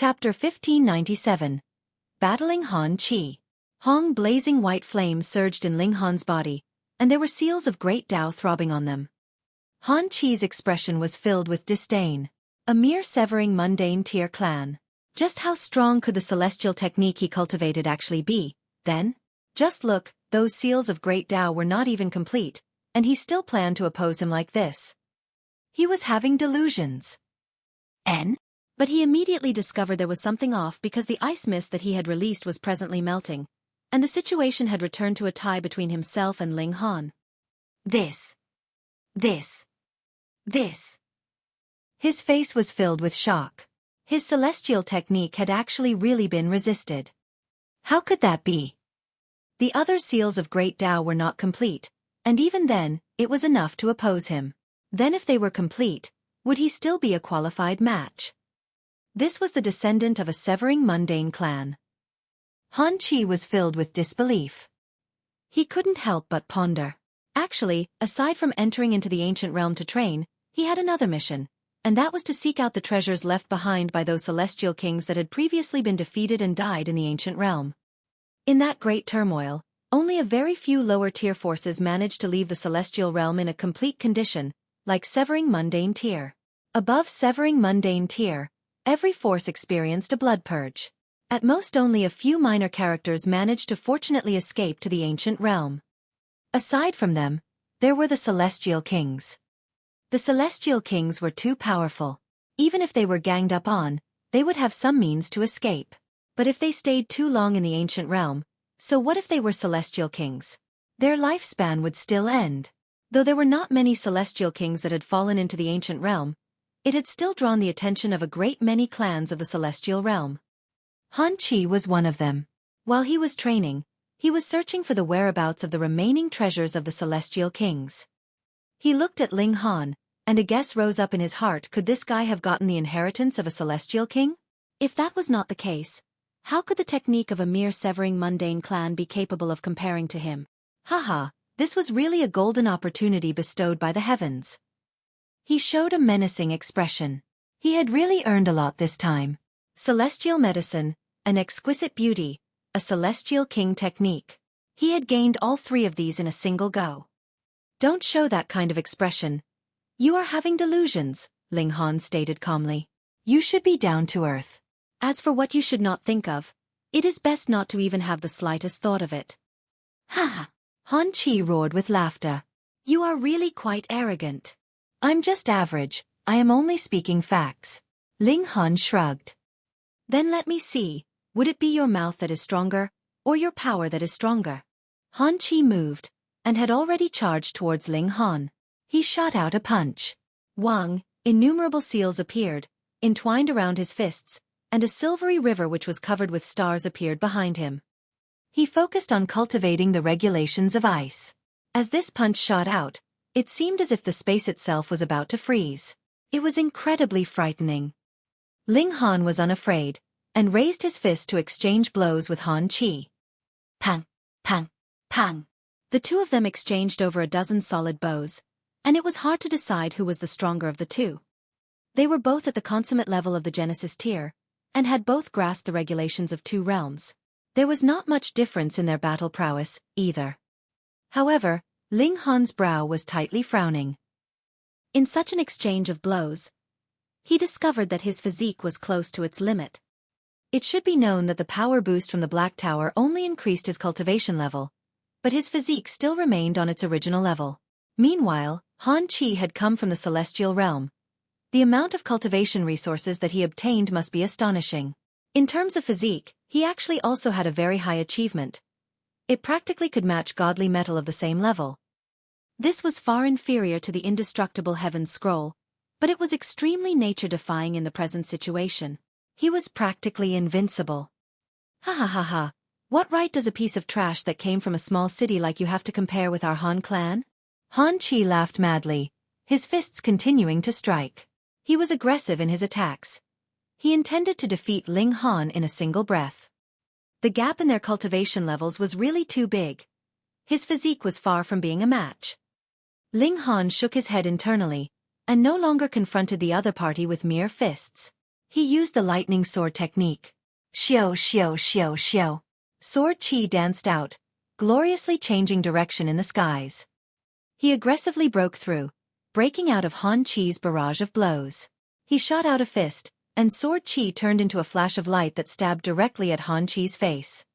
Chapter 1597. Battling Han Qi. Hong blazing white flames surged in Ling Han's body, and there were seals of great Tao throbbing on them. Han Qi's expression was filled with disdain. A mere severing mundane tier clan. Just how strong could the celestial technique he cultivated actually be, then? Just look, those seals of great Tao were not even complete, and he still planned to oppose him like this. He was having delusions. But he immediately discovered there was something off because the ice mist that he had released was presently melting, and the situation had returned to a tie between himself and Ling Han. This. His face was filled with shock. His celestial technique had actually really been resisted. How could that be? The other seals of great Tao were not complete, and even then, it was enough to oppose him. Then if they were complete, would he still be a qualified match? This was the descendant of a severing mundane clan. Han Qi was filled with disbelief. He couldn't help but ponder. Actually, aside from entering into the ancient realm to train, he had another mission, and that was to seek out the treasures left behind by those celestial kings that had previously been defeated and died in the ancient realm. In that great turmoil, only a very few lower-tier forces managed to leave the celestial realm in a complete condition, like severing mundane tier. Above severing mundane tier, every force experienced a blood purge. At most only a few minor characters managed to fortunately escape to the ancient realm. Aside from them, there were the celestial kings. The celestial kings were too powerful. Even if they were ganged up on, they would have some means to escape. But if they stayed too long in the ancient realm, so what if they were celestial kings? Their lifespan would still end. Though there were not many celestial kings that had fallen into the ancient realm, it had still drawn the attention of a great many clans of the celestial realm. Han Qi was one of them. While he was training, he was searching for the whereabouts of the remaining treasures of the celestial kings. He looked at Ling Han, and a guess rose up in his heart: could this guy have gotten the inheritance of a celestial king? If that was not the case, how could the technique of a mere severing mundane clan be capable of comparing to him? Haha, this was really a golden opportunity bestowed by the heavens. He showed a menacing expression. He had really earned a lot this time. Celestial medicine, an exquisite beauty, a celestial king technique. He had gained all three of these in a single go. Don't show that kind of expression. You are having delusions, Ling Han stated calmly. You should be down to earth. As for what you should not think of, it is best not to even have the slightest thought of it. Ha ha! Han Qi roared with laughter. You are really quite arrogant. I'm just average, I am only speaking facts. Ling Han shrugged. Then let me see, would it be your mouth that is stronger, or your power that is stronger? Han Qi moved, and had already charged towards Ling Han. He shot out a punch. Wang, innumerable seals appeared, entwined around his fists, and a silvery river which was covered with stars appeared behind him. He focused on cultivating the regulations of ice. As this punch shot out, it seemed as if the space itself was about to freeze. It was incredibly frightening. Ling Han was unafraid, and raised his fist to exchange blows with Han Qi. Pang, pang, pang. The two of them exchanged over a dozen solid blows, and it was hard to decide who was the stronger of the two. They were both at the consummate level of the Genesis tier, and had both grasped the regulations of two realms. There was not much difference in their battle prowess, either. However, Ling Han's brow was tightly frowning. In such an exchange of blows, he discovered that his physique was close to its limit. It should be known that the power boost from the Black Tower only increased his cultivation level, but his physique still remained on its original level. Meanwhile, Han Qi had come from the celestial realm. The amount of cultivation resources that he obtained must be astonishing. In terms of physique, he actually also had a very high achievement. It practically could match godly metal of the same level. This was far inferior to the indestructible Heaven's Scroll, but it was extremely nature-defying in the present situation. He was practically invincible. Ha ha ha ha, what right does a piece of trash that came from a small city like you have to compare with our Han clan? Han Qi laughed madly, his fists continuing to strike. He was aggressive in his attacks. He intended to defeat Ling Han in a single breath. The gap in their cultivation levels was really too big. His physique was far from being a match. Ling Han shook his head internally, and no longer confronted the other party with mere fists. He used the lightning sword technique. Xiao xiao xiao xiao. Sword chi danced out, gloriously changing direction in the skies. He aggressively broke through, breaking out of Han Chi's barrage of blows. He shot out a fist, and sword chi turned into a flash of light that stabbed directly at Han Chi's face.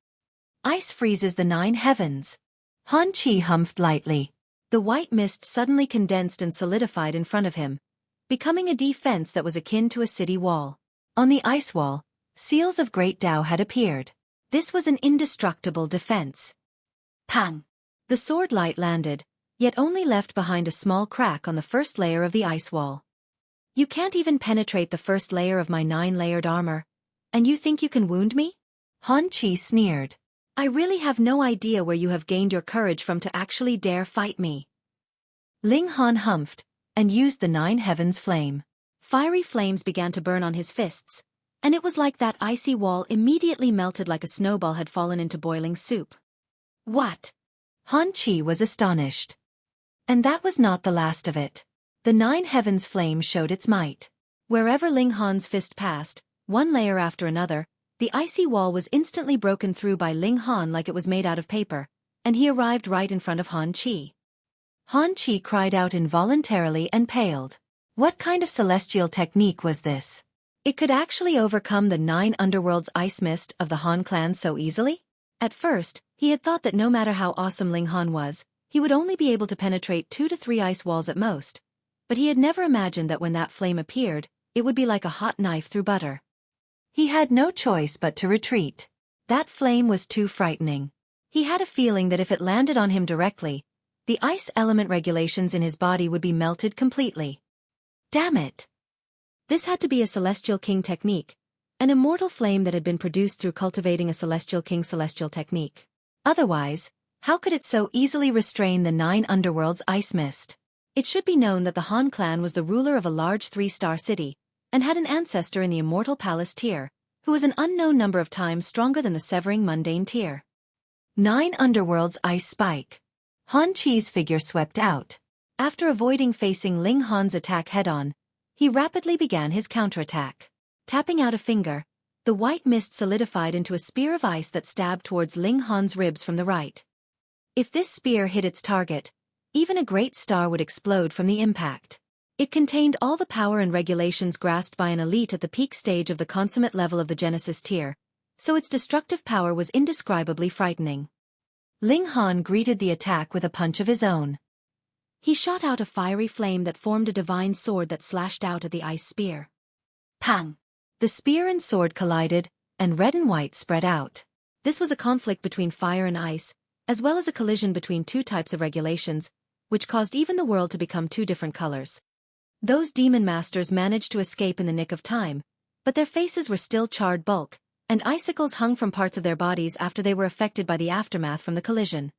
Ice freezes the 9 heavens. Han Chi humphed lightly. The white mist suddenly condensed and solidified in front of him, becoming a defense that was akin to a city wall. On the ice wall, seals of great Tao had appeared. This was an indestructible defense. Pang! The sword light landed, yet only left behind a small crack on the first layer of the ice wall. You can't even penetrate the first layer of my 9-layered armor, and you think you can wound me? Han Chi sneered. I really have no idea where you have gained your courage from to actually dare fight me. Ling Han humphed, and used the 9 heavens flame. Fiery flames began to burn on his fists, and it was like that icy wall immediately melted like a snowball had fallen into boiling soup. What? Han Chi was astonished. And that was not the last of it. The 9 heavens flame showed its might. Wherever Ling Han's fist passed, one layer after another, the icy wall was instantly broken through by Ling Han like it was made out of paper, and he arrived right in front of Han Chi. Han Chi cried out involuntarily and paled. What kind of celestial technique was this? It could actually overcome the 9 underworld's ice mist of the Han clan so easily? At first, he had thought that no matter how awesome Ling Han was, he would only be able to penetrate 2 to 3 ice walls at most. But he had never imagined that when that flame appeared, it would be like a hot knife through butter. He had no choice but to retreat. That flame was too frightening. He had a feeling that if it landed on him directly, the ice element regulations in his body would be melted completely. Damn it! This had to be a Celestial King technique, an immortal flame that had been produced through cultivating a Celestial King celestial technique. Otherwise, how could it so easily restrain the 9 underworld's ice mist? It should be known that the Han clan was the ruler of a large 3-star city, and had an ancestor in the Immortal Palace tier, who was an unknown number of times stronger than the Severing Mundane tier. 9 underworld's ice spike. Han Chi's figure swept out. After avoiding facing Ling Han's attack head-on, he rapidly began his counterattack. Tapping out a finger, the white mist solidified into a spear of ice that stabbed towards Ling Han's ribs from the right. If this spear hit its target, even a great star would explode from the impact. It contained all the power and regulations grasped by an elite at the peak stage of the consummate level of the Genesis tier, so its destructive power was indescribably frightening. Ling Han greeted the attack with a punch of his own. He shot out a fiery flame that formed a divine sword that slashed out at the ice spear. Pang! The spear and sword collided, and red and white spread out. This was a conflict between fire and ice, as well as a collision between 2 types of regulations, which caused even the world to become 2 different colors. Those demon masters managed to escape in the nick of time, but their faces were still charred bulk, and icicles hung from parts of their bodies after they were affected by the aftermath from the collision.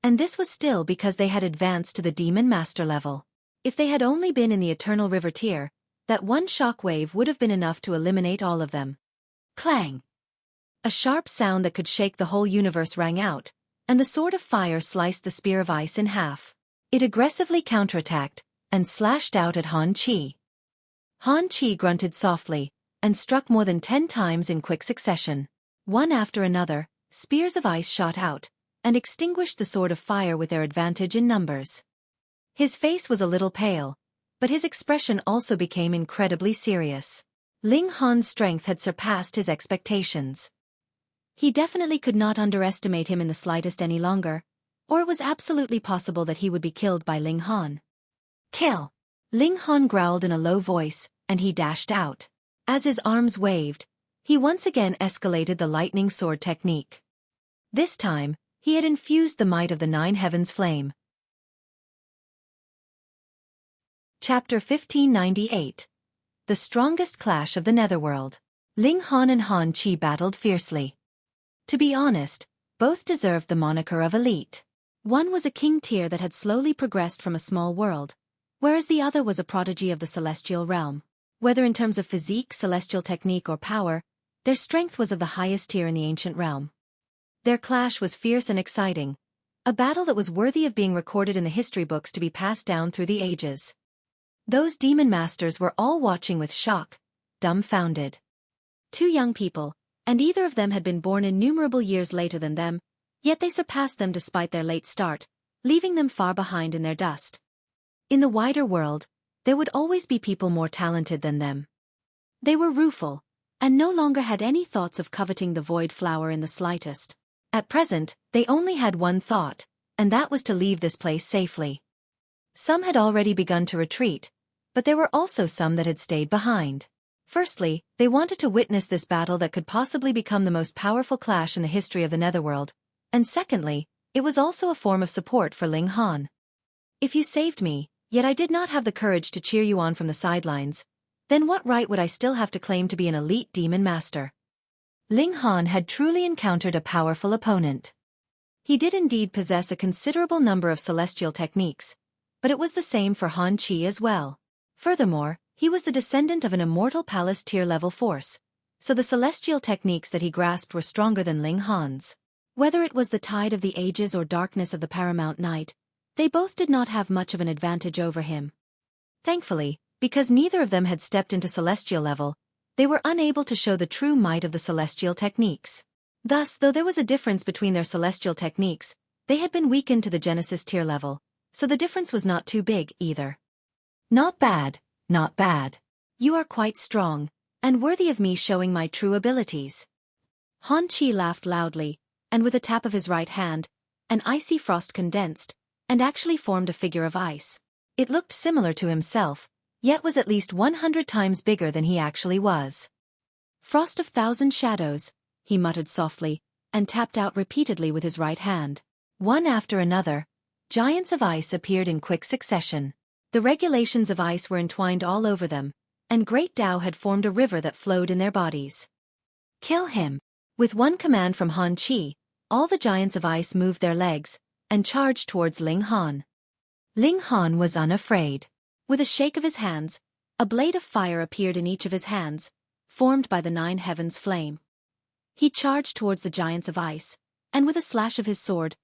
And this was still because they had advanced to the Demon Master level. If they had only been in the Eternal River tier, that one shock wave would have been enough to eliminate all of them. Clang! A sharp sound that could shake the whole universe rang out, and the sword of fire sliced the spear of ice in half. It aggressively counterattacked, and slashed out at Han Chi. Han Chi grunted softly, and struck more than 10 times in quick succession. One after another, spears of ice shot out, and extinguished the sword of fire with their advantage in numbers. His face was a little pale, but his expression also became incredibly serious. Ling Han's strength had surpassed his expectations. He definitely could not underestimate him in the slightest any longer, or it was absolutely possible that he would be killed by Ling Han. Kill! Ling Han growled in a low voice, and he dashed out. As his arms waved, he once again escalated the lightning sword technique. This time, he had infused the might of the 9 heavens flame. Chapter 1598. The Strongest Clash of the Netherworld. Ling Han and Han Chi battled fiercely. To be honest, both deserved the moniker of elite. One was a king tier that had slowly progressed from a small world, whereas the other was a prodigy of the celestial realm. Whether in terms of physique, celestial technique, or power, their strength was of the highest tier in the ancient realm. Their clash was fierce and exciting, a battle that was worthy of being recorded in the history books to be passed down through the ages. Those demon masters were all watching with shock, dumbfounded. Two young people, and either of them had been born innumerable years later than them, yet they surpassed them despite their late start, leaving them far behind in their dust. In the wider world, there would always be people more talented than them. They were rueful, and no longer had any thoughts of coveting the void flower in the slightest. At present, they only had one thought, and that was to leave this place safely. Some had already begun to retreat, but there were also some that had stayed behind. Firstly, they wanted to witness this battle that could possibly become the most powerful clash in the history of the Netherworld, and secondly, it was also a form of support for Ling Han. If you saved me, yet I did not have the courage to cheer you on from the sidelines, then what right would I still have to claim to be an elite demon master? Ling Han had truly encountered a powerful opponent. He did indeed possess a considerable number of celestial techniques, but it was the same for Han Qi as well. Furthermore, he was the descendant of an immortal palace tier-level force, so the celestial techniques that he grasped were stronger than Ling Han's. Whether it was the tide of the ages or darkness of the paramount night, they both did not have much of an advantage over him. Thankfully, because neither of them had stepped into celestial level, they were unable to show the true might of the celestial techniques. Thus, though there was a difference between their celestial techniques, they had been weakened to the Genesis tier level, so the difference was not too big either. Not bad, not bad. You are quite strong, and worthy of me showing my true abilities. Han Qi laughed loudly, and with a tap of his right hand, an icy frost condensed, and actually formed a figure of ice. It looked similar to himself, yet was at least 100 times bigger than he actually was. Frost of thousand shadows, he muttered softly, and tapped out repeatedly with his right hand. One after another, giants of ice appeared in quick succession. The regulations of ice were entwined all over them, and Great Tao had formed a river that flowed in their bodies. Kill him! With one command from Han Qi, all the giants of ice moved their legs, and charged towards Ling Han. Ling Han was unafraid. With a shake of his hands, a blade of fire appeared in each of his hands, formed by the 9 heavens flame. He charged towards the giants of ice, and with a slash of his sword,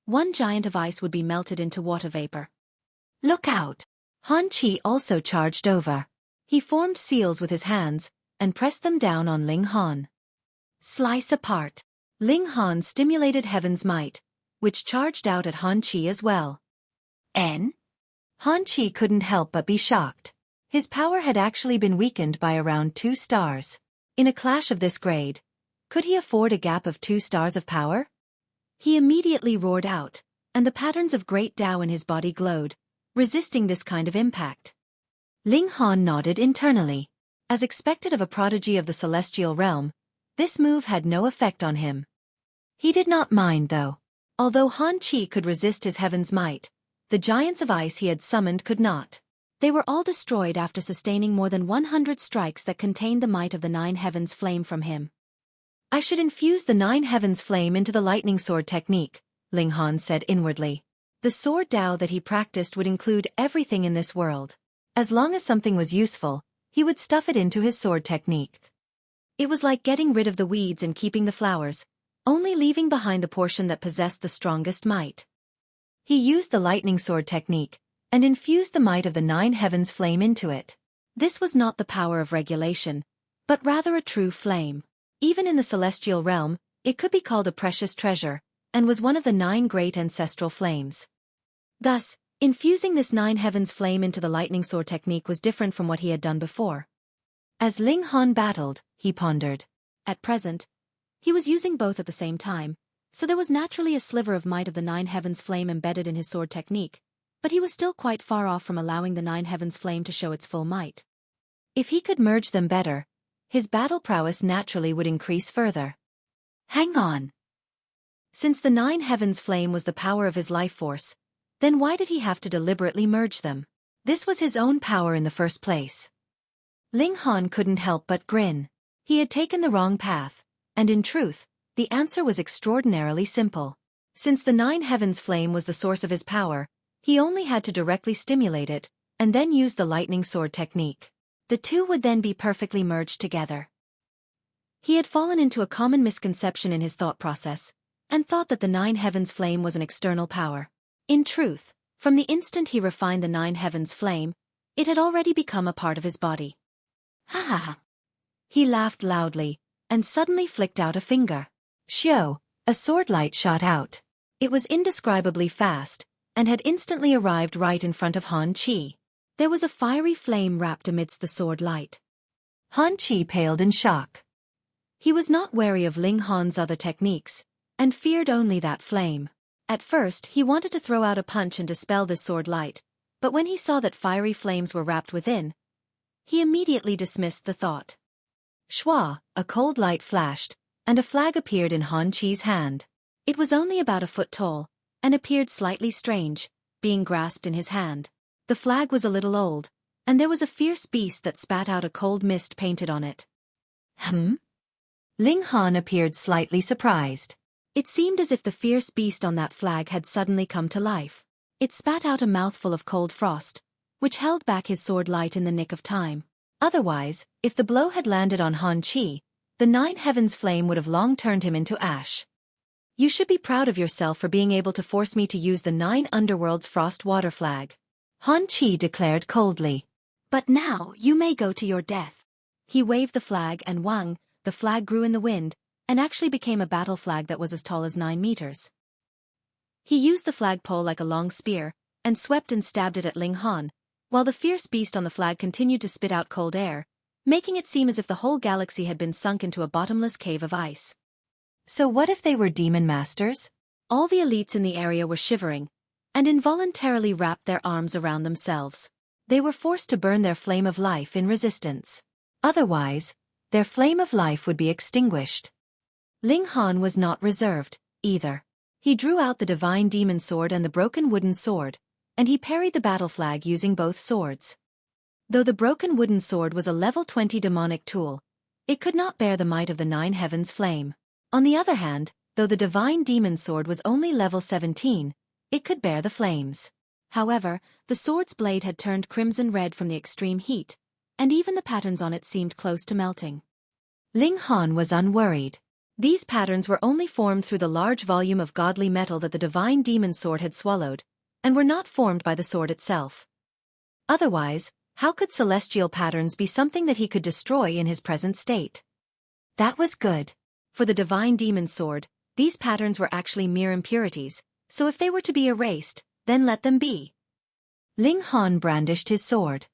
one giant of ice would be melted into water vapor. Look out! Han Qi also charged over. He formed seals with his hands, and pressed them down on Ling Han. Slice apart. Ling Han stimulated heaven's might, which charged out at Han Qi as well. Han Qi couldn't help but be shocked. His power had actually been weakened by around 2 stars. In a clash of this grade, could he afford a gap of 2 stars of power? He immediately roared out, and the patterns of Great Tao in his body glowed, resisting this kind of impact. Ling Han nodded internally. As expected of a prodigy of the celestial realm, this move had no effect on him. He did not mind though. Although Han Qi could resist his heaven's might, the giants of ice he had summoned could not. They were all destroyed after sustaining more than 100 strikes that contained the might of the 9 heavens flame from him. I should infuse the 9 heavens flame into the lightning sword technique, Ling Han said inwardly. The sword Tao that he practiced would include everything in this world. As long as something was useful, he would stuff it into his sword technique. It was like getting rid of the weeds and keeping the flowers, only leaving behind the portion that possessed the strongest might. He used the lightning sword technique, and infused the might of the 9 heavens flame into it. This was not the power of regulation, but rather a true flame. Even in the celestial realm, it could be called a precious treasure, and was one of the 9 great ancestral flames. Thus, infusing this 9 heavens flame into the lightning sword technique was different from what he had done before. As Ling Han battled, he pondered. At present, he was using both at the same time, so there was naturally a sliver of might of the 9 heavens flame embedded in his sword technique, but he was still quite far off from allowing the 9 heavens flame to show its full might. If he could merge them better, his battle prowess naturally would increase further. Hang on. Since the 9 heavens flame was the power of his life force, then why did he have to deliberately merge them? This was his own power in the first place. Ling Han couldn't help but grin. He had taken the wrong path, and in truth, the answer was extraordinarily simple. Since the 9 heavens flame was the source of his power, he only had to directly stimulate it, and then use the lightning sword technique. The two would then be perfectly merged together. He had fallen into a common misconception in his thought process, and thought that the 9 heavens flame was an external power. In truth, from the instant he refined the 9 heavens flame, it had already become a part of his body. Ha ha ha. He laughed loudly, and suddenly flicked out a finger. Shio, a sword light shot out. It was indescribably fast, and had instantly arrived right in front of Han Chi. There was a fiery flame wrapped amidst the sword light. Han Chi paled in shock. He was not wary of Ling Han's other techniques, and feared only that flame. At first, he wanted to throw out a punch and dispel this sword light, but when he saw that fiery flames were wrapped within, he immediately dismissed the thought. Shua, a cold light flashed, and a flag appeared in Han Chi's hand. It was only about a foot tall, and appeared slightly strange, being grasped in his hand. The flag was a little old, and there was a fierce beast that spat out a cold mist painted on it. Ling Han appeared slightly surprised. It seemed as if the fierce beast on that flag had suddenly come to life. It spat out a mouthful of cold frost, which held back his sword light in the nick of time. Otherwise, if the blow had landed on Han Chi, the 9 heavens flame would have long turned him into ash. You should be proud of yourself for being able to force me to use the 9 underworld's frost water flag, Han Chi declared coldly. But now you may go to your death. He waved the flag and wang, the flag grew in the wind, and actually became a battle flag that was as tall as 9 meters. He used the flagpole like a long spear, and swept and stabbed it at Ling Han, while the fierce beast on the flag continued to spit out cold air, making it seem as if the whole galaxy had been sunk into a bottomless cave of ice. So what if they were demon masters? All the elites in the area were shivering, and involuntarily wrapped their arms around themselves. They were forced to burn their flame of life in resistance. Otherwise, their flame of life would be extinguished. Ling Han was not reserved, either. He drew out the divine demon sword and the broken wooden sword, and he parried the battle flag using both swords. Though the broken wooden sword was a level 20 demonic tool, it could not bear the might of the 9 heavens flame. On the other hand, though the divine demon sword was only level 17, it could bear the flames. However, the sword's blade had turned crimson red from the extreme heat, and even the patterns on it seemed close to melting. Ling Han was unworried. These patterns were only formed through the large volume of godly metal that the divine demon sword had swallowed, and were not formed by the sword itself. Otherwise, how could celestial patterns be something that he could destroy in his present state? That was good. For the divine demon sword, these patterns were actually mere impurities, so if they were to be erased, then let them be. Ling Han brandished his sword.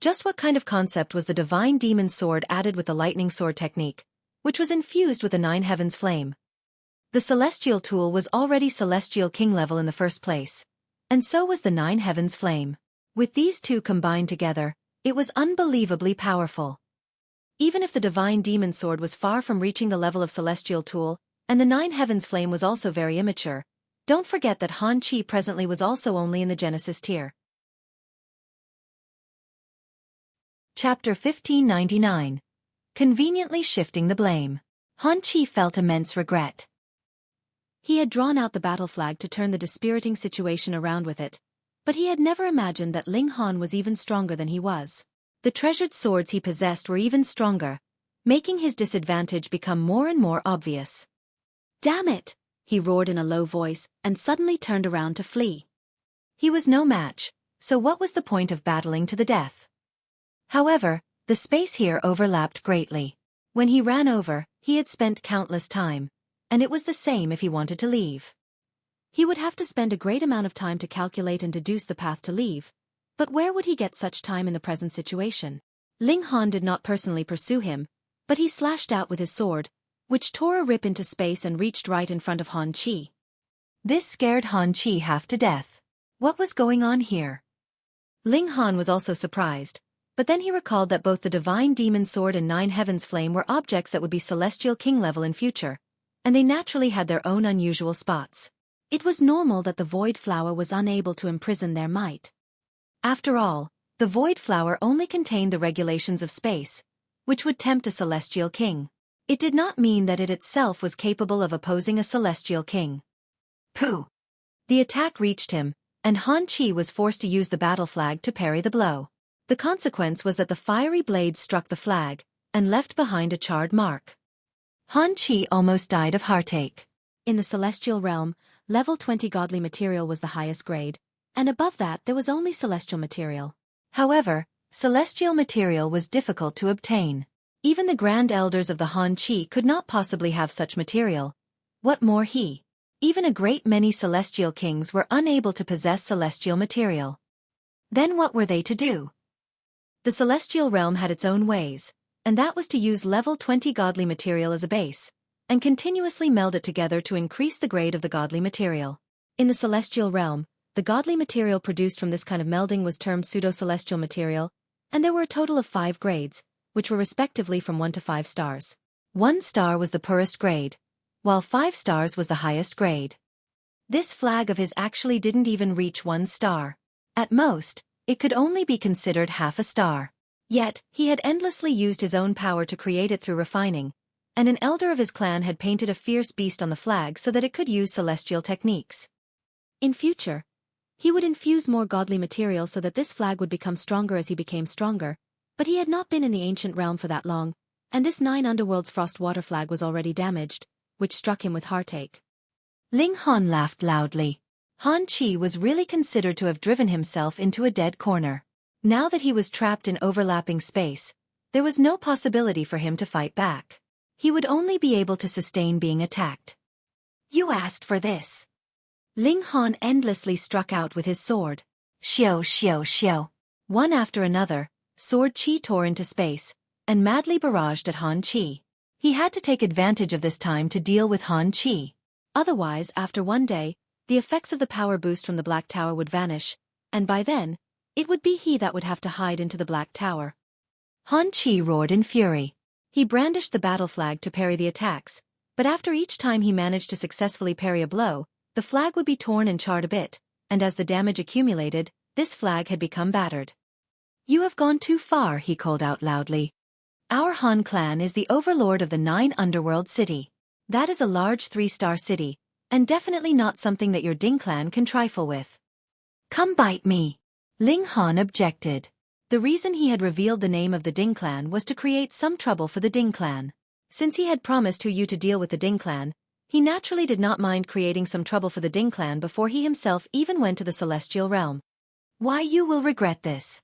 Just what kind of concept was the divine demon sword added with the lightning sword technique, which was infused with the 9 heavens flame? The celestial tool was already celestial king level in the first place, and so was the 9 heavens flame. With these two combined together, it was unbelievably powerful. Even if the divine demon sword was far from reaching the level of celestial tool, and the 9 heavens flame was also very immature, don't forget that Han Chi presently was also only in the Genesis tier. Chapter 1599. Conveniently shifting the blame. Han Chi felt immense regret. He had drawn out the battle flag to turn the dispiriting situation around with it, but he had never imagined that Ling Han was even stronger than he was. The treasured swords he possessed were even stronger, making his disadvantage become more and more obvious. Damn it! He roared in a low voice, and suddenly turned around to flee. He was no match, so what was the point of battling to the death? However, the space here overlapped greatly. When he ran over, he had spent countless time, and it was the same if he wanted to leave. He would have to spend a great amount of time to calculate and deduce the path to leave, but where would he get such time in the present situation? Ling Han did not personally pursue him, but he slashed out with his sword, which tore a rip into space and reached right in front of Han Chi. This scared Han Chi half to death. What was going on here? Ling Han was also surprised, but then he recalled that both the divine demon sword and 9 heavens flame were objects that would be celestial king level in future, and they naturally had their own unusual spots. It was normal that the void flower was unable to imprison their might. After all, the void flower only contained the regulations of space, which would tempt a celestial king. It did not mean that it itself was capable of opposing a celestial king. Pooh! The attack reached him, and Han Chi was forced to use the battle flag to parry the blow. The consequence was that the fiery blade struck the flag, and left behind a charred mark. Han Chi almost died of heartache. In the celestial realm, level 20 godly material was the highest grade, and above that there was only celestial material. However, Celestial material was difficult to obtain. Even the Grand Elders of the Han Chi could not possibly have such material. What more he? Even a great many celestial kings were unable to possess celestial material. Then what were they to do? The celestial realm had its own ways, and that was to use level 20 godly material as a base, and continuously meld it together to increase the grade of the godly material. In the celestial realm, the godly material produced from this kind of melding was termed pseudo-celestial material, and there were a total of 5 grades, which were respectively from 1 to 5 stars. 1 star was the poorest grade, while 5 stars was the highest grade. This flag of his actually didn't even reach 1 star. At most, it could only be considered half a star. Yet, he had endlessly used his own power to create it through refining, and an elder of his clan had painted a fierce beast on the flag so that it could use celestial techniques. In future, he would infuse more godly material so that this flag would become stronger as he became stronger, but he had not been in the ancient realm for that long, and this 9 underworld's frost water flag was already damaged, which struck him with heartache. Ling Han laughed loudly. Han Chi was really considered to have driven himself into a dead corner. Now that he was trapped in overlapping space, there was no possibility for him to fight back. He would only be able to sustain being attacked. You asked for this. Ling Han endlessly struck out with his sword. Xiao xiao xiao. One after another, sword chi tore into space, and madly barraged at Han Chi. He had to take advantage of this time to deal with Han Chi. Otherwise, after one day, the effects of the power boost from the Black Tower would vanish, and by then, it would be he that would have to hide into the Black Tower. Han Chi roared in fury. He brandished the battle flag to parry the attacks, but after each time he managed to successfully parry a blow, the flag would be torn and charred a bit, and as the damage accumulated, this flag had become battered. You have gone too far, he called out loudly. Our Han clan is the overlord of the 9 underworld city. That is a large 3-star city, and definitely not something that your Ding clan can trifle with. Come bite me. Ling Han objected. The reason he had revealed the name of the Ding clan was to create some trouble for the Ding clan. Since he had promised Yu to deal with the Ding clan, he naturally did not mind creating some trouble for the Ding clan before he himself even went to the celestial realm. Why, you will regret this.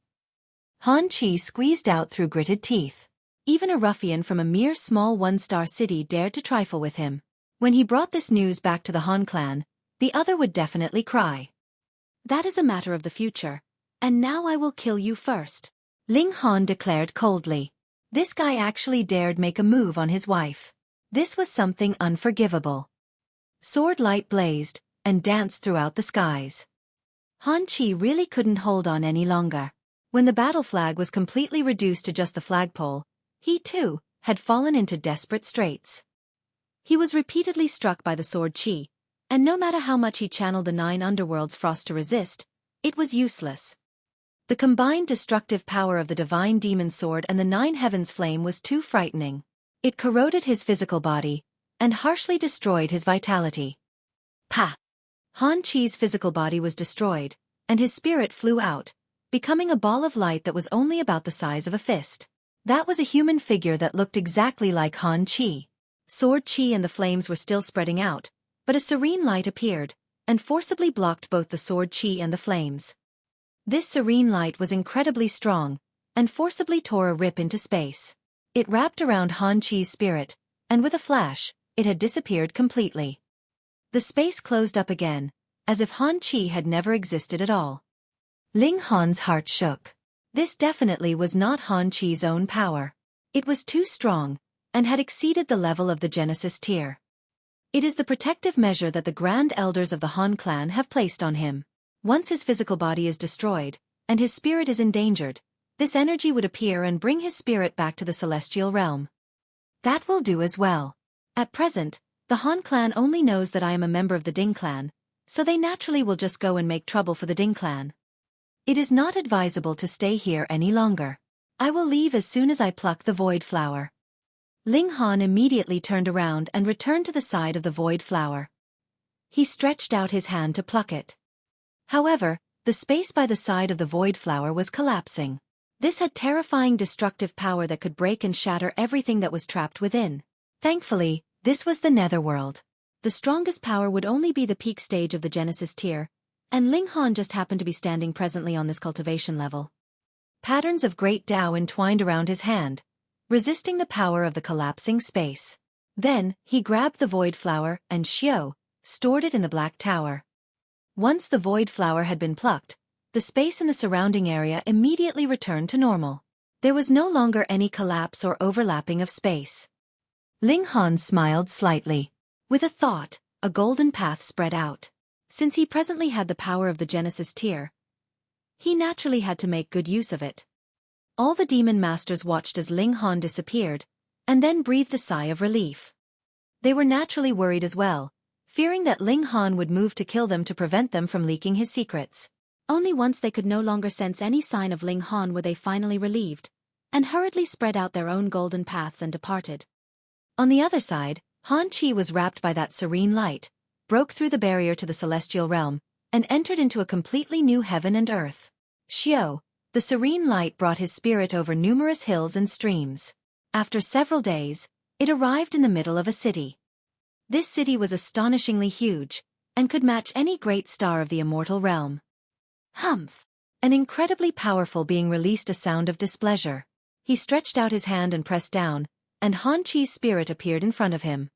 Han Chi squeezed out through gritted teeth. Even a ruffian from a mere small 1-star city dared to trifle with him. When he brought this news back to the Han clan, the other would definitely cry. That is a matter of the future, and now I will kill you first. Ling Han declared coldly. This guy actually dared make a move on his wife. This was something unforgivable. Sword light blazed, and danced throughout the skies. Han Chi really couldn't hold on any longer. When the battle flag was completely reduced to just the flagpole, he too had fallen into desperate straits. He was repeatedly struck by the sword chi, and no matter how much he channeled the 9 underworld's frost to resist, it was useless. The combined destructive power of the divine demon sword and the 9 heavens flame was too frightening. It corroded his physical body, and harshly destroyed his vitality. Pa! Han Chi's physical body was destroyed, and his spirit flew out, becoming a ball of light that was only about the size of a fist. That was a human figure that looked exactly like Han Chi. Sword chi and the flames were still spreading out, but a serene light appeared, and forcibly blocked both the sword chi and the flames. This serene light was incredibly strong, and forcibly tore a rip into space. It wrapped around Han Chi's spirit, and with a flash, it had disappeared completely. The space closed up again, as if Han Chi had never existed at all. Ling Han's heart shook. This definitely was not Han Chi's own power. It was too strong, and had exceeded the level of the Genesis tier. It is the protective measure that the Grand Elders of the Han clan have placed on him. Once his physical body is destroyed, and his spirit is endangered, this energy would appear and bring his spirit back to the celestial realm. That will do as well. At present, the Han clan only knows that I am a member of the Ding clan, so they naturally will just go and make trouble for the Ding clan. It is not advisable to stay here any longer. I will leave as soon as I pluck the void flower. Ling Han immediately turned around and returned to the side of the void flower. He stretched out his hand to pluck it. However, the space by the side of the void flower was collapsing. This had terrifying destructive power that could break and shatter everything that was trapped within. Thankfully, this was the Netherworld. The strongest power would only be the peak stage of the Genesis tier, and Ling Han just happened to be standing presently on this cultivation level. Patterns of great Tao entwined around his hand, resisting the power of the collapsing space. Then, he grabbed the void flower and stored it in the black tower. Once the void flower had been plucked, the space in the surrounding area immediately returned to normal. There was no longer any collapse or overlapping of space. Ling Han smiled slightly. With a thought, a golden path spread out. Since he presently had the power of the Genesis tier, he naturally had to make good use of it. All the demon masters watched as Ling Han disappeared, and then breathed a sigh of relief. They were naturally worried as well, fearing that Ling Han would move to kill them to prevent them from leaking his secrets. Only once they could no longer sense any sign of Ling Han were they finally relieved, and hurriedly spread out their own golden paths and departed. On the other side, Han Qi was wrapped by that serene light, broke through the barrier to the celestial realm, and entered into a completely new heaven and earth. The serene light brought his spirit over numerous hills and streams. After several days, it arrived in the middle of a city. This city was astonishingly huge, and could match any great star of the immortal realm. Humph! An incredibly powerful being released a sound of displeasure. He stretched out his hand and pressed down, and Han Chi's spirit appeared in front of him.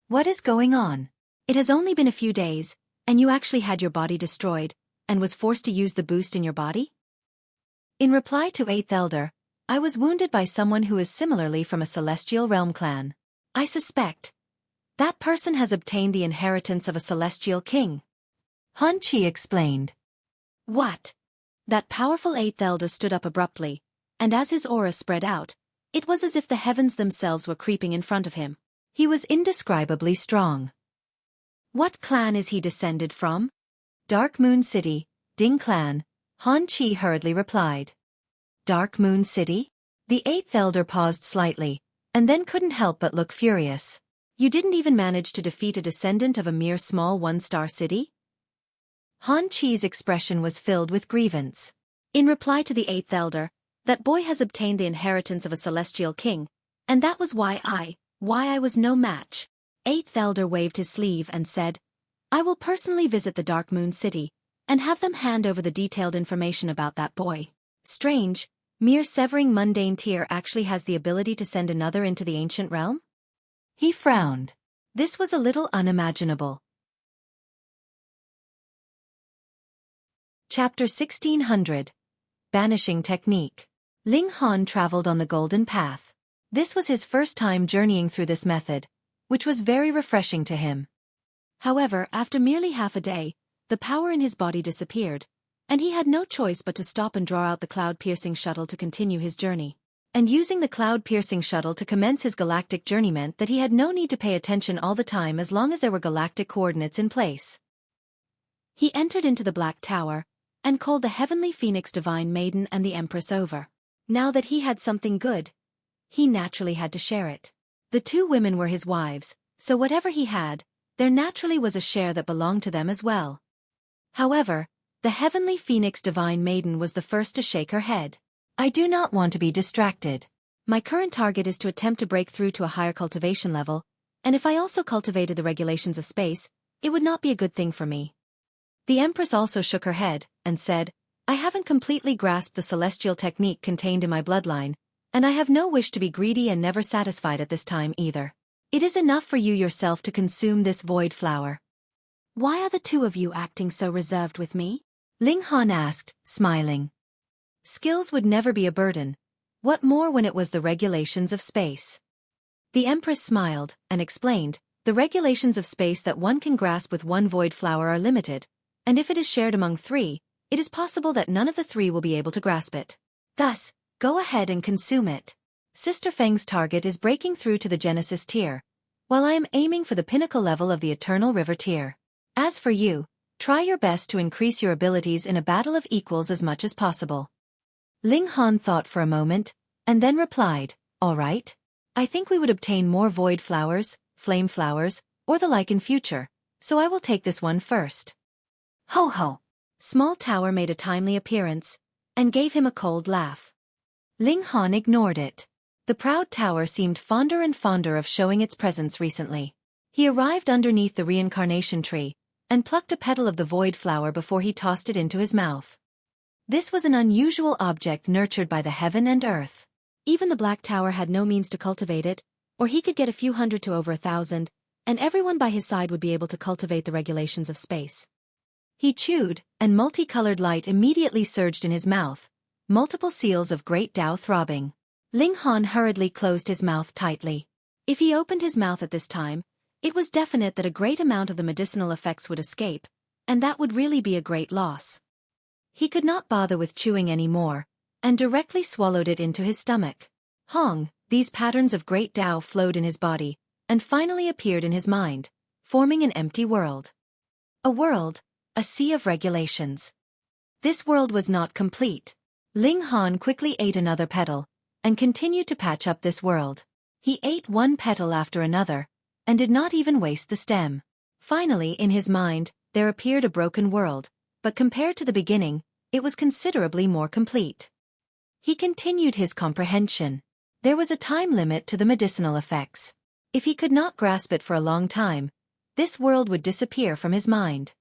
What is going on? It has only been a few days, and you actually had your body destroyed, and was forced to use the boost in your body? In reply to 8th Elder, I was wounded by someone who is similarly from a celestial realm clan. I suspect that person has obtained the inheritance of a celestial king. Han Chi explained. What? That powerful 8th Elder stood up abruptly, and as his aura spread out, it was as if the heavens themselves were creeping in front of him. He was indescribably strong. What clan is he descended from? Dark Moon City, Ding Clan, Han Chi hurriedly replied. Dark Moon City? The 8th Elder paused slightly, and then couldn't help but look furious. You didn't even manage to defeat a descendant of a mere small one-star city? Han Chi's expression was filled with grievance. In reply to the 8th Elder, that boy has obtained the inheritance of a celestial king, and that was why I was no match. 8th Elder waved his sleeve and said, I will personally visit the Dark Moon City, and have them hand over the detailed information about that boy. Strange, mere severing mundane tier actually has the ability to send another into the ancient realm? He frowned. This was a little unimaginable. Chapter 1600. Banishing Technique. Ling Han traveled on the Golden Path. This was his first time journeying through this method, which was very refreshing to him. However, after merely half a day, the power in his body disappeared, and he had no choice but to stop and draw out the cloud-piercing shuttle to continue his journey. And using the cloud-piercing shuttle to commence his galactic journey meant that he had no need to pay attention all the time as long as there were galactic coordinates in place. He entered into the Black Tower, and called the Heavenly Phoenix Divine Maiden and the Empress over. Now that he had something good, he naturally had to share it. The two women were his wives, so whatever he had, there naturally was a share that belonged to them as well. However, the Heavenly Phoenix Divine Maiden was the first to shake her head. I do not want to be distracted. My current target is to attempt to break through to a higher cultivation level, and if I also cultivated the regulations of space, it would not be a good thing for me. The Empress also shook her head, and said, I haven't completely grasped the celestial technique contained in my bloodline, and I have no wish to be greedy and never satisfied at this time either. It is enough for you yourself to consume this void flower. Why are the two of you acting so reserved with me? Ling Han asked, smiling. Skills would never be a burden. What more when it was the regulations of space? The Empress smiled, and explained, the regulations of space that one can grasp with one void flower are limited, and if it is shared among three, it is possible that none of the three will be able to grasp it. Thus, go ahead and consume it. Sister Feng's target is breaking through to the Genesis tier, while I am aiming for the pinnacle level of the Eternal River tier. As for you, try your best to increase your abilities in a battle of equals as much as possible. Ling Han thought for a moment, and then replied, all right. I think we would obtain more void flowers, flame flowers, or the like in future, so I will take this one first. Ho ho! Small Tower made a timely appearance, and gave him a cold laugh. Ling Han ignored it. The proud tower seemed fonder and fonder of showing its presence recently. He arrived underneath the reincarnation tree, and plucked a petal of the void flower before he tossed it into his mouth. This was an unusual object nurtured by the heaven and earth. Even the Black Tower had no means to cultivate it, or he could get a few hundred to over 1,000, and everyone by his side would be able to cultivate the regulations of space. He chewed, and multicolored light immediately surged in his mouth, multiple seals of great Tao throbbing. Ling Han hurriedly closed his mouth tightly. If he opened his mouth at this time, it was definite that a great amount of the medicinal effects would escape, and that would really be a great loss. He could not bother with chewing any more, and directly swallowed it into his stomach. Hong, these patterns of great Tao flowed in his body, and finally appeared in his mind, forming an empty world. A world, a sea of regulations. This world was not complete. Ling Han quickly ate another petal, and continued to patch up this world. He ate one petal after another, and did not even waste the stem. Finally, in his mind, there appeared a broken world, but compared to the beginning, it was considerably more complete. He continued his comprehension. There was a time limit to the medicinal effects. If he could not grasp it for a long time, this world would disappear from his mind.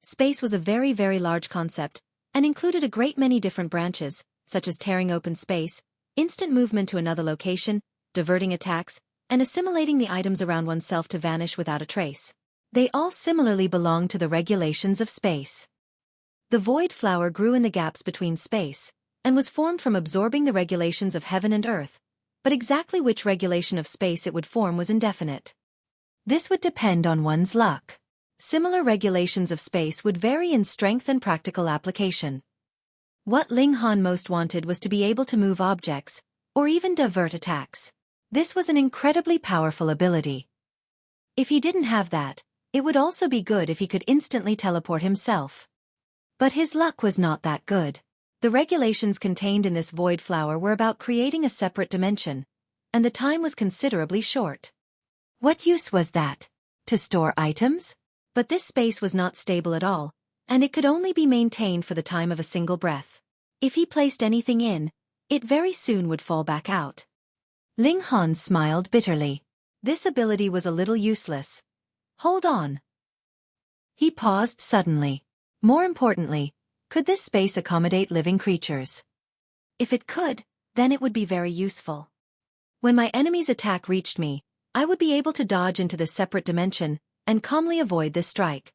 Space was a very, very large concept, and included a great many different branches, such as tearing open space, instant movement to another location, diverting attacks, and assimilating the items around oneself to vanish without a trace. They all similarly belong to the regulations of space. The void flower grew in the gaps between space, and was formed from absorbing the regulations of heaven and earth, but exactly which regulation of space it would form was indefinite. This would depend on one's luck. Similar regulations of space would vary in strength and practical application. What Ling Han most wanted was to be able to move objects, or even divert attacks. This was an incredibly powerful ability. If he didn't have that, it would also be good if he could instantly teleport himself. But his luck was not that good. The regulations contained in this void flower were about creating a separate dimension, and the time was considerably short. What use was that? To store items? But this space was not stable at all, and it could only be maintained for the time of a single breath. If he placed anything in, it very soon would fall back out. Ling Han smiled bitterly. This ability was a little useless. Hold on. He paused suddenly. More importantly, could this space accommodate living creatures? If it could, then it would be very useful. When my enemy's attack reached me, I would be able to dodge into this separate dimension and calmly avoid this strike.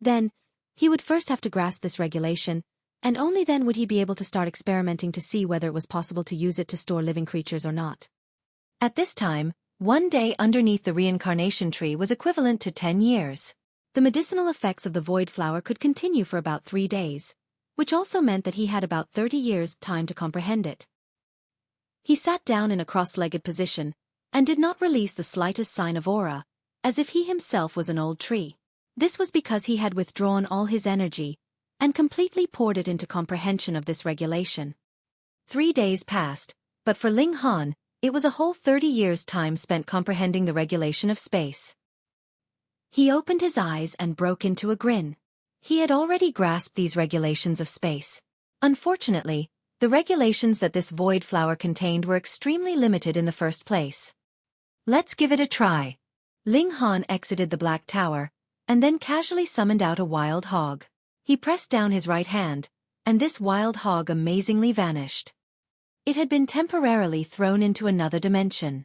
Then, he would first have to grasp this regulation, and only then would he be able to start experimenting to see whether it was possible to use it to store living creatures or not. At this time, one day underneath the reincarnation tree was equivalent to 10 years. The medicinal effects of the void flower could continue for about 3 days, which also meant that he had about 30 years' time to comprehend it. He sat down in a cross-legged position, and did not release the slightest sign of aura, as if he himself was an old tree. This was because he had withdrawn all his energy, and completely poured it into comprehension of this regulation. 3 days passed, but for Ling Han, it was a whole 30 years' time spent comprehending the regulation of space. He opened his eyes and broke into a grin. He had already grasped these regulations of space. Unfortunately, the regulations that this void flower contained were extremely limited in the first place. Let's give it a try. Ling Han exited the Black Tower, and then casually summoned out a wild hog. He pressed down his right hand, and this wild hog amazingly vanished. It had been temporarily thrown into another dimension.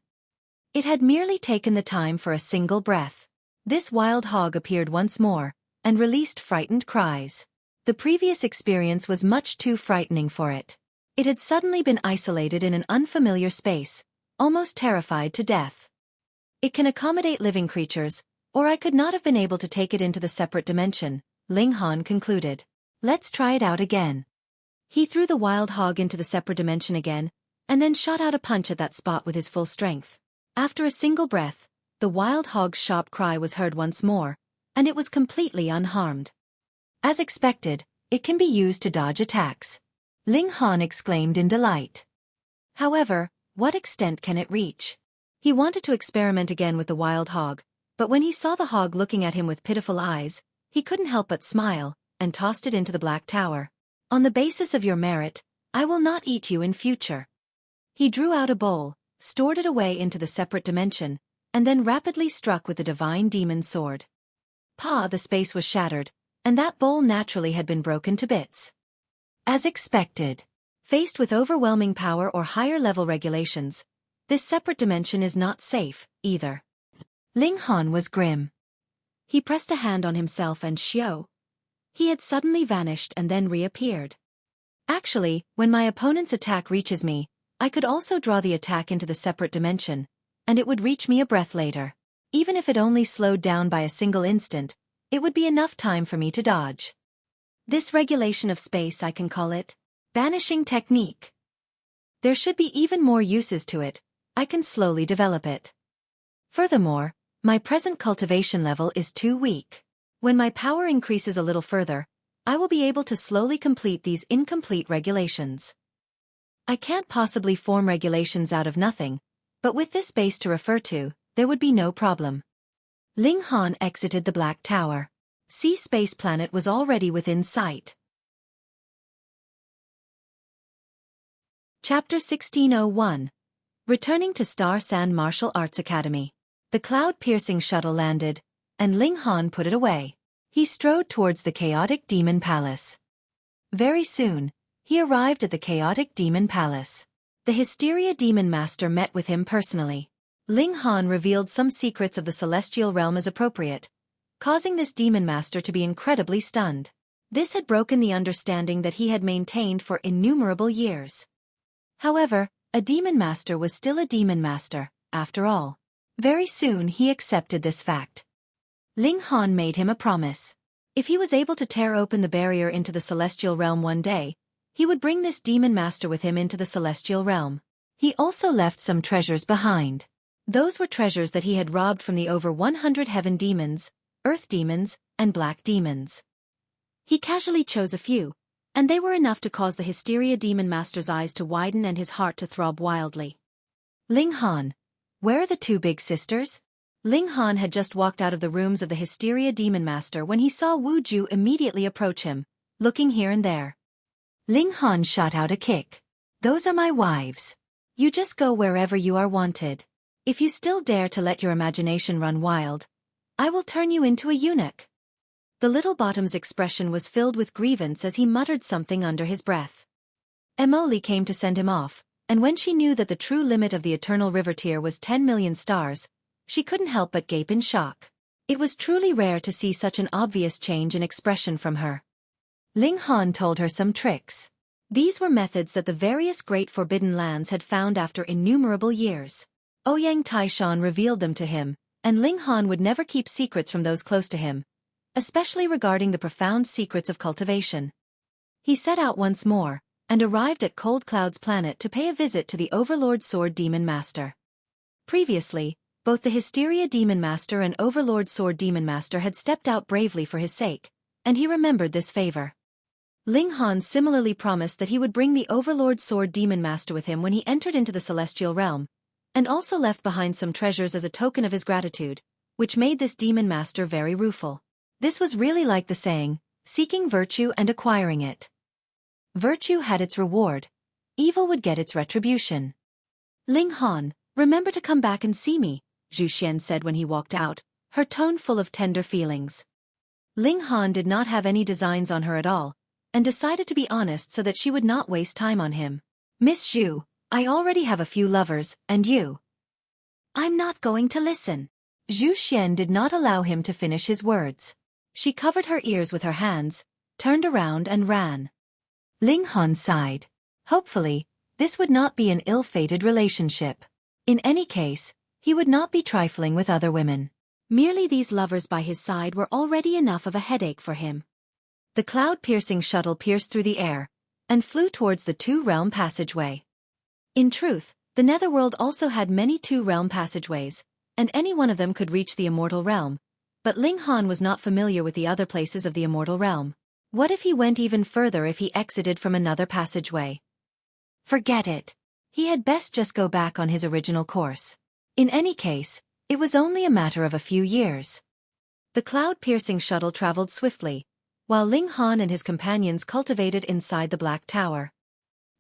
It had merely taken the time for a single breath. This wild hog appeared once more, and released frightened cries. The previous experience was much too frightening for it. It had suddenly been isolated in an unfamiliar space, almost terrified to death. It can accommodate living creatures, or I could not have been able to take it into the separate dimension, Ling Han concluded. Let's try it out again. He threw the wild hog into the separate dimension again, and then shot out a punch at that spot with his full strength. After a single breath, the wild hog's sharp cry was heard once more, and it was completely unharmed. As expected, it can be used to dodge attacks. Ling Han exclaimed in delight. However, what extent can it reach? He wanted to experiment again with the wild hog, but when he saw the hog looking at him with pitiful eyes, he couldn't help but smile, and tossed it into the Black Tower. On the basis of your merit, I will not eat you in future. He drew out a bowl, stored it away into the separate dimension, and then rapidly struck with the divine demon sword. The space was shattered, and that bowl naturally had been broken to bits. As expected. Faced with overwhelming power or higher-level regulations, this separate dimension is not safe, either. Ling Han was grim. He pressed a hand on himself and he had suddenly vanished and then reappeared. Actually, when my opponent's attack reaches me, I could also draw the attack into the separate dimension, and it would reach me a breath later. Even if it only slowed down by a single instant, it would be enough time for me to dodge. This regulation of space, I can call it Banishing technique. There should be even more uses to it. I can slowly develop it. Furthermore, my present cultivation level is too weak. When my power increases a little further, I will be able to slowly complete these incomplete regulations. I can't possibly form regulations out of nothing, but with this base to refer to, there would be no problem. Ling Han exited the Black Tower. Sea Space Planet was already within sight. Chapter 1601. Returning to Star Sand Martial Arts Academy. The cloud-piercing shuttle landed, and Ling Han put it away. He strode towards the chaotic demon palace. Very soon, he arrived at the chaotic demon palace. The Hysteria Demon Master met with him personally. Ling Han revealed some secrets of the celestial realm as appropriate, causing this demon master to be incredibly stunned. This had broken the understanding that he had maintained for innumerable years. However, a demon master was still a demon master, after all. Very soon he accepted this fact. Ling Han made him a promise. If he was able to tear open the barrier into the celestial realm one day, he would bring this demon master with him into the celestial realm. He also left some treasures behind. Those were treasures that he had robbed from the over 100 heaven demons, earth demons, and black demons. He casually chose a few, and they were enough to cause the Hysteria Demon Master's eyes to widen and his heart to throb wildly. Ling Han, where are the two big sisters? Ling Han had just walked out of the rooms of the Hysteria Demon Master when he saw Wu Ju immediately approach him, looking here and there. Ling Han shot out a kick. Those are my wives. You just go wherever you are wanted. If you still dare to let your imagination run wild, I will turn you into a eunuch. The little bottom's expression was filled with grievance as he muttered something under his breath. Emily came to send him off, and when she knew that the true limit of the eternal river tier was 10 million stars, she couldn't help but gape in shock. It was truly rare to see such an obvious change in expression from her. Ling Han told her some tricks. These were methods that the various great forbidden lands had found after innumerable years. Ouyang Taishan revealed them to him, and Ling Han would never keep secrets from those close to him, especially regarding the profound secrets of cultivation. He set out once more, and arrived at Cold Cloud's planet to pay a visit to the Overlord Sword Demon Master. Previously, both the Hysteria Demon Master and Overlord Sword Demon Master had stepped out bravely for his sake, and he remembered this favor. Ling Han similarly promised that he would bring the Overlord Sword Demon Master with him when he entered into the celestial realm, and also left behind some treasures as a token of his gratitude, which made this demon master very rueful. This was really like the saying, seeking virtue and acquiring it. Virtue had its reward. Evil would get its retribution. Ling Han, remember to come back and see me, Zhu Xian said when he walked out, her tone full of tender feelings. Ling Han did not have any designs on her at all, and decided to be honest so that she would not waste time on him. Miss Zhu, I already have a few lovers, and you? I'm not going to listen. Zhu Xian did not allow him to finish his words. She covered her ears with her hands, turned around and ran. Ling Han sighed. Hopefully, this would not be an ill-fated relationship. In any case, he would not be trifling with other women. Merely these lovers by his side were already enough of a headache for him. The cloud-piercing shuttle pierced through the air, and flew towards the two-realm passageway. In truth, the Netherworld also had many two-realm passageways, and any one of them could reach the immortal realm, but Ling Han was not familiar with the other places of the immortal realm. What if he went even further if he exited from another passageway? Forget it. He had best just go back on his original course. In any case, it was only a matter of a few years. The cloud-piercing shuttle traveled swiftly, while Ling Han and his companions cultivated inside the Black Tower.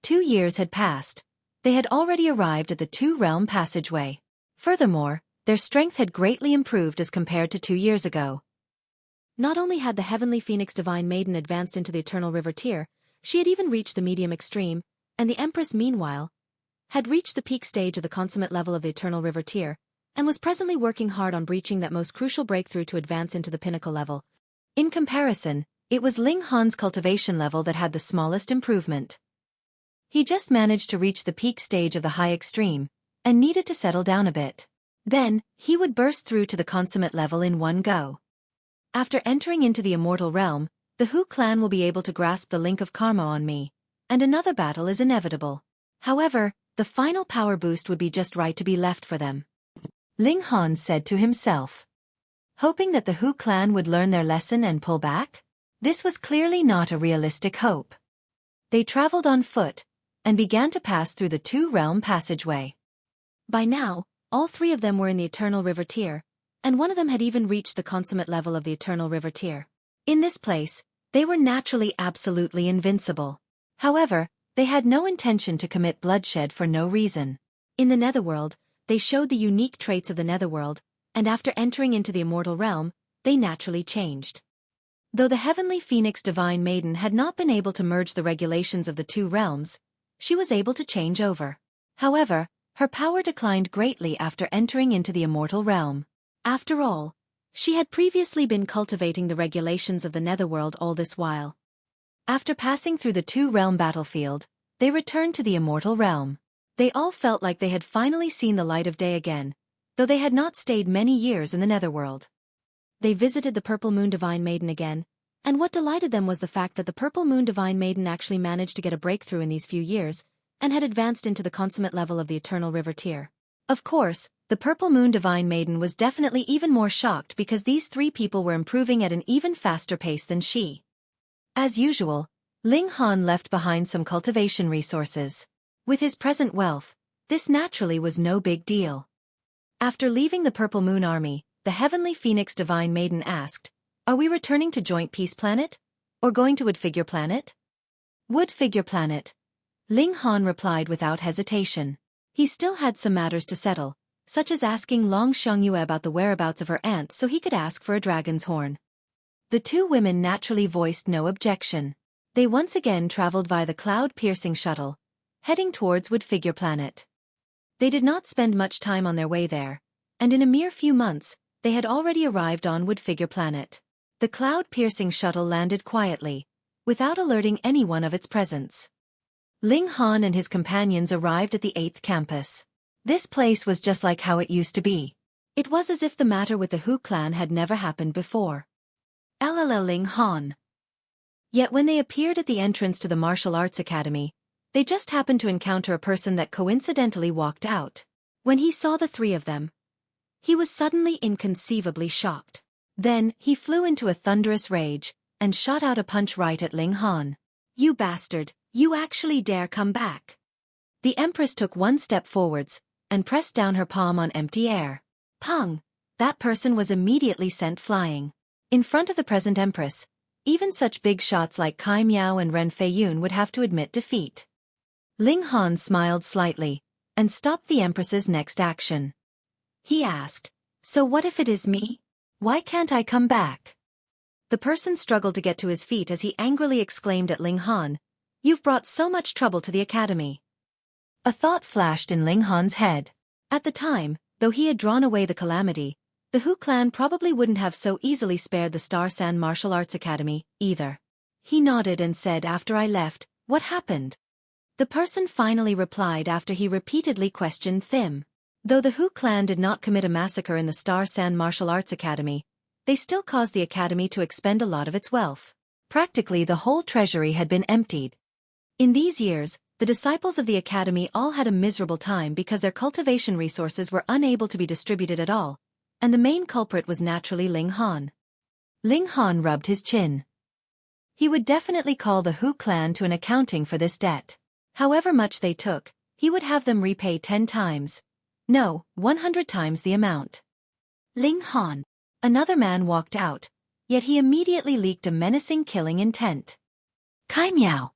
2 years had passed. They had already arrived at the two-realm passageway. Furthermore, their strength had greatly improved as compared to 2 years ago. Not only had the Heavenly Phoenix Divine Maiden advanced into the Eternal River tier, She had even reached the medium extreme, and the Empress meanwhile had reached the peak stage of the consummate level of the Eternal River tier, and was presently working hard on breaching that most crucial breakthrough to advance into the pinnacle level. In comparison, it was Ling Han's cultivation level that had the smallest improvement. He just managed to reach the peak stage of the high extreme, and needed to settle down a bit. Then, he would burst through to the consummate level in one go. After entering into the immortal realm, the Hu clan will be able to grasp the link of karma on me, and another battle is inevitable. However, the final power boost would be just right to be left for them. Ling Han said to himself. Hoping that the Hu clan would learn their lesson and pull back? This was clearly not a realistic hope. They traveled on foot, and began to pass through the two-realm passageway. By now, all three of them were in the Eternal River tier, and one of them had even reached the consummate level of the Eternal River tier. In this place, they were naturally absolutely invincible. However, they had no intention to commit bloodshed for no reason. In the Netherworld, they showed the unique traits of the Netherworld, and after entering into the immortal realm, they naturally changed. Though the Heavenly Phoenix Divine Maiden had not been able to merge the regulations of the two realms, she was able to change over. However, her power declined greatly after entering into the immortal realm. After all, she had previously been cultivating the regulations of the Netherworld all this while. After passing through the two-realm battlefield, they returned to the immortal realm. They all felt like they had finally seen the light of day again, though they had not stayed many years in the Netherworld. They visited the Purple Moon Divine Maiden again, and what delighted them was the fact that the Purple Moon Divine Maiden actually managed to get a breakthrough in these few years, and had advanced into the consummate level of the Eternal River tier. Of course, the Purple Moon Divine Maiden was definitely even more shocked because these three people were improving at an even faster pace than she. As usual, Ling Han left behind some cultivation resources. With his present wealth, this naturally was no big deal. After leaving the Purple Moon Army, the Heavenly Phoenix Divine Maiden asked, "Are we returning to Joint Peace Planet? Or going to Wood Figure Planet?" "Wood Figure Planet," Ling Han replied without hesitation. He still had some matters to settle, such as asking Long Xiangyue about the whereabouts of her aunt so he could ask for a dragon's horn. The two women naturally voiced no objection. They once again traveled via the cloud-piercing shuttle, heading towards Wood Figure Planet. They did not spend much time on their way there, and in a mere few months, they had already arrived on Wood Figure Planet. The cloud-piercing shuttle landed quietly, without alerting anyone of its presence. Ling Han and his companions arrived at the 8th campus. This place was just like how it used to be. It was as if the matter with the Hu clan had never happened before. LLL Ling Han. Yet when they appeared at the entrance to the Martial Arts Academy, they just happened to encounter a person that coincidentally walked out. When he saw the three of them, he was suddenly inconceivably shocked. Then, he flew into a thunderous rage, and shot out a punch right at Ling Han. "You bastard, you actually dare come back." The Empress took one step forwards, and pressed down her palm on empty air. Pung! That person was immediately sent flying. In front of the present Empress, even such big shots like Kai Miao and Ren Feiyun would have to admit defeat. Ling Han smiled slightly, and stopped the Empress's next action. He asked, "So what if it is me? Why can't I come back?" The person struggled to get to his feet as he angrily exclaimed at Ling Han, "You've brought so much trouble to the academy." A thought flashed in Ling Han's head. At the time, though he had drawn away the calamity, the Hu clan probably wouldn't have so easily spared the Star Sand Martial Arts Academy, either. He nodded and said, "After I left, what happened?" The person finally replied after he repeatedly questioned them. Though the Hu clan did not commit a massacre in the Star Sand Martial Arts Academy, they still caused the academy to expend a lot of its wealth. Practically the whole treasury had been emptied. In these years, the disciples of the academy all had a miserable time because their cultivation resources were unable to be distributed at all, and the main culprit was naturally Ling Han. Ling Han rubbed his chin. He would definitely call the Hu clan to an accounting for this debt. However much they took, he would have them repay 10 times. No, 100 times the amount. Ling Han. Another man walked out, yet he immediately leaked a menacing killing intent. Kai Miao.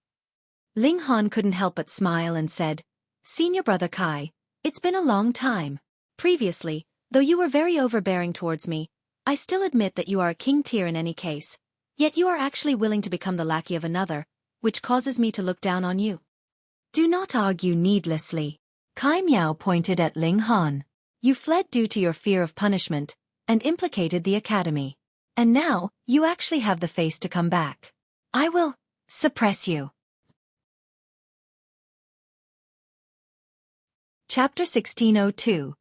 Ling Han couldn't help but smile and said, "Senior brother Kai, it's been a long time. Previously, though you were very overbearing towards me, I still admit that you are a king tier in any case, yet you are actually willing to become the lackey of another, which causes me to look down on you. Do not argue needlessly. Kai Miao pointed at Ling Han. You fled due to your fear of punishment, and implicated the academy. And now, you actually have the face to come back. I will suppress you. Chapter 1602.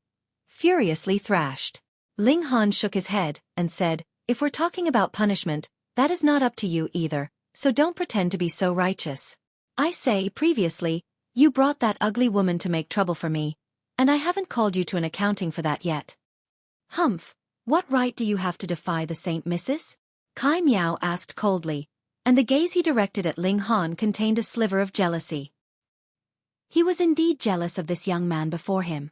Furiously Thrashed. Ling Han shook his head, and said, if we're talking about punishment, that is not up to you either, so don't pretend to be so righteous. I say, previously, you brought that ugly woman to make trouble for me, and I haven't called you to an accounting for that yet. Humph, what right do you have to defy the Saint Missus? Kai Miao asked coldly, and the gaze he directed at Ling Han contained a sliver of jealousy. He was indeed jealous of this young man before him.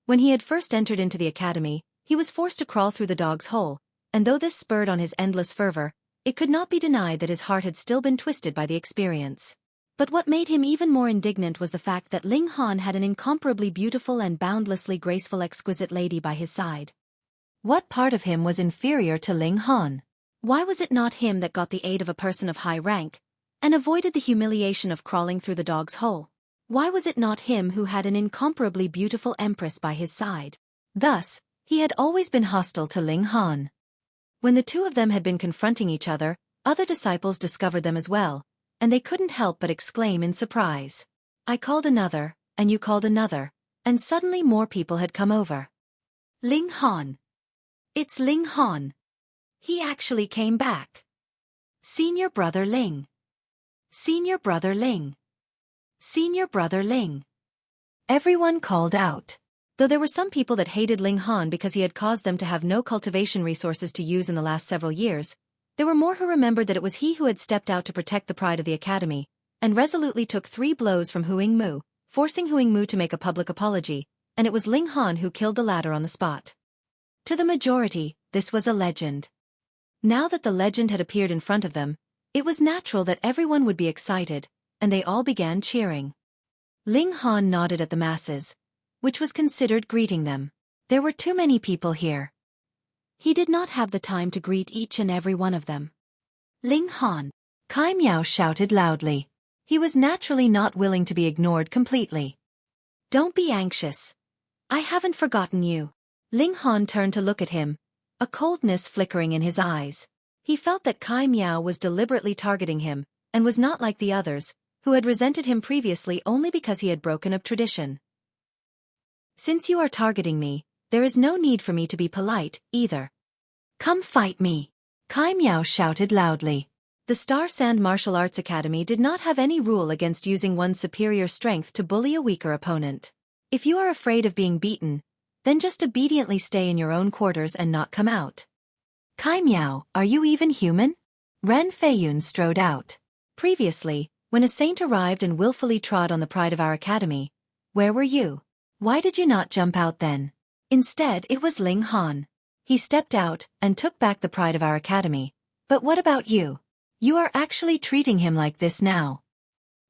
When he had first entered into the academy, he was forced to crawl through the dog's hole, and though this spurred on his endless fervor, it could not be denied that his heart had still been twisted by the experience. But what made him even more indignant was the fact that Ling Han had an incomparably beautiful and boundlessly graceful exquisite lady by his side. What part of him was inferior to Ling Han? Why was it not him that got the aid of a person of high rank, and avoided the humiliation of crawling through the dog's hole? Why was it not him who had an incomparably beautiful empress by his side? Thus, he had always been hostile to Ling Han. When the two of them had been confronting each other, other disciples discovered them as well, and they couldn't help but exclaim in surprise. I called another, and you called another, and suddenly more people had come over. Ling Han. It's Ling Han. He actually came back. Senior Brother Ling. Senior Brother Ling. Senior Brother Ling. Everyone called out. Though there were some people that hated Ling Han because he had caused them to have no cultivation resources to use in the last several years, there were more who remembered that it was he who had stepped out to protect the pride of the academy, and resolutely took 3 blows from Huang Mu, forcing Huang Mu to make a public apology, and it was Ling Han who killed the latter on the spot. To the majority, this was a legend. Now that the legend had appeared in front of them, it was natural that everyone would be excited, and they all began cheering. Ling Han nodded at the masses, which was considered greeting them. There were too many people here. He did not have the time to greet each and every one of them. Ling Han. Kai Miao shouted loudly. He was naturally not willing to be ignored completely. Don't be anxious. I haven't forgotten you. Ling Han turned to look at him, a coldness flickering in his eyes. He felt that Kai Miao was deliberately targeting him, and was not like the others, who had resented him previously only because he had broken a tradition. Since you are targeting me, there is no need for me to be polite, either. Come fight me. Kai Miao shouted loudly. The Star Sand Martial Arts Academy did not have any rule against using one's superior strength to bully a weaker opponent. If you are afraid of being beaten, then just obediently stay in your own quarters and not come out. Kai Miao, are you even human? Ren Feiyun strode out. Previously, when a saint arrived and willfully trod on the pride of our academy, where were you? Why did you not jump out then? Instead, it was Ling Han. He stepped out and took back the pride of our academy. But what about you? You are actually treating him like this now.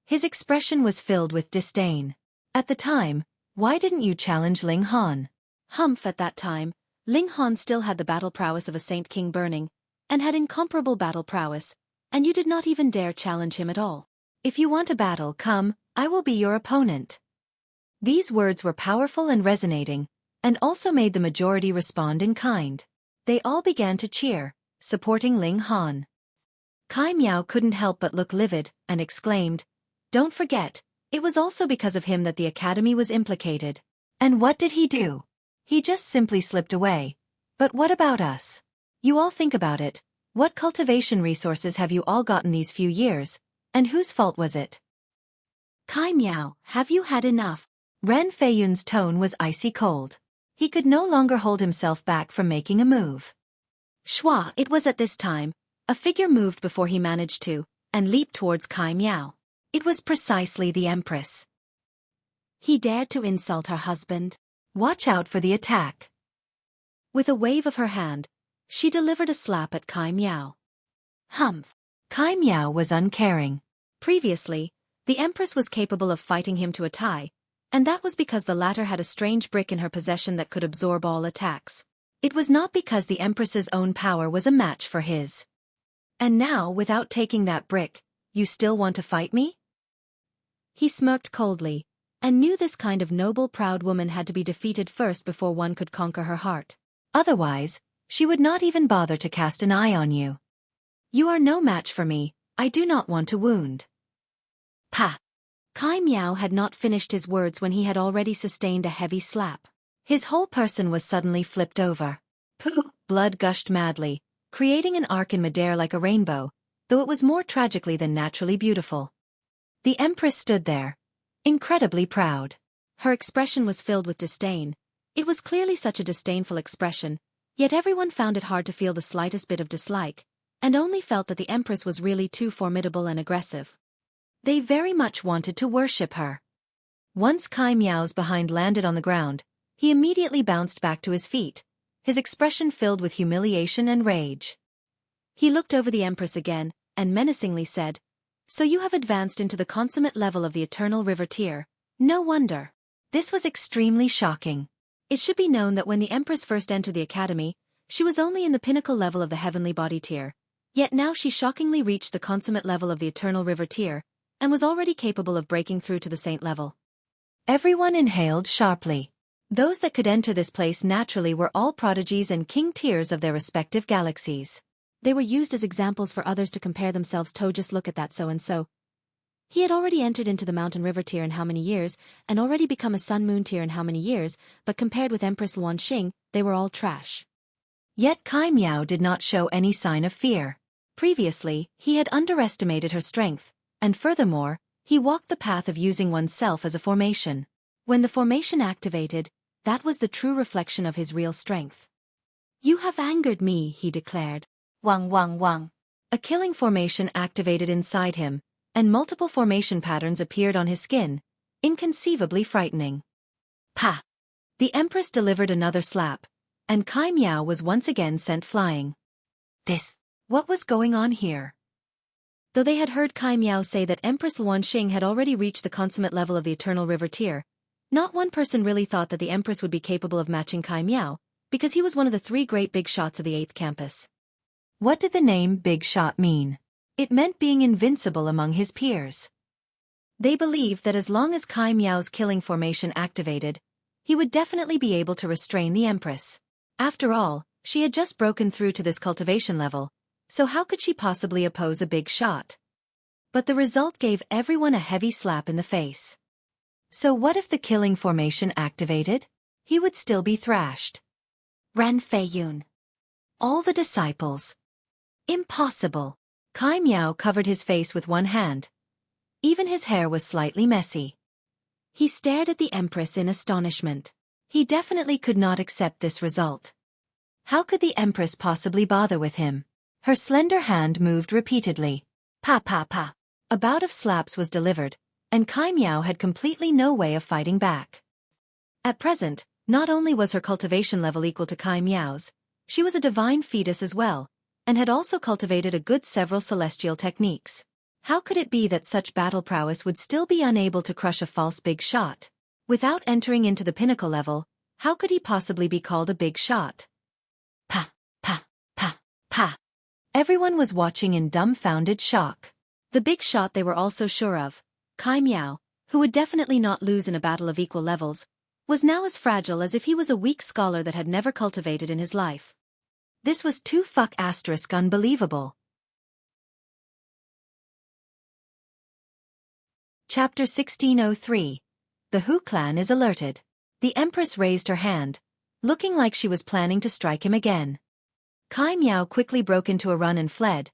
His expression was filled with disdain. At the time, why didn't you challenge Ling Han? Humph, at that time, Ling Han still had the battle prowess of a Saint King Burning, and had incomparable battle prowess, and you did not even dare challenge him at all. If you want a battle, come, I will be your opponent. These words were powerful and resonating, and also made the majority respond in kind. They all began to cheer, supporting Ling Han. Kai Miao couldn't help but look livid, and exclaimed, Don't forget, it was also because of him that the academy was implicated. And what did he do? He just simply slipped away. But what about us? You all think about it. What cultivation resources have you all gotten these few years, and whose fault was it? Kai Miao, have you had enough? Ren Feiyun's tone was icy cold. He could no longer hold himself back from making a move. Shua, it was at this time, a figure moved before he managed to, and leaped towards Kai Miao. It was precisely the Empress. He dared to insult her husband. Watch out for the attack. With a wave of her hand, she delivered a slap at Kai Miao. Humph. Kai Miao was uncaring. Previously, the Empress was capable of fighting him to a tie, and that was because the latter had a strange brick in her possession that could absorb all attacks. It was not because the Empress's own power was a match for his. And now, without taking that brick, You still want to fight me? He smirked coldly, and knew this kind of noble proud woman had to be defeated first before one could conquer her heart. Otherwise, she would not even bother to cast an eye on you. You are no match for me, I do not want to wound. Pa! Kai Miao had not finished his words when he had already sustained a heavy slap. His whole person was suddenly flipped over. Pooh! Blood gushed madly, creating an arc in midair like a rainbow, though it was more tragically than naturally beautiful. The Empress stood there, incredibly proud. Her expression was filled with disdain. It was clearly such a disdainful expression, yet everyone found it hard to feel the slightest bit of dislike, and only felt that the Empress was really too formidable and aggressive. They very much wanted to worship her. Once Kai Miao's behind landed on the ground, he immediately bounced back to his feet, his expression filled with humiliation and rage. He looked over the Empress again, and menacingly said, "So you have advanced into the consummate level of the Eternal River tier. No wonder." This was extremely shocking. It should be known that when the Empress first entered the academy, she was only in the pinnacle level of the Heavenly Body tier, yet now she shockingly reached the consummate level of the Eternal River tier, and was already capable of breaking through to the Saint level. Everyone inhaled sharply. Those that could enter this place naturally were all prodigies and king tiers of their respective galaxies. They were used as examples for others to compare themselves to. Just look at that so-and-so. He had already entered into the Mountain River tier in how many years, and already become a Sun Moon tier in how many years, but compared with Empress Luanxing, they were all trash. Yet Kai Miao did not show any sign of fear. Previously, he had underestimated her strength, and furthermore, he walked the path of using oneself as a formation. When the formation activated, that was the true reflection of his real strength. "You have angered me," he declared. Wang wang wang. A killing formation activated inside him, and multiple formation patterns appeared on his skin, inconceivably frightening. Pa! The Empress delivered another slap, and Kai Miao was once again sent flying. What was going on here? Though they had heard Kai Miao say that Empress Luanxing had already reached the consummate level of the Eternal River tier, not one person really thought that the Empress would be capable of matching Kai Miao, because he was one of the 3 great big shots of the 8th campus. What did the name Big Shot mean? It meant being invincible among his peers. They believed that as long as Kai Miao's killing formation activated, he would definitely be able to restrain the Empress. After all, she had just broken through to this cultivation level, so how could she possibly oppose a big shot? But the result gave everyone a heavy slap in the face. So what if the killing formation activated? He would still be thrashed. Ran Feiyun. All the disciples. Impossible. Kai Miao covered his face with one hand. Even his hair was slightly messy. He stared at the Empress in astonishment. He definitely could not accept this result. How could the Empress possibly bother with him? Her slender hand moved repeatedly. Pa pa pa. A bout of slaps was delivered, and Kai Miao had completely no way of fighting back. At present, not only was her cultivation level equal to Kai Miao's, she was a divine fetus as well, and had also cultivated a good several celestial techniques. How could it be that such battle prowess would still be unable to crush a false big shot? Without entering into the pinnacle level, how could he possibly be called a big shot? Pa, pa, pa, pa. Everyone was watching in dumbfounded shock. The big shot they were all so sure of, Kai Miao, who would definitely not lose in a battle of equal levels, was now as fragile as if he was a weak scholar that had never cultivated in his life. This was too unbelievable. Chapter 1603. The Hu clan is alerted. The Empress raised her hand, looking like she was planning to strike him again. Kai Miao quickly broke into a run and fled,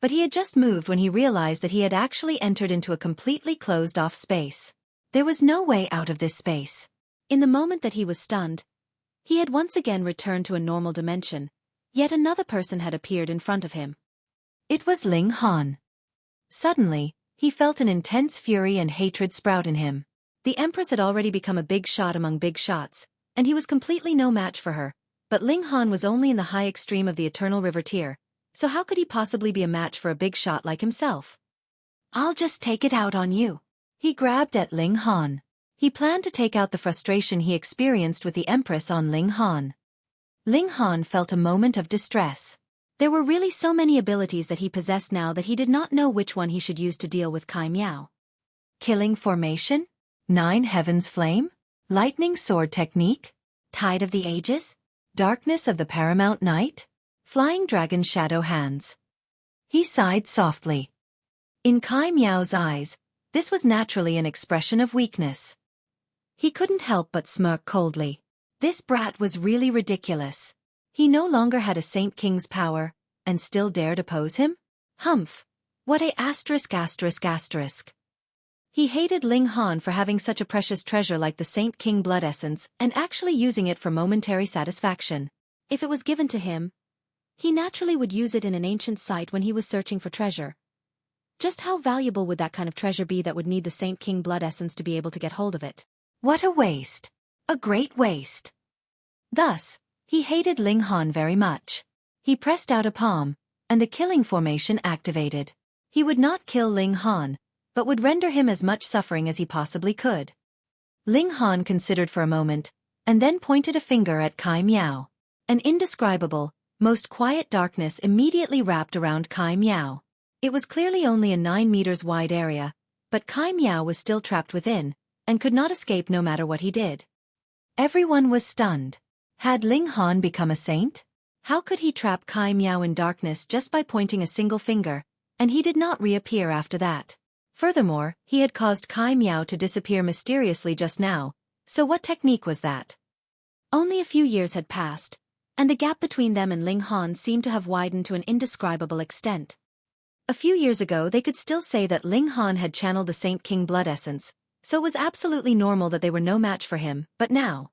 but he had just moved when he realized that he had actually entered into a completely closed-off space. There was no way out of this space. In the moment that he was stunned, he had once again returned to a normal dimension. Yet another person had appeared in front of him. It was Ling Han. Suddenly, he felt an intense fury and hatred sprout in him. The Empress had already become a big shot among big shots, and he was completely no match for her, but Ling Han was only in the high extreme of the Eternal River tier, so how could he possibly be a match for a big shot like himself? I'll just take it out on you. He grabbed at Ling Han. He planned to take out the frustration he experienced with the Empress on Ling Han. Ling Han felt a moment of distress. There were really so many abilities that he possessed now that he did not know which one he should use to deal with Kai Miao. Killing formation? 9 Heavens Flame? Lightning Sword Technique? Tide of the Ages? Darkness of the Paramount Night? Flying Dragon Shadow Hands? He sighed softly. In Kai Miao's eyes, this was naturally an expression of weakness. He couldn't help but smirk coldly. This brat was really ridiculous. He no longer had a Saint King's power, and still dared oppose him? Humph! What a ****. He hated Ling Han for having such a precious treasure like the Saint King blood essence and actually using it for momentary satisfaction. If it was given to him, he naturally would use it in an ancient site when he was searching for treasure. Just how valuable would that kind of treasure be that would need the Saint King blood essence to be able to get hold of it? What a waste! A great waste! Thus, he hated Ling Han very much. He pressed out a palm, and the killing formation activated. He would not kill Ling Han, but would render him as much suffering as he possibly could. Ling Han considered for a moment, and then pointed a finger at Kai Miao. An indescribable, most quiet darkness immediately wrapped around Kai Miao. It was clearly only a 9 meters wide area, but Kai Miao was still trapped within, and could not escape no matter what he did. Everyone was stunned. Had Ling Han become a saint? How could he trap Kai Miao in darkness just by pointing a single finger, and he did not reappear after that? Furthermore, he had caused Kai Miao to disappear mysteriously just now, so what technique was that? Only a few years had passed, and the gap between them and Ling Han seemed to have widened to an indescribable extent. A few years ago they could still say that Ling Han had channeled the Saint King blood essence, so it was absolutely normal that they were no match for him, but now.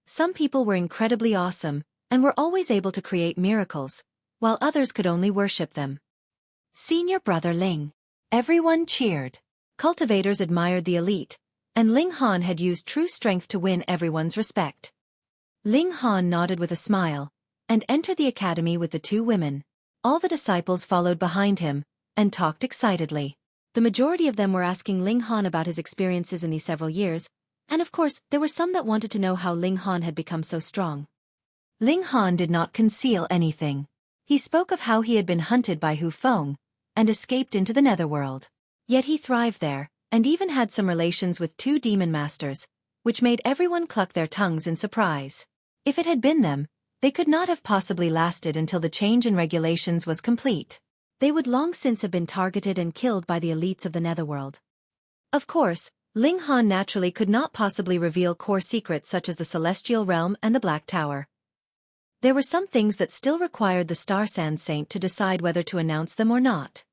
Some people were incredibly awesome, and were always able to create miracles, while others could only worship them. Senior brother Ling. Everyone cheered. Cultivators admired the elite, and Ling Han had used true strength to win everyone's respect. Ling Han nodded with a smile, and entered the academy with the 2 women. All the disciples followed behind him, and talked excitedly. The majority of them were asking Ling Han about his experiences in these several years, and of course there were some that wanted to know how Ling Han had become so strong. Ling Han did not conceal anything. He spoke of how he had been hunted by Hu Feng, and escaped into the Netherworld. Yet he thrived there, and even had some relations with 2 demon masters, which made everyone cluck their tongues in surprise. If it had been them, they could not have possibly lasted until the change in regulations was complete. They would long since have been targeted and killed by the elites of the Netherworld. Of course, Ling Han naturally could not possibly reveal core secrets such as the Celestial Realm and the Black Tower. There were some things that still required the Star Sand Saint to decide whether to announce them or not.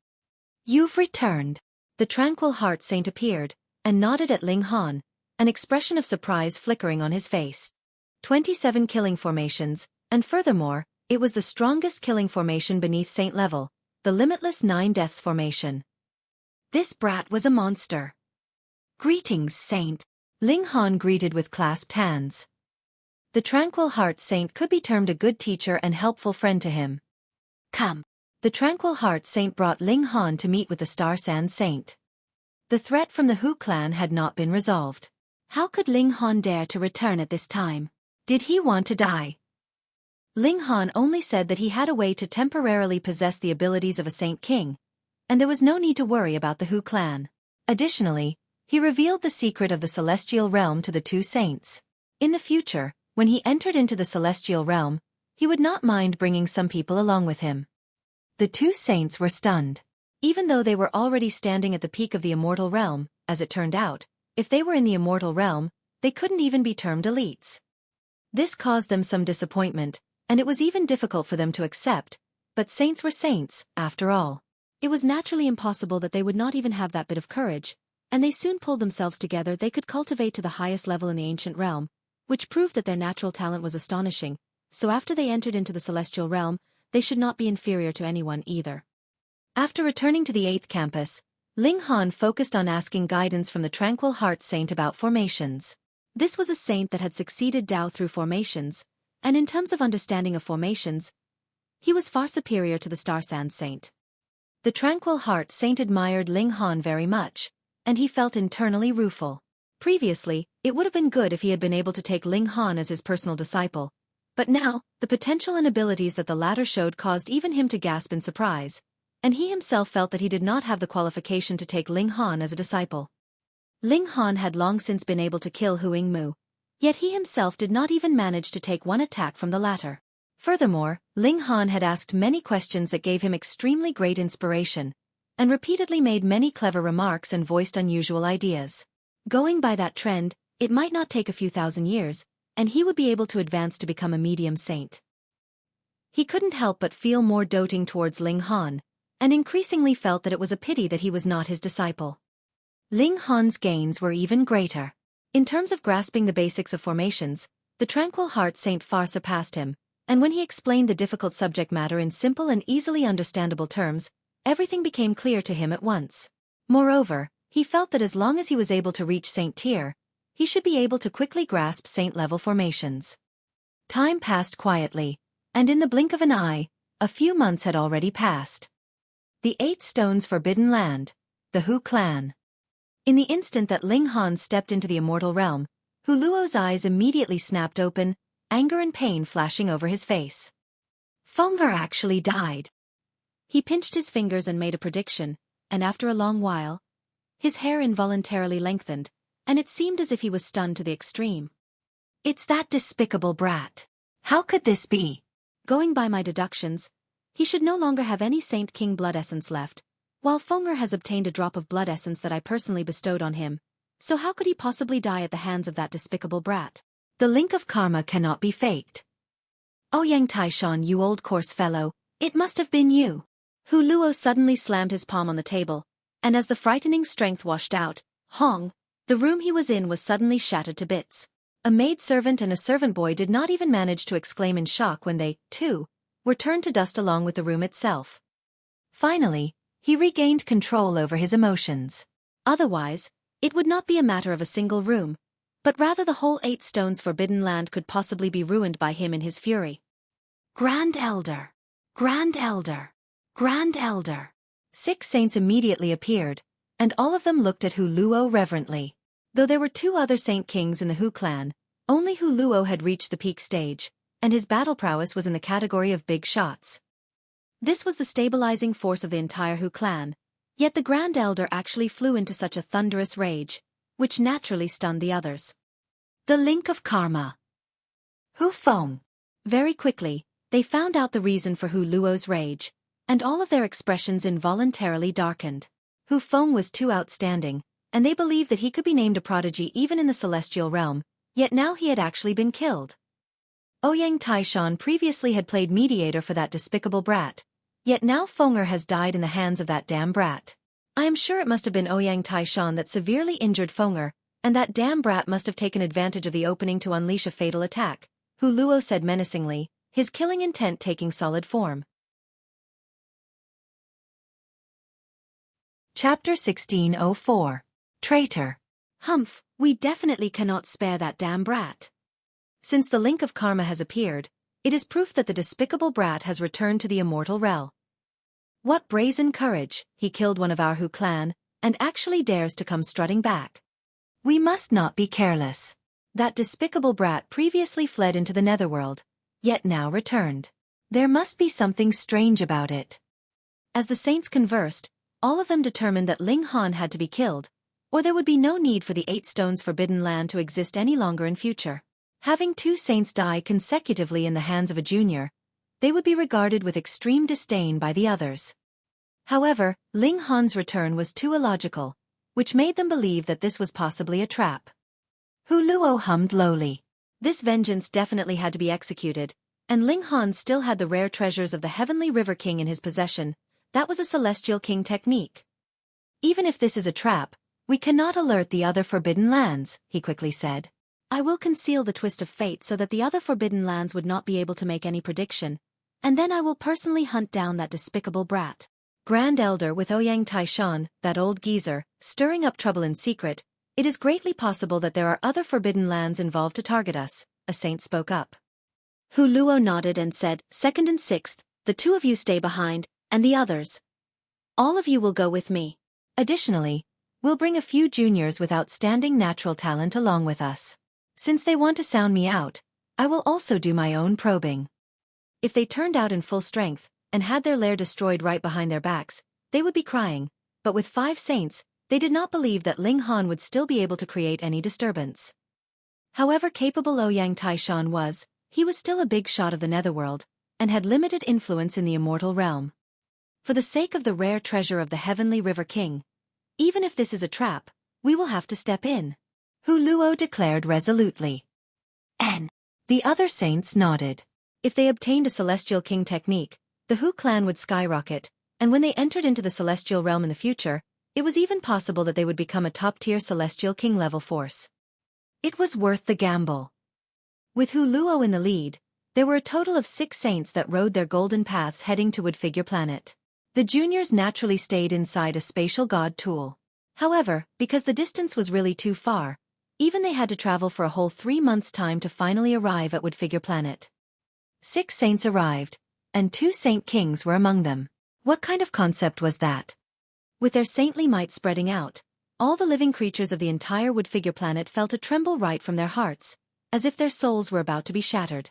You've returned. The Tranquil Heart Saint appeared, and nodded at Ling Han, an expression of surprise flickering on his face. 27 killing formations, and furthermore, it was the strongest killing formation beneath Saint level, the limitless 9 Deaths formation. This brat was a monster. Greetings, Saint. Ling Han greeted with clasped hands. The Tranquil Heart Saint could be termed a good teacher and helpful friend to him. Come. The Tranquil Heart Saint brought Ling Han to meet with the Star Sand Saint. The threat from the Hu clan had not been resolved. How could Ling Han dare to return at this time? Did he want to die? Ling Han only said that he had a way to temporarily possess the abilities of a Saint King, and there was no need to worry about the Hu clan. Additionally, he revealed the secret of the Celestial Realm to the 2 saints. In the future, when he entered into the Celestial Realm, he would not mind bringing some people along with him. The 2 saints were stunned. Even though they were already standing at the peak of the Immortal Realm, as it turned out, if they were in the Immortal Realm, they couldn't even be termed elites. This caused them some disappointment, and it was even difficult for them to accept, but saints were saints, after all. It was naturally impossible that they would not even have that bit of courage, and they soon pulled themselves together. They could cultivate to the highest level in the ancient realm, which proved that their natural talent was astonishing, so after they entered into the Celestial Realm, they should not be inferior to anyone either. After returning to the 8th campus, Ling Han focused on asking guidance from the Tranquil Heart Saint about formations. This was a saint that had succeeded Dao through formations, and in terms of understanding of formations, he was far superior to the Star Sand Saint. The Tranquil Heart Saint admired Ling Han very much, and he felt internally rueful. Previously, it would have been good if he had been able to take Ling Han as his personal disciple, But now, the potential and abilities that the latter showed caused even him to gasp in surprise, and he himself felt that he did not have the qualification to take Ling Han as a disciple. Ling Han had long since been able to kill Hu Yingmu, yet he himself did not even manage to take one attack from the latter. Furthermore, Ling Han had asked many questions that gave him extremely great inspiration, and repeatedly made many clever remarks and voiced unusual ideas. Going by that trend, it might not take a few thousand years, and he would be able to advance to become a medium saint. He couldn't help but feel more doting towards Ling Han, and increasingly felt that it was a pity that he was not his disciple. Ling Han's gains were even greater. In terms of grasping the basics of formations, the Tranquil Heart Saint far surpassed him, and when he explained the difficult subject matter in simple and easily understandable terms, everything became clear to him at once. Moreover, he felt that as long as he was able to reach Saint tier, he should be able to quickly grasp Saint-level formations. Time passed quietly, and in the blink of an eye, a few months had already passed. The 8 Stones Forbidden Land, the Hu clan. In the instant that Ling Han stepped into the immortal realm, Hu Luo's eyes immediately snapped open, anger and pain flashing over his face. Fenger actually died. He pinched his fingers and made a prediction, and after a long while, his hair involuntarily lengthened, and it seemed as if he was stunned to the extreme. It's that despicable brat. How could this be? Going by my deductions, he should no longer have any Saint King blood essence left, while Fenger has obtained a drop of blood essence that I personally bestowed on him, so how could he possibly die at the hands of that despicable brat? The link of karma cannot be faked. Ouyang Taishan, you old coarse fellow, it must have been you. Hu Luo suddenly slammed his palm on the table, and as the frightening strength washed out, Hong, the room he was in was suddenly shattered to bits. A maidservant and a servant boy did not even manage to exclaim in shock when they, too, were turned to dust along with the room itself. Finally, he regained control over his emotions. Otherwise, it would not be a matter of a single room, but rather the whole 8 Stones Forbidden Land could possibly be ruined by him in his fury. Grand Elder! Grand Elder! Grand Elder! 6 saints immediately appeared, and all of them looked at Hu Luo reverently. Though there were 2 other Saint Kings in the Hu clan, only Hu Luo had reached the peak stage, and his battle prowess was in the category of big shots. This was the stabilizing force of the entire Hu clan, yet the Grand Elder actually flew into such a thunderous rage, which naturally stunned the others. The link of karma. Hu Feng. Very quickly, they found out the reason for Hu Luo's rage, and all of their expressions involuntarily darkened. Hu Feng was too outstanding, and they believed that he could be named a prodigy even in the celestial realm, yet now he had actually been killed. Ouyang Taishan previously had played mediator for that despicable brat, yet now Fenger has died in the hands of that damn brat. I am sure it must have been Ouyang Taishan that severely injured Fenger, and that damn brat must have taken advantage of the opening to unleash a fatal attack, Hu Luo said menacingly, his killing intent taking solid form. Chapter 1604. Traitor. Humph, we definitely cannot spare that damn brat. Since the link of karma has appeared, it is proof that the despicable brat has returned to the immortal realm. What brazen courage, he killed one of our Hu clan, and actually dares to come strutting back. We must not be careless. That despicable brat previously fled into the Netherworld, yet now returned. There must be something strange about it. As the saints conversed, all of them determined that Ling Han had to be killed, or there would be no need for the 8 Stones Forbidden Land to exist any longer in future. Having 2 saints die consecutively in the hands of a junior, they would be regarded with extreme disdain by the others. However, Ling Han's return was too illogical, which made them believe that this was possibly a trap. Hu Luo hummed lowly. This vengeance definitely had to be executed, and Ling Han still had the rare treasures of the Heavenly River King in his possession. That was a Celestial King technique. Even if this is a trap, we cannot alert the other Forbidden Lands, he quickly said. I will conceal the twist of fate so that the other Forbidden Lands would not be able to make any prediction, and then I will personally hunt down that despicable brat. Grand Elder with Ouyang Taishan, that old geezer, stirring up trouble in secret, it is greatly possible that there are other Forbidden Lands involved to target us, a saint spoke up. Hu Luo nodded and said, 2nd and 6th, the 2 of you stay behind, and the others. All of you will go with me. Additionally, we'll bring a few juniors with outstanding natural talent along with us. Since they want to sound me out, I will also do my own probing. If they turned out in full strength, and had their lair destroyed right behind their backs, they would be crying, but with 5 saints, they did not believe that Ling Han would still be able to create any disturbance. However capable Ouyang Taishan was, he was still a big shot of the Netherworld, and had limited influence in the immortal realm. For the sake of the rare treasure of the Heavenly River King, even if this is a trap, we will have to step in, Hu Luo declared resolutely. And the other saints nodded. if they obtained a Celestial King technique, the Hu clan would skyrocket, and when they entered into the Celestial Realm in the future, it was even possible that they would become a top-tier Celestial King level force. It was worth the gamble. With Hu Luo in the lead, there were a total of 6 saints that rode their golden paths heading to Woodfigure Planet. The juniors naturally stayed inside a spatial god tool. However, because the distance was really too far, even they had to travel for a whole 3 months' time to finally arrive at Woodfigure Planet. 6 saints arrived, and 2 saint kings were among them. What kind of concept was that? With their saintly might spreading out, all the living creatures of the entire Woodfigure Planet felt a tremble right from their hearts, as if their souls were about to be shattered.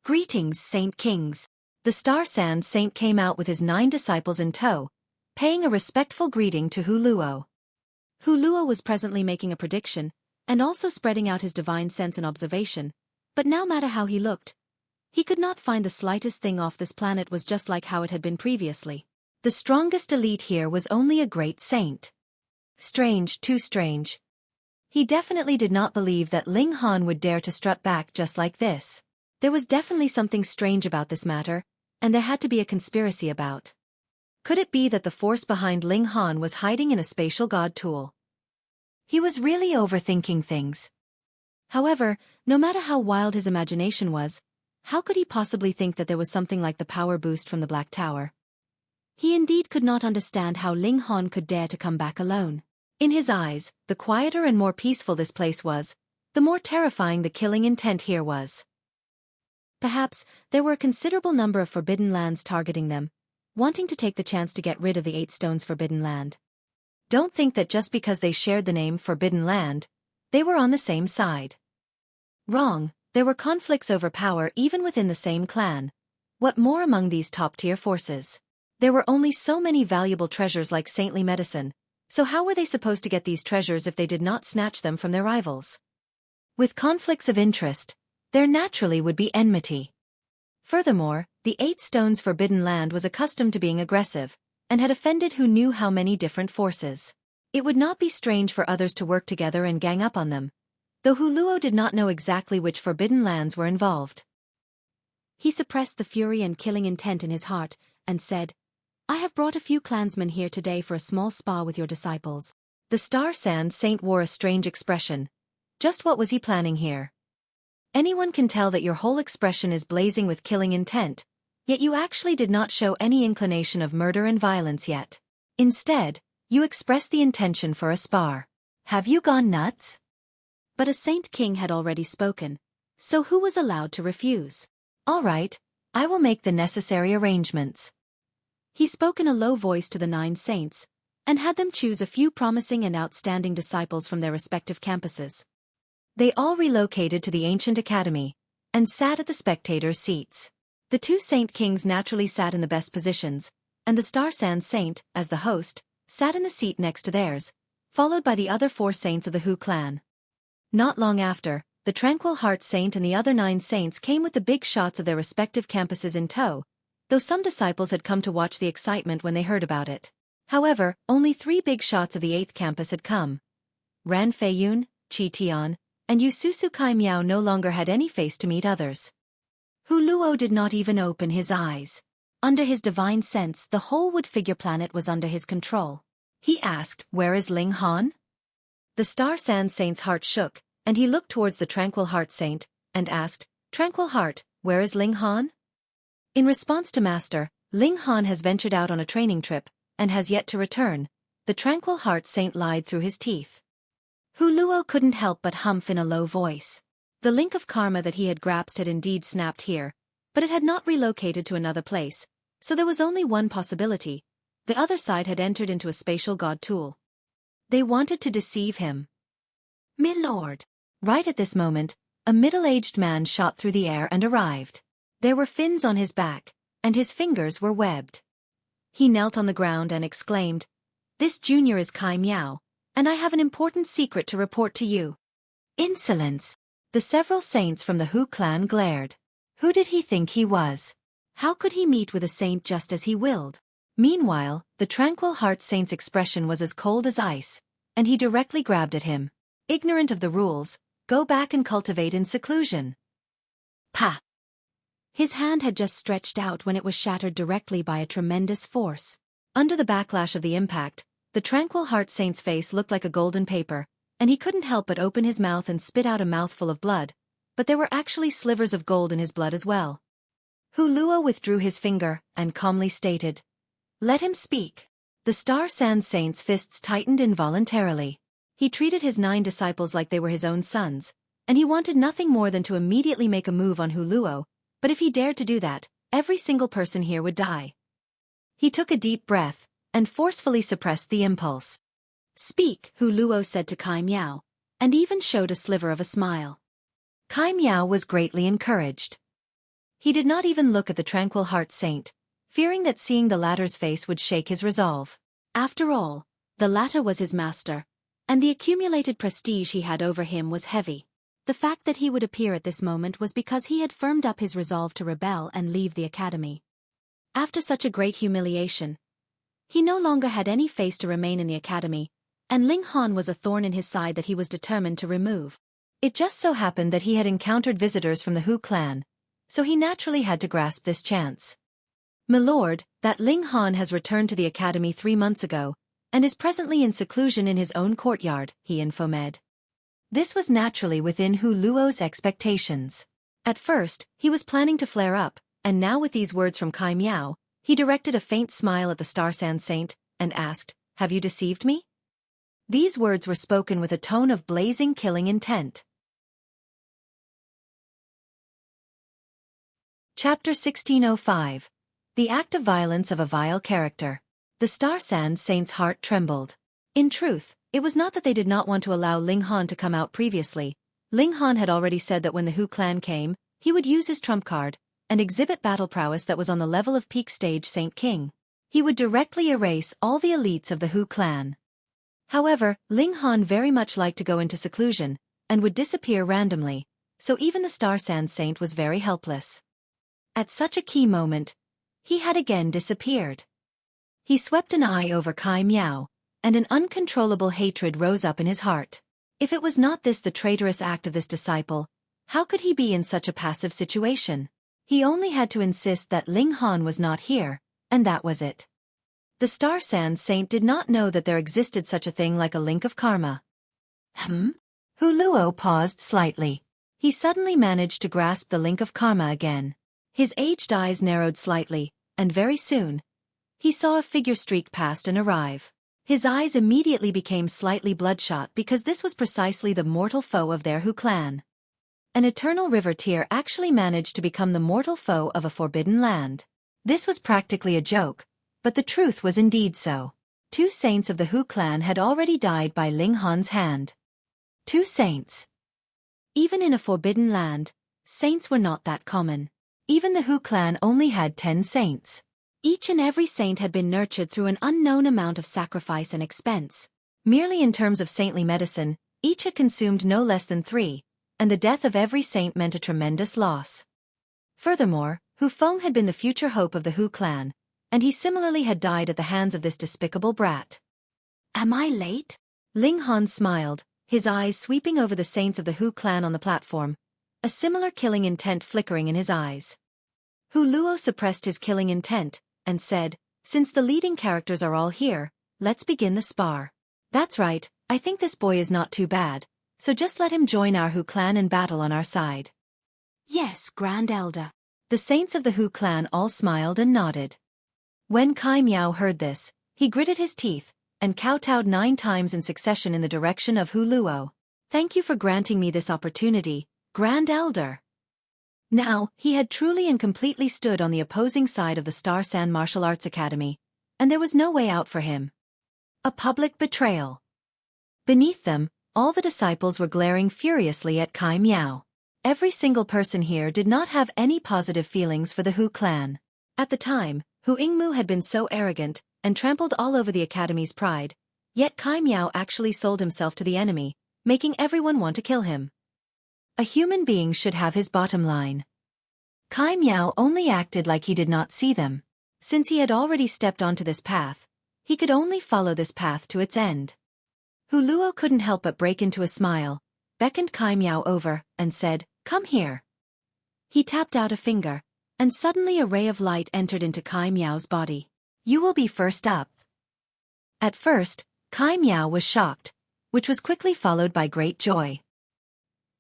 Greetings, Saint Kings. The Star Sand Saint came out with his 9 disciples in tow, paying a respectful greeting to Hu Luo. Hu Luo was presently making a prediction, and also spreading out his divine sense and observation, but no matter how he looked, he could not find the slightest thing off. This planet was just like how it had been previously. The strongest elite here was only a great saint. Strange, too strange. He definitely did not believe that Ling Han would dare to strut back just like this. There was definitely something strange about this matter, and there had to be a conspiracy about. Could it be that the force behind Ling Han was hiding in a spatial god tool? He was really overthinking things. However, no matter how wild his imagination was, how could he possibly think that there was something like the power boost from the Black Tower? He indeed could not understand how Ling Han could dare to come back alone. In his eyes, the quieter and more peaceful this place was, the more terrifying the killing intent here was. Perhaps, there were a considerable number of forbidden lands targeting them, wanting to take the chance to get rid of the 8 stones Forbidden Land. Don't think that just because they shared the name Forbidden Land, they were on the same side. Wrong, there were conflicts over power even within the same clan. What more among these top-tier forces? There were only so many valuable treasures like saintly medicine, so how were they supposed to get these treasures if they did not snatch them from their rivals? With conflicts of interest, there naturally would be enmity. Furthermore, the 8 stones Forbidden Land was accustomed to being aggressive, and had offended who knew how many different forces. It would not be strange for others to work together and gang up on them, though Hu Luo did not know exactly which Forbidden Lands were involved. He suppressed the fury and killing intent in his heart, and said, I have brought a few clansmen here today for a small spa with your disciples. The Star Sand Saint wore a strange expression. Just what was he planning here? Anyone can tell that your whole expression is blazing with killing intent, yet you actually did not show any inclination of murder and violence yet. Instead, you expressed the intention for a spar. Have you gone nuts? But a Saint King had already spoken, so who was allowed to refuse? All right, I will make the necessary arrangements. He spoke in a low voice to the 9 saints, and had them choose a few promising and outstanding disciples from their respective campuses. They all relocated to the ancient academy, and sat at the spectators' seats. The 2 Saint Kings naturally sat in the best positions, and the Star Sand Saint, as the host, sat in the seat next to theirs, followed by the other 4 saints of the Hu clan. Not long after, the Tranquil Heart Saint and the other 9 saints came with the big shots of their respective campuses in tow, though some disciples had come to watch the excitement when they heard about it. However, only 3 big shots of the 8th campus had come. Ran Feiyun, Qi Tian, and Yususu Kai Miao no longer had any face to meet others. Hu Luo did not even open his eyes. Under his divine sense, the whole Woodfigure Planet was under his control. He asked, Where is Ling Han? The Star Sand Saint's heart shook, and he looked towards the Tranquil Heart Saint, and asked, Tranquil Heart, where is Ling Han? In response to Master, Ling Han has ventured out on a training trip, and has yet to return, the Tranquil Heart Saint lied through his teeth. Hu Luo couldn't help but humph in a low voice. The link of karma that he had grasped had indeed snapped here, but it had not relocated to another place, so there was only one possibility. The other side had entered into a spatial god tool. They wanted to deceive him. My lord. Right at this moment, a middle-aged man shot through the air and arrived. There were fins on his back, and his fingers were webbed. He knelt on the ground and exclaimed, "This junior is Kai Miao, and I have an important secret to report to you." Insolence! The several saints from the Hu clan glared. Who did he think he was? How could he meet with a saint just as he willed? Meanwhile, the Tranquil Heart Saint's expression was as cold as ice, and he directly grabbed at him. Ignorant of the rules, go back and cultivate in seclusion. Pa! His hand had just stretched out when it was shattered directly by a tremendous force. Under the backlash of the impact, the Tranquil Heart Saint's face looked like a golden paper, and he couldn't help but open his mouth and spit out a mouthful of blood, but there were actually slivers of gold in his blood as well. Hu Luo withdrew his finger and calmly stated, "Let him speak." The Star Sand Saint's fists tightened involuntarily. He treated his 9 disciples like they were his own sons, and he wanted nothing more than to immediately make a move on Hu Luo, but if he dared to do that, every single person here would die. He took a deep breath and forcefully suppressed the impulse. "Speak," Hu Luo said to Kai Miao, and even showed a sliver of a smile. Kai Miao was greatly encouraged. He did not even look at the Tranquil Heart Saint, fearing that seeing the latter's face would shake his resolve. After all, the latter was his master, and the accumulated prestige he had over him was heavy. The fact that he would appear at this moment was because he had firmed up his resolve to rebel and leave the academy. After such a great humiliation, he no longer had any face to remain in the academy, and Ling Han was a thorn in his side that he was determined to remove. It just so happened that he had encountered visitors from the Hu clan, so he naturally had to grasp this chance. "Milord, that Ling Han has returned to the academy 3 months ago, and is presently in seclusion in his own courtyard," he informed. This was naturally within Hu Luo's expectations. At first, he was planning to flare up, and now with these words from Kai Miao, he directed a faint smile at the Star Sand Saint, and asked, "Have you deceived me?" These words were spoken with a tone of blazing killing intent. Chapter 1605. The Act of Violence of a Vile Character. The Star Sand Saint's heart trembled. In truth, it was not that they did not want to allow Ling Han to come out previously. Ling Han had already said that when the Hu clan came, he would use his trump card and exhibit battle prowess that was on the level of peak stage Saint King. He would directly erase all the elites of the Hu clan. However, Ling Han very much liked to go into seclusion, and would disappear randomly, so even the Star Sand Saint was very helpless. At such a key moment, he had again disappeared. He swept an eye over Kai Miao, and an uncontrollable hatred rose up in his heart. If it was not this the traitorous act of this disciple, how could he be in such a passive situation? He only had to insist that Ling Han was not here, and that was it. The Star Sand Saint did not know that there existed such a thing like a link of karma. Hu Luo paused slightly. He suddenly managed to grasp the link of karma again. His aged eyes narrowed slightly, and very soon, he saw a figure streak past and arrive. His eyes immediately became slightly bloodshot because this was precisely the mortal foe of their Hu clan. An eternal river tear actually managed to become the mortal foe of a forbidden land. This was practically a joke, but the truth was indeed so. 2 saints of the Hu clan had already died by Ling Han's hand. 2 saints. Even in a forbidden land, saints were not that common. Even the Hu clan only had 10 saints. Each and every saint had been nurtured through an unknown amount of sacrifice and expense. Merely in terms of saintly medicine, each had consumed no less than 3, and the death of every saint meant a tremendous loss. Furthermore, Hu Feng had been the future hope of the Hu clan, and he similarly had died at the hands of this despicable brat. "Am I late?" Ling Han smiled, his eyes sweeping over the saints of the Hu clan on the platform, a similar killing intent flickering in his eyes. Hu Luo suppressed his killing intent, and said, "Since the leading characters are all here, let's begin the spar." "That's right, I think this boy is not too bad, so just let him join our Hu clan and battle on our side." "Yes, Grand Elder." The saints of the Hu clan all smiled and nodded. When Kai Miao heard this, he gritted his teeth, and kowtowed 9 times in succession in the direction of Hu Luo. "Thank you for granting me this opportunity, Grand Elder." Now, he had truly and completely stood on the opposing side of the Star Sand Martial Arts Academy, and there was no way out for him. A public betrayal. Beneath them, all the disciples were glaring furiously at Kai Miao. Every single person here did not have any positive feelings for the Hu clan. At the time, Hu Ingmu had been so arrogant and trampled all over the academy's pride, yet Kai Miao actually sold himself to the enemy, making everyone want to kill him. A human being should have his bottom line. Kai Miao only acted like he did not see them. Since he had already stepped onto this path, he could only follow this path to its end. Hu Luo couldn't help but break into a smile, beckoned Kai Miao over, and said, "Come here." He tapped out a finger, and suddenly a ray of light entered into Kai Miao's body. "You will be first up." At first, Kai Miao was shocked, which was quickly followed by great joy.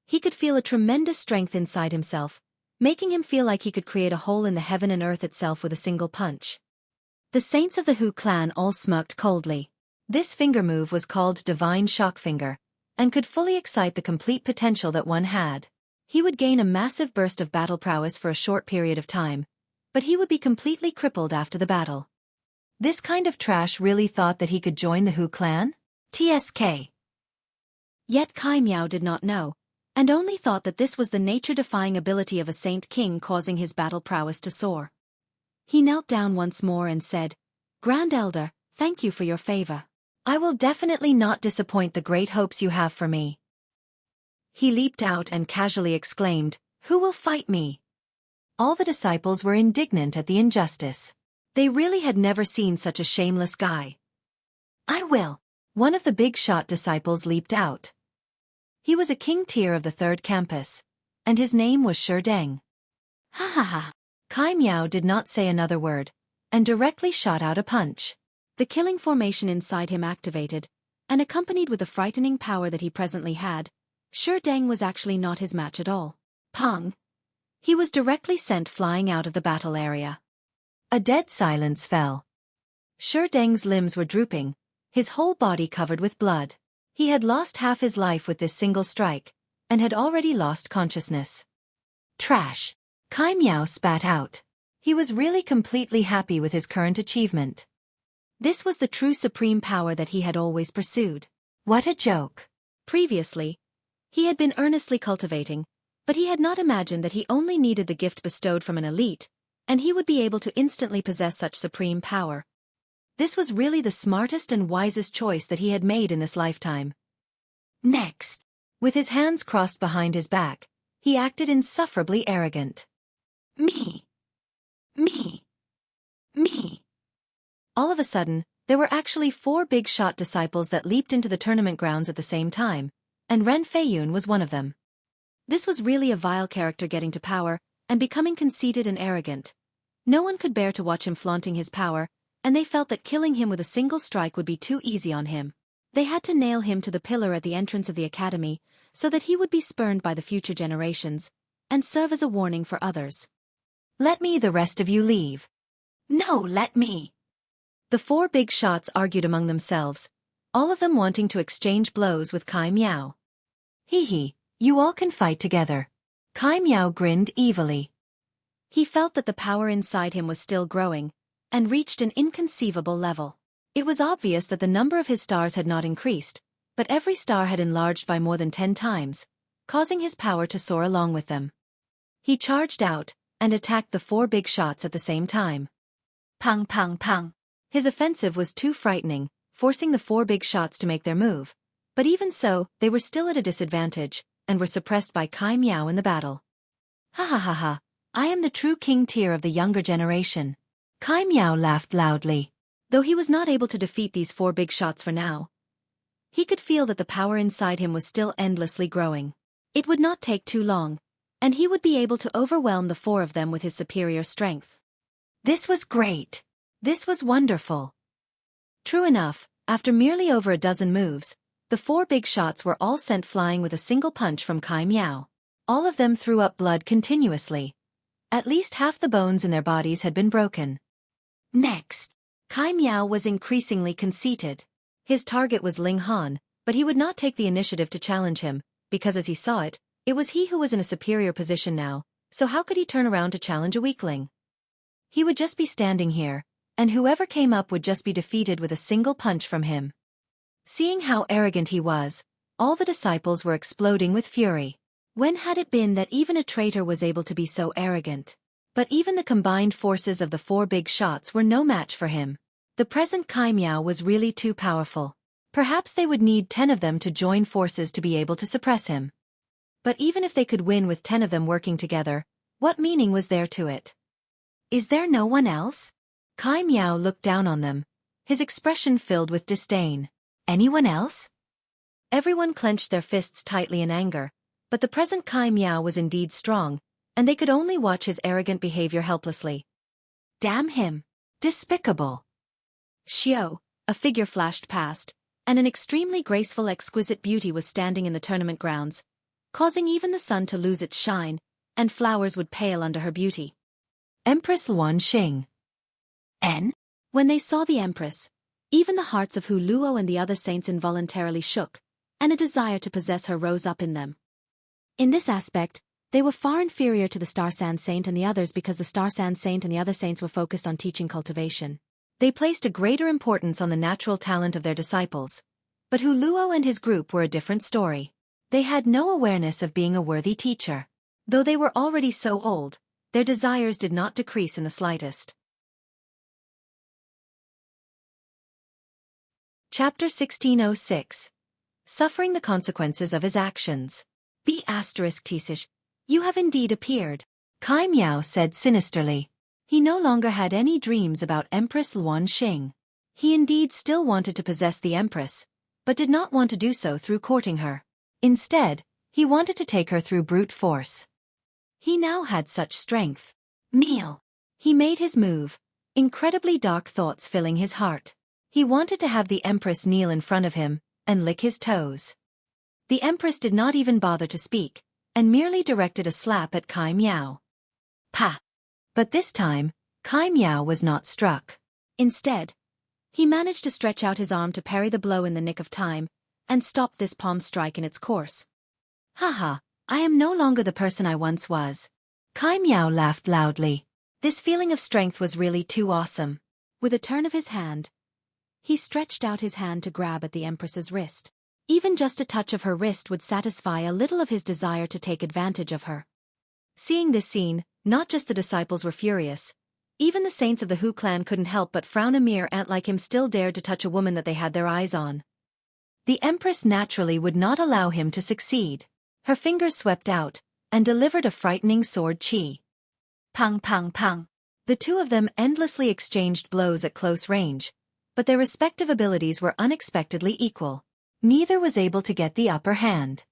He could feel a tremendous strength inside himself, making him feel like he could create a hole in the heaven and earth itself with a single punch. The saints of the Hu clan all smirked coldly. This finger move was called Divine Shock Finger, and could fully excite the complete potential that one had. He would gain a massive burst of battle prowess for a short period of time, but he would be completely crippled after the battle. This kind of trash really thought that he could join the Hu clan? TSK. Yet Kai Miao did not know, and only thought that this was the nature-defying ability of a Saint King causing his battle prowess to soar. He knelt down once more and said, "Grand Elder, thank you for your favor. I will definitely not disappoint the great hopes you have for me." He leaped out and casually exclaimed, "Who will fight me?" All the disciples were indignant at the injustice. They really had never seen such a shameless guy. "I will." One of the big shot disciples leaped out. He was a king tier of the third campus, and his name was Deng. Ha ha ha. Kai Miao did not say another word, and directly shot out a punch. The killing formation inside him activated, and accompanied with the frightening power that he presently had, Deng was actually not his match at all. Pong! He was directly sent flying out of the battle area. A dead silence fell. Deng's limbs were drooping, his whole body covered with blood. He had lost half his life with this single strike, and had already lost consciousness. Trash! Kai Miao spat out. He was really completely happy with his current achievement. This was the true supreme power that he had always pursued. What a joke! Previously, he had been earnestly cultivating, but he had not imagined that he only needed the gift bestowed from an elite, and he would be able to instantly possess such supreme power. This was really the smartest and wisest choice that he had made in this lifetime. Next, with his hands crossed behind his back, he acted insufferably arrogant. Me. Me. Me. All of a sudden, there were actually 4 big shot disciples that leaped into the tournament grounds at the same time, and Ren Feiyun was one of them. This was really a vile character getting to power, and becoming conceited and arrogant. No one could bear to watch him flaunting his power, and they felt that killing him with a single strike would be too easy on him. They had to nail him to the pillar at the entrance of the academy, so that he would be spurned by the future generations, and serve as a warning for others. "Let me, the rest of you leave." "No, let me." The 4 big shots argued among themselves, all of them wanting to exchange blows with Kai Miao. "Hee hee, you all can fight together." Kai Miao grinned evilly. He felt that the power inside him was still growing, and reached an inconceivable level. It was obvious that the number of his stars had not increased, but every star had enlarged by more than 10 times, causing his power to soar along with them. He charged out, and attacked the 4 big shots at the same time. Pang pang pang. His offensive was too frightening, forcing the 4 big shots to make their move, but even so, they were still at a disadvantage, and were suppressed by Kai Miao in the battle. Ha ha ha ha, I am the true king tier of the younger generation. Kai Miao laughed loudly. Though he was not able to defeat these 4 big shots for now, he could feel that the power inside him was still endlessly growing. It would not take too long, and he would be able to overwhelm the 4 of them with his superior strength. This was great. This was wonderful. True enough, after merely over a dozen moves, the 4 big shots were all sent flying with a single punch from Kai Miao. All of them threw up blood continuously. At least half the bones in their bodies had been broken. Next, Kai Miao was increasingly conceited. His target was Ling Han, but he would not take the initiative to challenge him, because as he saw it, it was he who was in a superior position now, so how could he turn around to challenge a weakling? He would just be standing here, and whoever came up would just be defeated with a single punch from him. Seeing how arrogant he was, all the disciples were exploding with fury. When had it been that even a traitor was able to be so arrogant? But even the combined forces of the 4 big shots were no match for him. The present Kai Miao was really too powerful. Perhaps they would need 10 of them to join forces to be able to suppress him. But even if they could win with 10 of them working together, what meaning was there to it? Is there no one else? Kai Miao looked down on them, his expression filled with disdain. Anyone else? Everyone clenched their fists tightly in anger, but the present Kai Miao was indeed strong, and they could only watch his arrogant behavior helplessly. Damn him! Despicable! Xiao, a figure flashed past, and an extremely graceful exquisite beauty was standing in the tournament grounds, causing even the sun to lose its shine, and flowers would pale under her beauty. Empress Luan Xing. N? When they saw the Empress, even the hearts of Hu Luo and the other saints involuntarily shook, and a desire to possess her rose up in them. In this aspect, they were far inferior to the Star Sand Saint and the others because the Star Sand Saint and the other saints were focused on teaching cultivation. They placed a greater importance on the natural talent of their disciples. But Hu Luo and his group were a different story. They had no awareness of being a worthy teacher. Though they were already so old, their desires did not decrease in the slightest. Chapter 1606. Suffering the consequences of his actions. B*Tisish, you have indeed appeared, Kai Miao said sinisterly. He no longer had any dreams about Empress Luan Xing. He indeed still wanted to possess the Empress, but did not want to do so through courting her. Instead, he wanted to take her through brute force. He now had such strength. Kneel. He made his move, incredibly dark thoughts filling his heart. He wanted to have the Empress kneel in front of him and lick his toes. The Empress did not even bother to speak, and merely directed a slap at Kai Miao. Pa! But this time, Kai Miao was not struck. Instead, he managed to stretch out his arm to parry the blow in the nick of time, and stop this palm strike in its course. Haha, I am no longer the person I once was. Kai Miao laughed loudly. This feeling of strength was really too awesome. With a turn of his hand, he stretched out his hand to grab at the Empress's wrist. Even just a touch of her wrist would satisfy a little of his desire to take advantage of her. Seeing this scene, not just the disciples were furious. Even the saints of the Hu clan couldn't help but frown. A mere ant like him still dared to touch a woman that they had their eyes on. The Empress naturally would not allow him to succeed. Her fingers swept out, and delivered a frightening sword chi. Pang pang pang. The two of them endlessly exchanged blows at close range, but their respective abilities were unexpectedly equal. Neither was able to get the upper hand.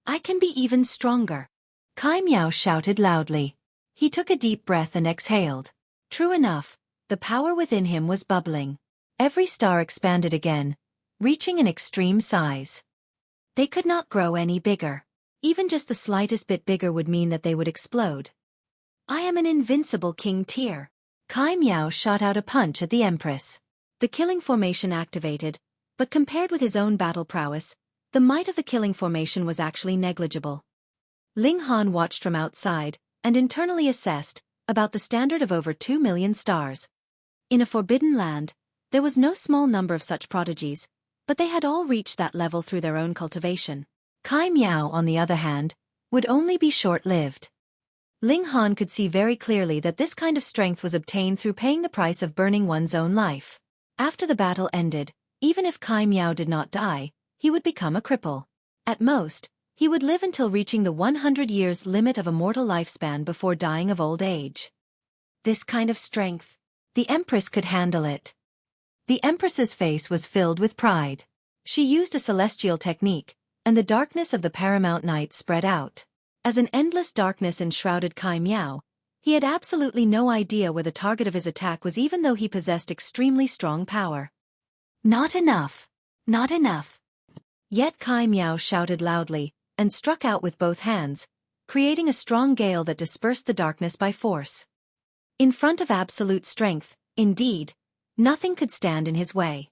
I can be even stronger, Kai Miao shouted loudly. He took a deep breath and exhaled. True enough, the power within him was bubbling. Every star expanded again, reaching an extreme size. They could not grow any bigger. Even just the slightest bit bigger would mean that they would explode. I am an invincible king tier. Kai Miao shot out a punch at the Empress. The killing formation activated, but compared with his own battle prowess, the might of the killing formation was actually negligible. Ling Han watched from outside, and internally assessed, about the standard of over 2 million stars. In a forbidden land, there was no small number of such prodigies, but they had all reached that level through their own cultivation. Kai Miao, on the other hand, would only be short-lived. Ling Han could see very clearly that this kind of strength was obtained through paying the price of burning one's own life. After the battle ended, even if Kai Miao did not die, he would become a cripple. At most, he would live until reaching the 100 years limit of a mortal lifespan before dying of old age. This kind of strength, the Empress could handle it. The Empress's face was filled with pride. She used a celestial technique, and the darkness of the paramount night spread out. As an endless darkness enshrouded Kai Miao, he had absolutely no idea where the target of his attack was, even though he possessed extremely strong power. Not enough. Not enough. Yet Kai Miao shouted loudly, and struck out with both hands, creating a strong gale that dispersed the darkness by force. In front of absolute strength, indeed, nothing could stand in his way.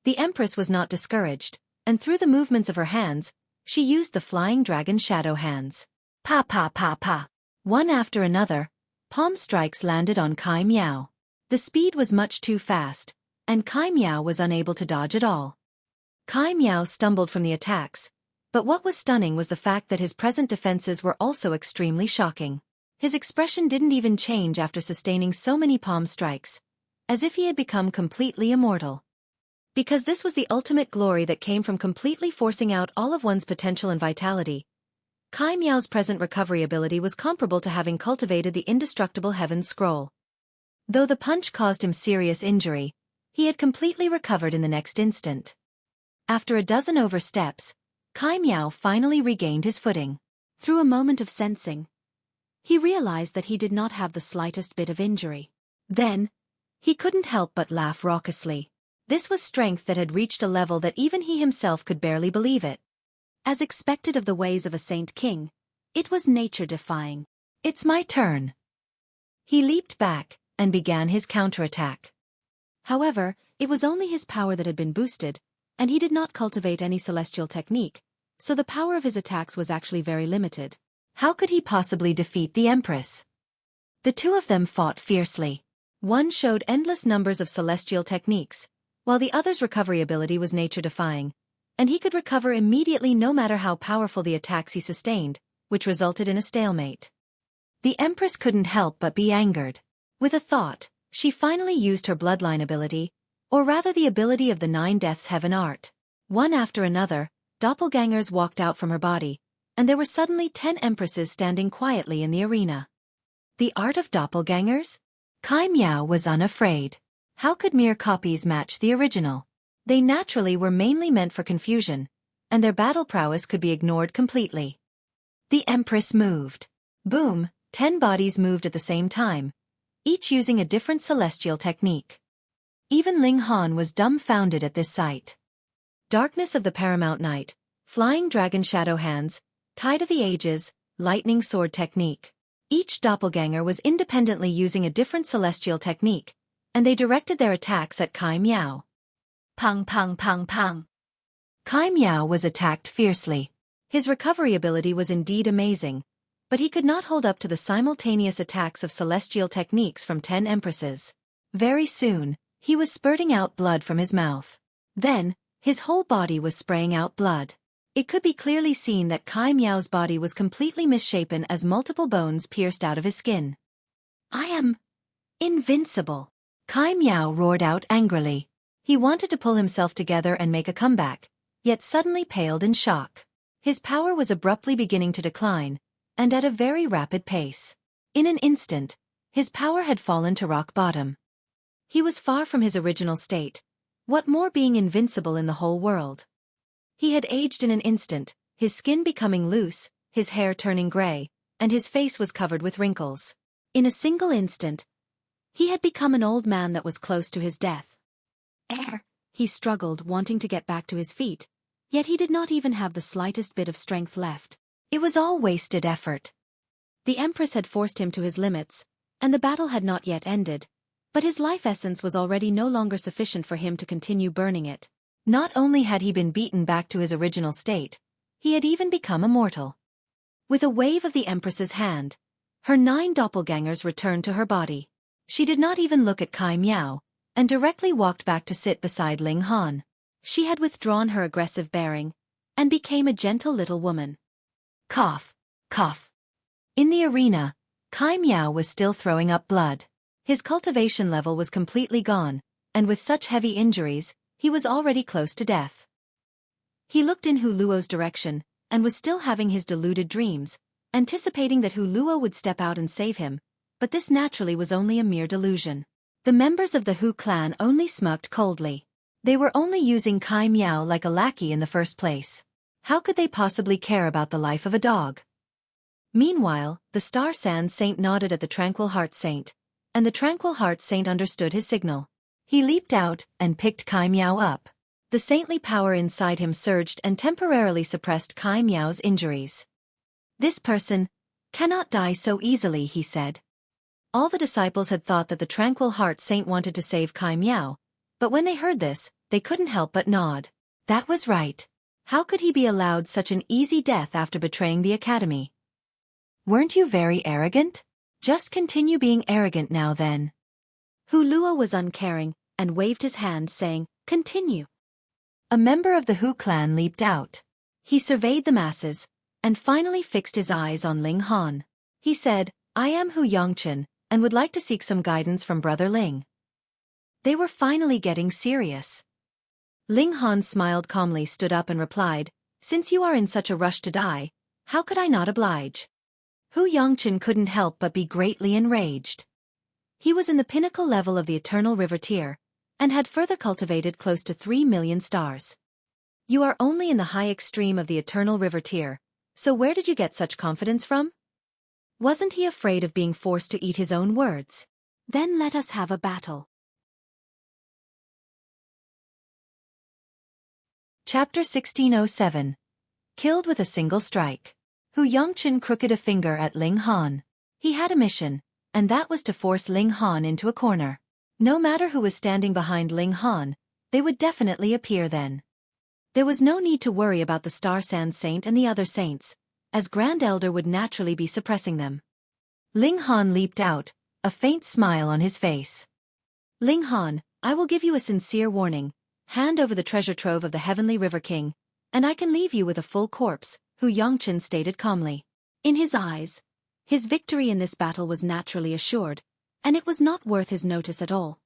The Empress was not discouraged, and through the movements of her hands, she used the flying dragon shadow hands. Pa pa pa pa. One after another, palm strikes landed on Kai Miao. The speed was much too fast, and Kai Miao was unable to dodge at all. Kai Miao stumbled from the attacks, But what was stunning was the fact that his present defenses were also extremely shocking. His expression didn't even change after sustaining so many palm strikes, as if he had become completely immortal. Because this was the ultimate glory that came from completely forcing out all of one's potential and vitality. Kai Miao's present recovery ability was comparable to having cultivated the indestructible Heaven's Scroll. Though the punch caused him serious injury, he had completely recovered in the next instant. After a dozen oversteps, Kai Miao finally regained his footing. Through a moment of sensing, he realized that he did not have the slightest bit of injury. Then, he couldn't help but laugh raucously. This was strength that had reached a level that even he himself could barely believe it. As expected of the ways of a Saint King, it was nature-defying. It's my turn. He leaped back and began his counterattack. However, it was only his power that had been boosted, and he did not cultivate any celestial technique, so the power of his attacks was actually very limited. How could he possibly defeat the Empress? The two of them fought fiercely. One showed endless numbers of celestial techniques, while the other's recovery ability was nature-defying, and he could recover immediately no matter how powerful the attacks he sustained, which resulted in a stalemate. The Empress couldn't help but be angered. With a thought, she finally used her bloodline ability, or rather the ability of the 9 Deaths Heaven art. One after another, doppelgangers walked out from her body, and there were suddenly 10 Empresses standing quietly in the arena. The art of doppelgangers? Kai Miao was unafraid. How could mere copies match the original? They naturally were mainly meant for confusion, and their battle prowess could be ignored completely. The Empress moved. Boom, 10 bodies moved at the same time, each using a different celestial technique. Even Ling Han was dumbfounded at this sight. Darkness of the Paramount Night, Flying Dragon Shadow Hands, Tide of the Ages, Lightning Sword Technique. Each doppelganger was independently using a different celestial technique, and they directed their attacks at Kai Miao. Pang pang pang pang. Kai Miao was attacked fiercely. His recovery ability was indeed amazing, but he could not hold up to the simultaneous attacks of celestial techniques from 10 Empresses. Very soon, he was spurting out blood from his mouth. Then, his whole body was spraying out blood. It could be clearly seen that Kai Miao's body was completely misshapen as multiple bones pierced out of his skin. I am invincible. Kai Miao roared out angrily. He wanted to pull himself together and make a comeback, yet suddenly paled in shock. His power was abruptly beginning to decline, and at a very rapid pace. In an instant, his power had fallen to rock bottom. He was far from his original state, what more being invincible in the whole world. He had aged in an instant, his skin becoming loose, his hair turning gray, and his face was covered with wrinkles. In a single instant, he had become an old man that was close to his death. He struggled, wanting to get back to his feet, yet he did not even have the slightest bit of strength left. It was all wasted effort. The Empress had forced him to his limits, and the battle had not yet ended, but his life essence was already no longer sufficient for him to continue burning it. Not only had he been beaten back to his original state, he had even become immortal. With a wave of the Empress's hand, her 9 doppelgangers returned to her body. She did not even look at Kai Miao, and directly walked back to sit beside Ling Han. She had withdrawn her aggressive bearing, and became a gentle little woman. Cough, cough. In the arena, Kai Miao was still throwing up blood. His cultivation level was completely gone, and with such heavy injuries, he was already close to death. He looked in Hu Luo's direction, and was still having his deluded dreams, anticipating that Hu Luo would step out and save him, but this naturally was only a mere delusion. The members of the Hu clan only smirked coldly. They were only using Kai Miao like a lackey in the first place. How could they possibly care about the life of a dog? Meanwhile, the Star Sand Saint nodded at the Tranquil Heart Saint, and the Tranquil Heart Saint understood his signal. He leaped out and picked Kai Miao up. The saintly power inside him surged and temporarily suppressed Kai Miao's injuries. This person cannot die so easily, he said. All the disciples had thought that the Tranquil Heart Saint wanted to save Kai Miao, but when they heard this, they couldn't help but nod. That was right. How could he be allowed such an easy death after betraying the academy? Weren't you very arrogant? Just continue being arrogant now then. Hu Luo was uncaring, and waved his hand saying, "Continue." A member of the Hu clan leaped out. He surveyed the masses, and finally fixed his eyes on Ling Han. He said, "I am Hu Yongchen, and would like to seek some guidance from Brother Ling." They were finally getting serious. Ling Han smiled calmly, stood up and replied, "Since you are in such a rush to die, how could I not oblige?" Hu Yongchen couldn't help but be greatly enraged. He was in the pinnacle level of the Eternal River tier, and had further cultivated close to 3 million stars. You are only in the high extreme of the Eternal River tier, so where did you get such confidence from? Wasn't he afraid of being forced to eat his own words? Then let us have a battle. Chapter 1607. Killed with a single strike. Hu Yongchen crooked a finger at Ling Han. He had a mission, and that was to force Ling Han into a corner. No matter who was standing behind Ling Han, they would definitely appear then. There was no need to worry about the Star Sand Saint and the other saints, as Grand Elder would naturally be suppressing them. Ling Han leaped out, a faint smile on his face. "Ling Han, I will give you a sincere warning. Hand over the treasure trove of the Heavenly River King, and I can leave you with a full corpse," Hu Yongchen stated calmly. In his eyes, his victory in this battle was naturally assured, and it was not worth his notice at all.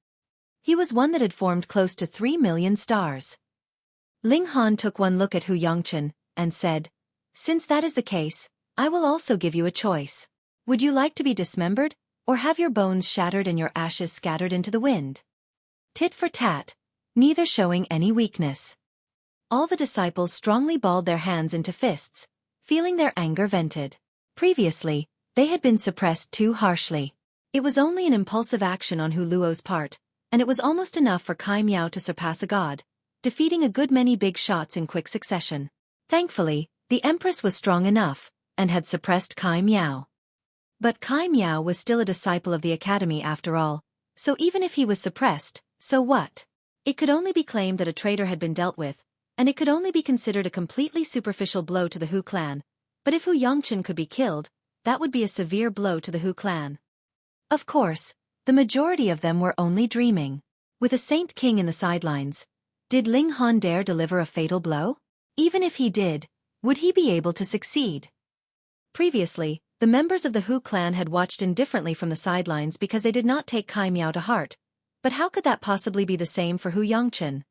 He was one that had formed close to 3 million stars. Ling Han took one look at Hu Yongchen, and said, "Since that is the case, I will also give you a choice. Would you like to be dismembered, or have your bones shattered and your ashes scattered into the wind?" Tit for tat, neither showing any weakness. All the disciples strongly balled their hands into fists, feeling their anger vented. Previously, they had been suppressed too harshly. It was only an impulsive action on Hu Luo's part, and it was almost enough for Kai Miao to surpass a god, defeating a good many big shots in quick succession. Thankfully, the Empress was strong enough, and had suppressed Kai Miao. But Kai Miao was still a disciple of the Academy after all, so even if he was suppressed, so what? It could only be claimed that a traitor had been dealt with, and it could only be considered a completely superficial blow to the Hu clan, but if Hu Yongchen could be killed, that would be a severe blow to the Hu clan. Of course, the majority of them were only dreaming. With a Saint King in the sidelines, did Ling Han dare deliver a fatal blow? Even if he did, would he be able to succeed? Previously, the members of the Hu clan had watched indifferently from the sidelines because they did not take Kai Miao to heart, but how could that possibly be the same for Hu Yongchen?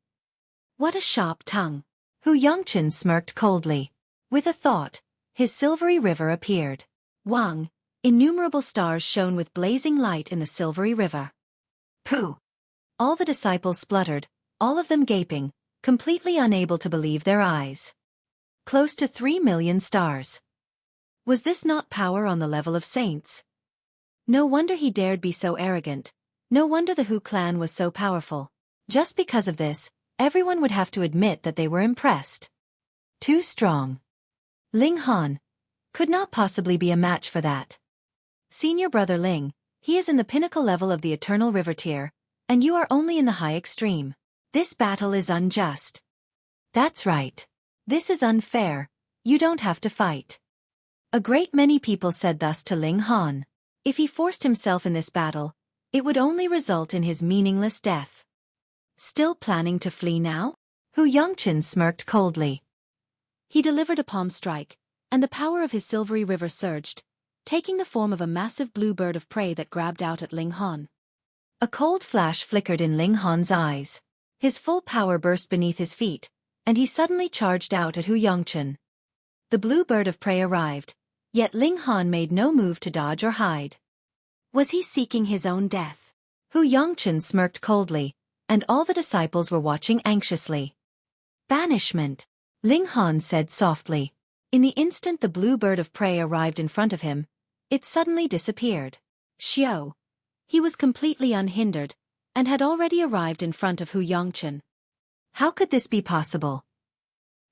What a sharp tongue! Hu Yongchen smirked coldly. With a thought, his silvery river appeared. Wang! Innumerable stars shone with blazing light in the silvery river. Pooh! All the disciples spluttered, all of them gaping, completely unable to believe their eyes. Close to 3 million stars. Was this not power on the level of saints? No wonder he dared be so arrogant. No wonder the Hu clan was so powerful. Just because of this, everyone would have to admit that they were impressed. Too strong. Ling Han could not possibly be a match for that. Senior brother Ling, he is in the pinnacle level of the Eternal River tier, and you are only in the high extreme. This battle is unjust. That's right. This is unfair. You don't have to fight. A great many people said thus to Ling Han. If he forced himself in this battle, it would only result in his meaningless death. Still planning to flee now? Hu Yongchen smirked coldly. He delivered a palm strike, and the power of his silvery river surged, taking the form of a massive blue bird of prey that grabbed out at Ling Han. A cold flash flickered in Ling Han's eyes. His full power burst beneath his feet, and he suddenly charged out at Hu Yongchen. The blue bird of prey arrived, yet Ling Han made no move to dodge or hide. Was he seeking his own death? Hu Yongchen smirked coldly, and all the disciples were watching anxiously. Banishment, Ling Han said softly. In the instant the blue bird of prey arrived in front of him, it suddenly disappeared. Xiao. He was completely unhindered, and had already arrived in front of Hu Yongchen. How could this be possible?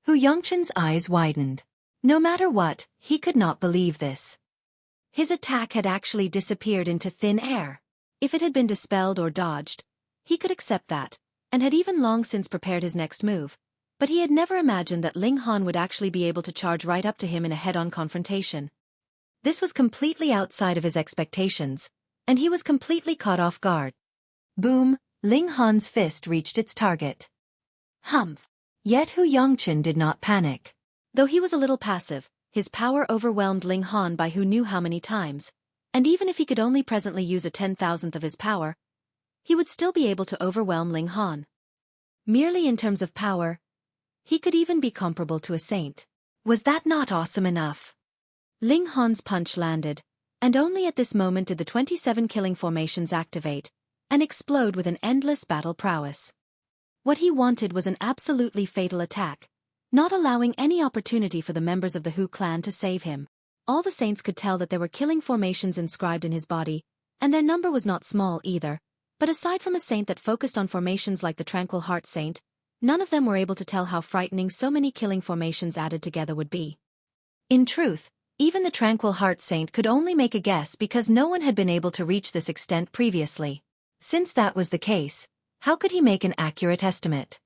Hu Yongchen's eyes widened. No matter what, he could not believe this. His attack had actually disappeared into thin air. If it had been dispelled or dodged, he could accept that, and had even long since prepared his next move, but he had never imagined that Ling Han would actually be able to charge right up to him in a head-on confrontation. This was completely outside of his expectations, and he was completely caught off guard. Boom! Ling Han's fist reached its target. Humph! Yet Hu Yongchen did not panic. Though he was a little passive, his power overwhelmed Ling Han by who knew how many times, and even if he could only presently use a 10,000th of his power, he would still be able to overwhelm Ling Han. Merely in terms of power, he could even be comparable to a saint. Was that not awesome enough? Ling Han's punch landed, and only at this moment did the 27 killing formations activate and explode with an endless battle prowess. What he wanted was an absolutely fatal attack, not allowing any opportunity for the members of the Hu clan to save him. All the saints could tell that there were killing formations inscribed in his body, and their number was not small either, but aside from a saint that focused on formations like the Tranquil Heart Saint, none of them were able to tell how frightening so many killing formations added together would be. In truth, even the Tranquil Heart Saint could only make a guess because no one had been able to reach this extent previously. Since that was the case, how could he make an accurate estimate?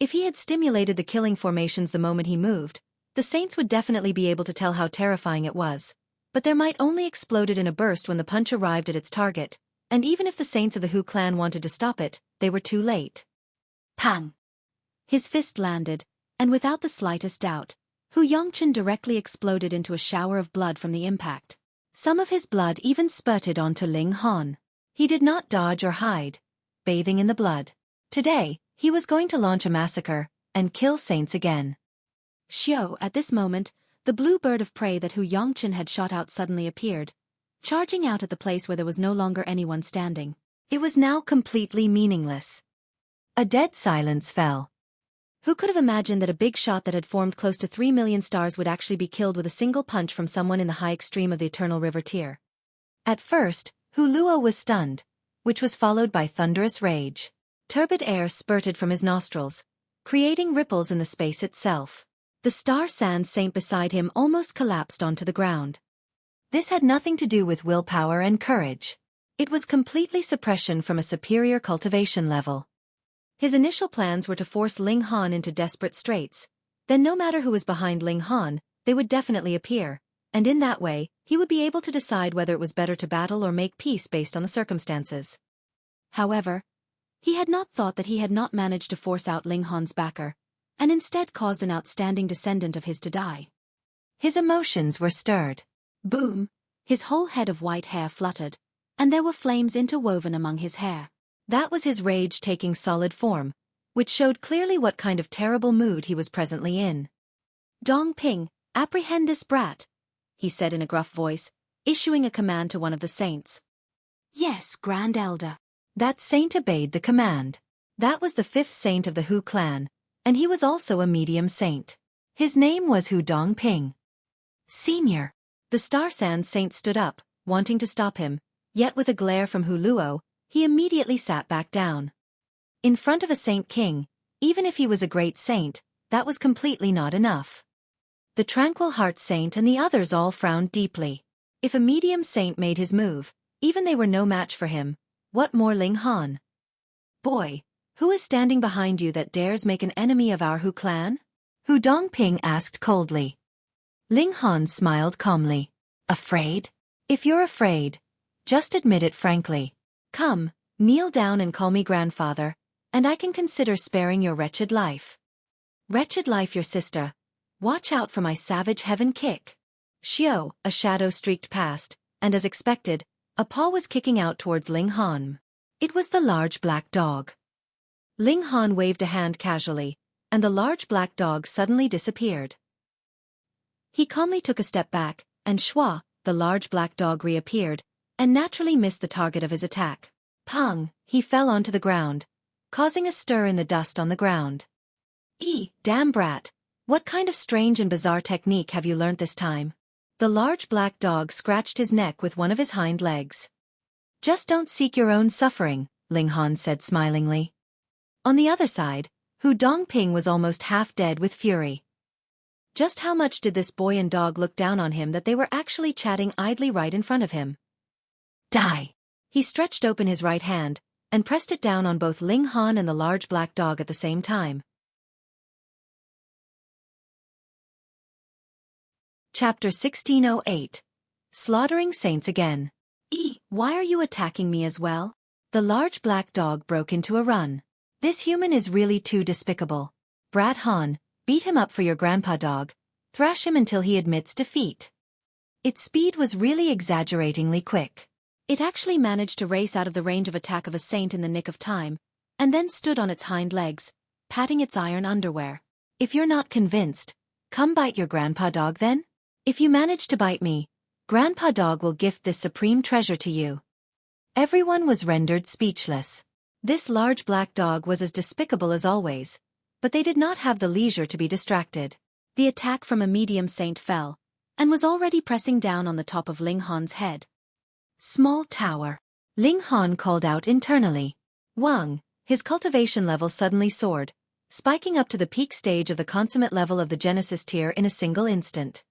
If he had stimulated the killing formations the moment he moved, the saints would definitely be able to tell how terrifying it was, but their might only exploded in a burst when the punch arrived at its target, and even if the saints of the Hu clan wanted to stop it, they were too late. Pang! His fist landed, and without the slightest doubt, Hu Yongchen directly exploded into a shower of blood from the impact. Some of his blood even spurted onto Ling Han. He did not dodge or hide, bathing in the blood. Today, he was going to launch a massacre and kill saints again. Xiao, at this moment, the blue bird of prey that Hu Yongchen had shot out suddenly appeared, charging out at the place where there was no longer anyone standing. It was now completely meaningless. A dead silence fell. Who could have imagined that a big shot that had formed close to 3 million stars would actually be killed with a single punch from someone in the high extreme of the Eternal River tier? At first, Hu Luo was stunned, which was followed by thunderous rage. Turbid air spurted from his nostrils, creating ripples in the space itself. The Star Sand Saint beside him almost collapsed onto the ground. This had nothing to do with willpower and courage. It was completely suppression from a superior cultivation level. His initial plans were to force Ling Han into desperate straits, then no matter who was behind Ling Han, they would definitely appear, and in that way, he would be able to decide whether it was better to battle or make peace based on the circumstances. However, he had not thought that he had not managed to force out Ling Han's backer, and instead caused an outstanding descendant of his to die. His emotions were stirred. Boom! His whole head of white hair fluttered, and there were flames interwoven among his hair. That was his rage taking solid form, which showed clearly what kind of terrible mood he was presently in. Dong Ping, apprehend this brat, he said in a gruff voice, issuing a command to one of the saints. Yes, Grand Elder. That saint obeyed the command. That was the 5th saint of the Hu clan, and he was also a medium saint. His name was Hu Dong Ping. Senior. The Star Sand Saint stood up, wanting to stop him, yet with a glare from Hu Luo, he immediately sat back down. In front of a Saint King, even if he was a great saint, that was completely not enough. The Tranquil Heart Saint and the others all frowned deeply. If a medium saint made his move, even they were no match for him, what more Ling Han? Boy, who is standing behind you that dares make an enemy of our Hu clan? Hu Dongping asked coldly. Ling Han smiled calmly. Afraid? If you're afraid, just admit it frankly. Come, kneel down and call me grandfather, and I can consider sparing your wretched life. Wretched life, your sister. Watch out for my savage heaven kick. Xiao, a shadow streaked past, and as expected, a paw was kicking out towards Ling Han. It was the large black dog. Ling Han waved a hand casually, and the large black dog suddenly disappeared. He calmly took a step back, and Shua, the large black dog, reappeared, and naturally missed the target of his attack. Pang! He fell onto the ground, causing a stir in the dust on the ground. Damn brat! What kind of strange and bizarre technique have you learnt this time? The large black dog scratched his neck with one of his hind legs. Just don't seek your own suffering, Ling Han said smilingly. On the other side, Hu Dongping was almost half dead with fury. Just how much did this boy and dog look down on him that they were actually chatting idly right in front of him? Die! He stretched open his right hand, and pressed it down on both Ling Han and the large black dog at the same time. Chapter 1608. Slaughtering Saints Again. Why are you attacking me as well? The large black dog broke into a run. This human is really too despicable. Brat Han, beat him up for your grandpa dog, Thrash him until he admits defeat. Its speed was really exaggeratingly quick. It actually managed to race out of the range of attack of a saint in the nick of time, and then stood on its hind legs, patting its iron underwear. If you're not convinced, come bite your grandpa dog then? If you manage to bite me, Grandpa Dog will gift this supreme treasure to you. Everyone was rendered speechless. This large black dog was as despicable as always, but they did not have the leisure to be distracted. The attack from a medium saint fell, and was already pressing down on the top of Ling Han's head. Small tower. Ling Han called out internally. Wang, his cultivation level suddenly soared, spiking up to the peak stage of the consummate level of the Genesis tier in a single instant.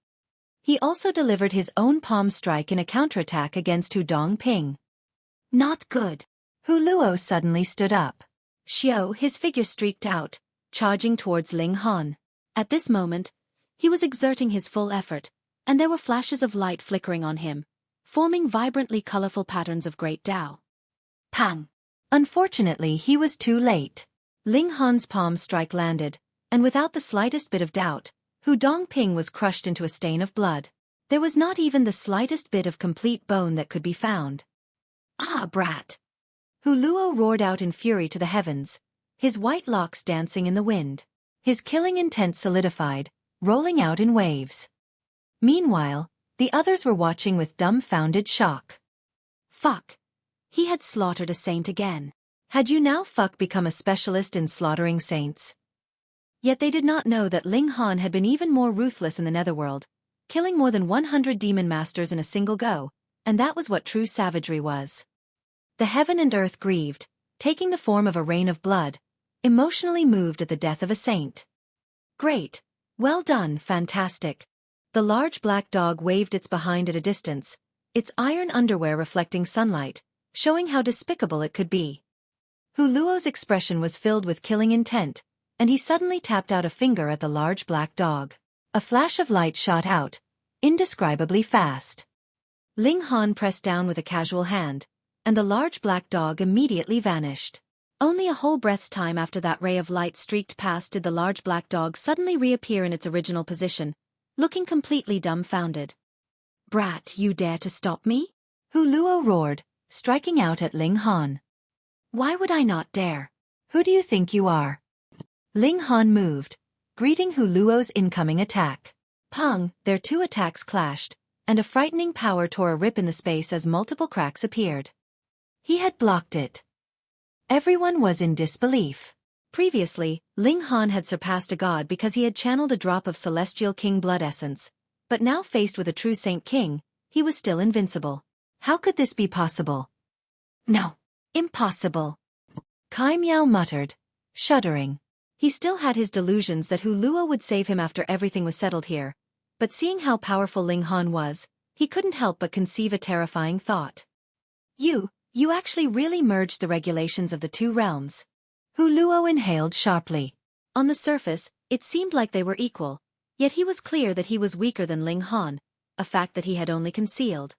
He also delivered his own palm strike in a counterattack against Hu Dongping. Not good. Hu Luo suddenly stood up. Xiao, his figure streaked out, charging towards Ling Han. At this moment, he was exerting his full effort, and there were flashes of light flickering on him, forming vibrantly colorful patterns of great Tao. Pang! Unfortunately, he was too late. Ling Han's palm strike landed, and without the slightest bit of doubt, Hu Dongping was crushed into a stain of blood. There was not even the slightest bit of complete bone that could be found. Ah, brat! Hu Luo roared out in fury to the heavens, his white locks dancing in the wind. His killing intent solidified, rolling out in waves. Meanwhile, the others were watching with dumbfounded shock. Fuck! He had slaughtered a saint again. Had you now become a specialist in slaughtering saints? Yet they did not know that Ling Han had been even more ruthless in the Netherworld, killing more than 100 demon masters in a single go, and that was what true savagery was. The heaven and earth grieved, taking the form of a rain of blood, emotionally moved at the death of a saint. Great! Well done, fantastic! The large black dog waved its behind at a distance, its iron underwear reflecting sunlight, showing how despicable it could be. Hu Luo's expression was filled with killing intent, and he suddenly tapped out a finger at the large black dog. A flash of light shot out, indescribably fast. Ling Han pressed down with a casual hand, and the large black dog immediately vanished. Only a whole breath's time after that ray of light streaked past did the large black dog suddenly reappear in its original position, looking completely dumbfounded. Brat, you dare to stop me? Hu Luo roared, striking out at Ling Han. Why would I not dare? Who do you think you are? Ling Han moved, greeting Hu Luo's incoming attack. Pang, their two attacks clashed, and a frightening power tore a rip in the space as multiple cracks appeared. He had blocked it. Everyone was in disbelief. Previously, Ling Han had surpassed a god because he had channeled a drop of Celestial King blood essence, but now faced with a true Saint King, he was still invincible. How could this be possible? No. Impossible. Kai Miao muttered, shuddering. He still had his delusions that Hu Luo would save him after everything was settled here, but seeing how powerful Ling Han was, he couldn't help but conceive a terrifying thought. You actually really merged the regulations of the two realms. Hu Luo inhaled sharply. On the surface, it seemed like they were equal, yet he was clear that he was weaker than Ling Han, a fact that he had only concealed.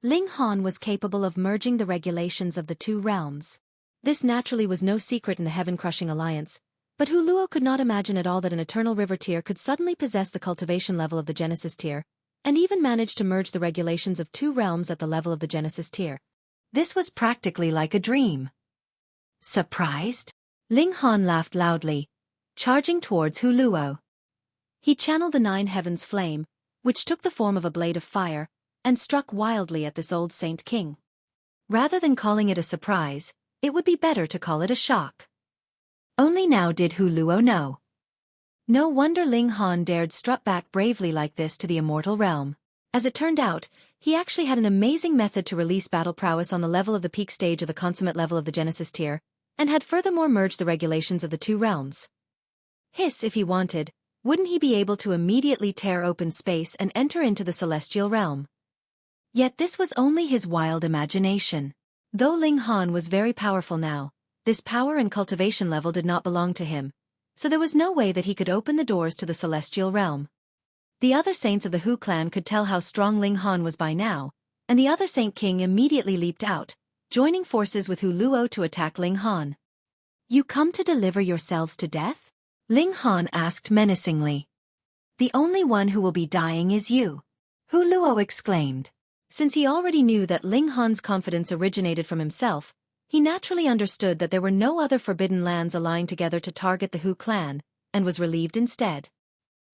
Ling Han was capable of merging the regulations of the two realms. This naturally was no secret in the heaven-crushing alliance, but Hu Luo could not imagine at all that an Eternal River tier could suddenly possess the cultivation level of the Genesis tier, and even manage to merge the regulations of two realms at the level of the Genesis tier. This was practically like a dream. Surprised? Ling Han laughed loudly, charging towards Hu Luo. He channeled the Nine Heavens flame, which took the form of a blade of fire, and struck wildly at this old Saint King. Rather than calling it a surprise, it would be better to call it a shock. Only now did Hu Luo know. No wonder Ling Han dared strut back bravely like this to the immortal realm. As it turned out, he actually had an amazing method to release battle prowess on the level of the peak stage of the consummate level of the Genesis tier, and had furthermore merged the regulations of the two realms. Hiss, if he wanted, wouldn't he be able to immediately tear open space and enter into the celestial realm? Yet this was only his wild imagination. Though Ling Han was very powerful now, this power and cultivation level did not belong to him, so there was no way that he could open the doors to the celestial realm. The other saints of the Hu clan could tell how strong Ling Han was by now, and the other Saint King immediately leaped out, joining forces with Hu Luo to attack Ling Han. You come to deliver yourselves to death? Ling Han asked menacingly. The only one who will be dying is you. Hu Luo exclaimed. Since he already knew that Ling Han's confidence originated from himself, he naturally understood that there were no other forbidden lands aligned together to target the Hu clan, and was relieved instead.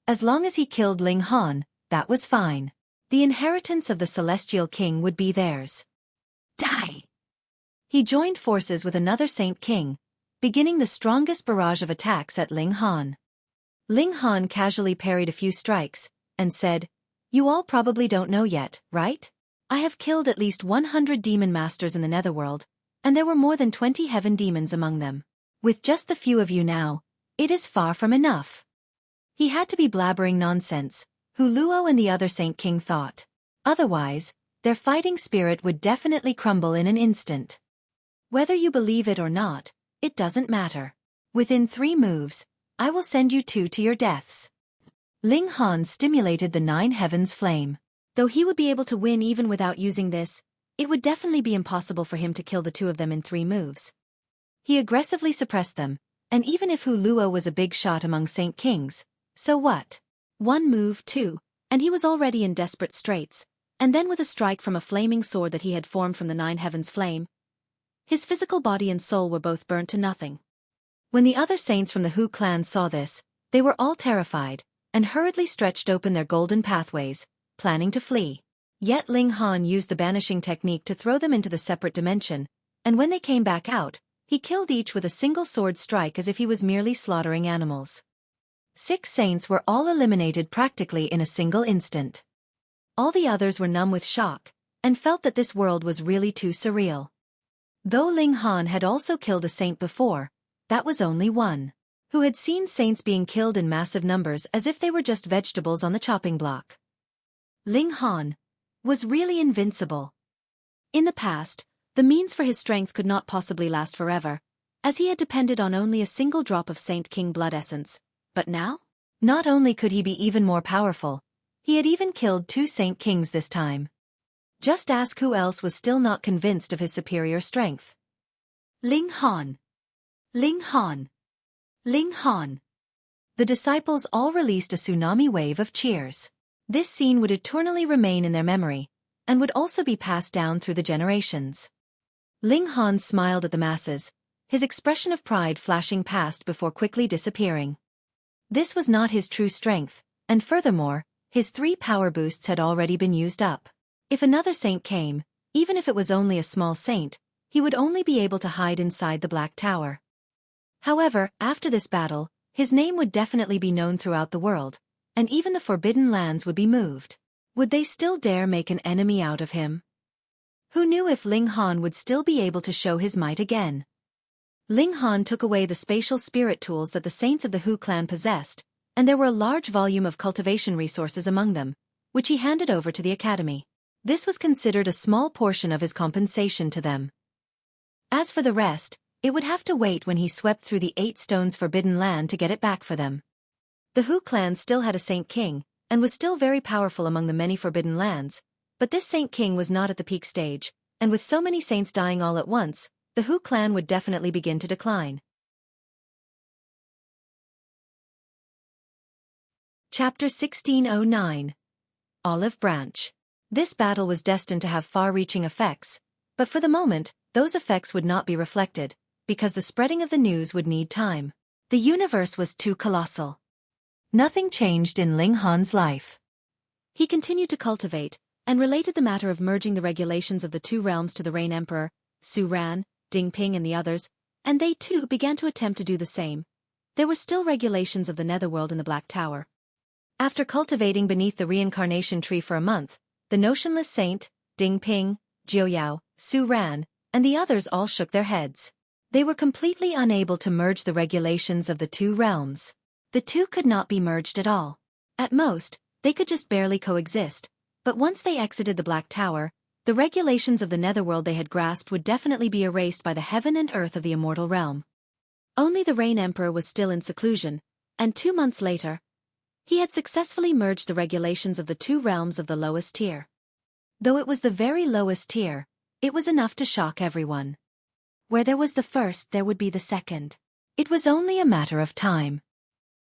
As long as he killed Ling Han, that was fine. The inheritance of the Celestial King would be theirs. Die! He joined forces with another Saint King, beginning the strongest barrage of attacks at Ling Han. Ling Han casually parried a few strikes, and said, "You all probably don't know yet, right? I have killed at least 100 demon masters in the Netherworld, and there were more than 20 heaven demons among them. With just the few of you now, it is far from enough." He had to be blabbering nonsense, Hu Luo and the other Saint King thought. Otherwise, their fighting spirit would definitely crumble in an instant. Whether you believe it or not, it doesn't matter. Within 3 moves, I will send you 2 to your deaths. Ling Han stimulated the 9 heavens flame. Though he would be able to win even without using this, it would definitely be impossible for him to kill the 2 of them in 3 moves. He aggressively suppressed them, and even if Hu Luo was a big shot among Saint Kings, so what? 1 move, 2, and he was already in desperate straits, and then with a strike from a flaming sword that he had formed from the 9 heavens flame, his physical body and soul were both burnt to nothing. When the other saints from the Hu clan saw this, they were all terrified, and hurriedly stretched open their golden pathways, planning to flee. Yet Ling Han used the banishing technique to throw them into the separate dimension, and when they came back out, he killed each with a single sword strike as if he was merely slaughtering animals. 6 saints were all eliminated practically in a single instant. All the others were numb with shock, and felt that this world was really too surreal. Though Ling Han had also killed a saint before, that was only one, who had seen saints being killed in massive numbers as if they were just vegetables on the chopping block. Ling Han was really invincible. In the past, the means for his strength could not possibly last forever, as he had depended on only a single drop of Saint King blood essence. But now? Not only could he be even more powerful, he had even killed 2 Saint Kings this time. Just ask who else was still not convinced of his superior strength. Ling Han! Ling Han! Ling Han! The disciples all released a tsunami wave of cheers. This scene would eternally remain in their memory, and would also be passed down through the generations. Ling Han smiled at the masses, his expression of pride flashing past before quickly disappearing. This was not his true strength, and furthermore, his 3 power boosts had already been used up. If another saint came, even if it was only a small saint, he would only be able to hide inside the Black Tower. However, after this battle, his name would definitely be known throughout the world, and even the Forbidden Lands would be moved. Would they still dare make an enemy out of him? Who knew if Ling Han would still be able to show his might again? Ling Han took away the spatial spirit tools that the saints of the Hu clan possessed, and there were a large volume of cultivation resources among them, which he handed over to the academy. This was considered a small portion of his compensation to them. As for the rest, it would have to wait when he swept through the 8 stones forbidden land to get it back for them. The Hu clan still had a Saint King, and was still very powerful among the many forbidden lands, but this Saint King was not at the peak stage, and with so many saints dying all at once, the Hu clan would definitely begin to decline. Chapter 1609. Olive Branch. This battle was destined to have far-reaching effects, but for the moment, those effects would not be reflected, because the spreading of the news would need time. The universe was too colossal. Nothing changed in Ling Han's life. He continued to cultivate, and related the matter of merging the regulations of the 2 realms to the Rain Emperor, Su Ran, Ding Ping and the others, and they too began to attempt to do the same. There were still regulations of the Netherworld in the Black Tower. After cultivating beneath the reincarnation tree for a month, the notionless saint, Ding Ping, Jiu Yao, Su Ran, and the others all shook their heads. They were completely unable to merge the regulations of the 2 realms. The 2 could not be merged at all. At most, they could just barely coexist, but once they exited the Black Tower, the regulations of the Netherworld they had grasped would definitely be erased by the heaven and earth of the immortal realm. Only the Rain Emperor was still in seclusion, and 2 months later, he had successfully merged the regulations of the 2 realms of the lowest tier. Though it was the very lowest tier, it was enough to shock everyone. Where there was the first, there would be the second. It was only a matter of time.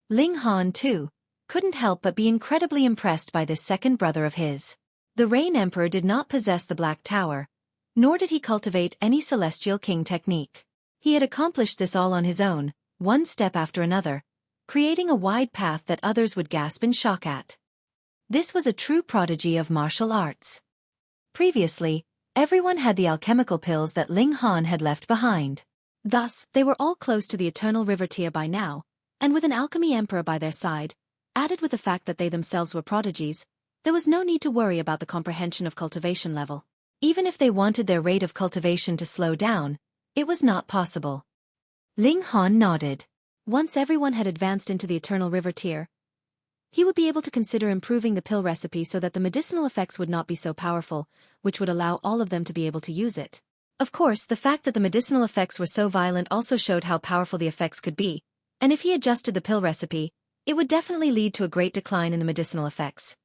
Ling Han, too, couldn't help but be incredibly impressed by this second brother of his. The Rain Emperor did not possess the Black Tower, nor did he cultivate any Celestial King technique. He had accomplished this all on his own, one step after another, creating a wide path that others would gasp in shock at. This was a true prodigy of martial arts. Previously, everyone had the alchemical pills that Ling Han had left behind. Thus, they were all close to the Eternal River tier by now, and with an Alchemy Emperor by their side, added with the fact that they themselves were prodigies, there was no need to worry about the comprehension of cultivation level. Even if they wanted their rate of cultivation to slow down, it was not possible. Ling Han nodded. Once everyone had advanced into the Eternal River tier, he would be able to consider improving the pill recipe so that the medicinal effects would not be so powerful, which would allow all of them to be able to use it. Of course, the fact that the medicinal effects were so violent also showed how powerful the effects could be, and if he adjusted the pill recipe, it would definitely lead to a great decline in the medicinal effects.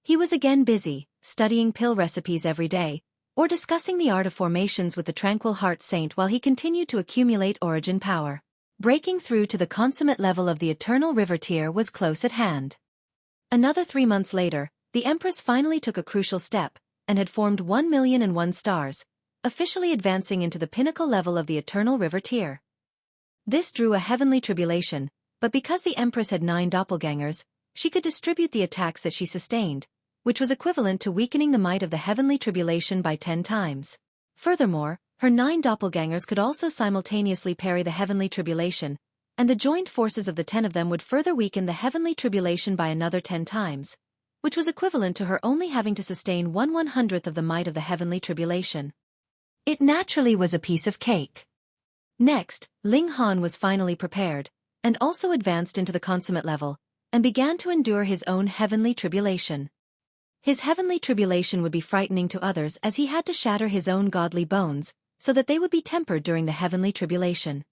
He was again busy, studying pill recipes every day, or discussing the art of formations with the Tranquil Heart Saint while he continued to accumulate origin power. Breaking through to the consummate level of the Eternal River tier was close at hand. Another 3 months later, the Empress finally took a crucial step, and had formed 1,000,001 stars, officially advancing into the pinnacle level of the Eternal River tier. This drew a heavenly tribulation, but because the Empress had 9 doppelgangers, she could distribute the attacks that she sustained, which was equivalent to weakening the might of the heavenly tribulation by 10 times. Furthermore, her 9 doppelgangers could also simultaneously parry the heavenly tribulation, and the joint forces of the 10 of them would further weaken the heavenly tribulation by another 10 times, which was equivalent to her only having to sustain 1/100th of the might of the heavenly tribulation. It naturally was a piece of cake. Next, Ling Han was finally prepared, and also advanced into the consummate level, and began to endure his own heavenly tribulation. His heavenly tribulation would be frightening to others as he had to shatter his own godly bones, so that they would be tempered during the heavenly tribulation.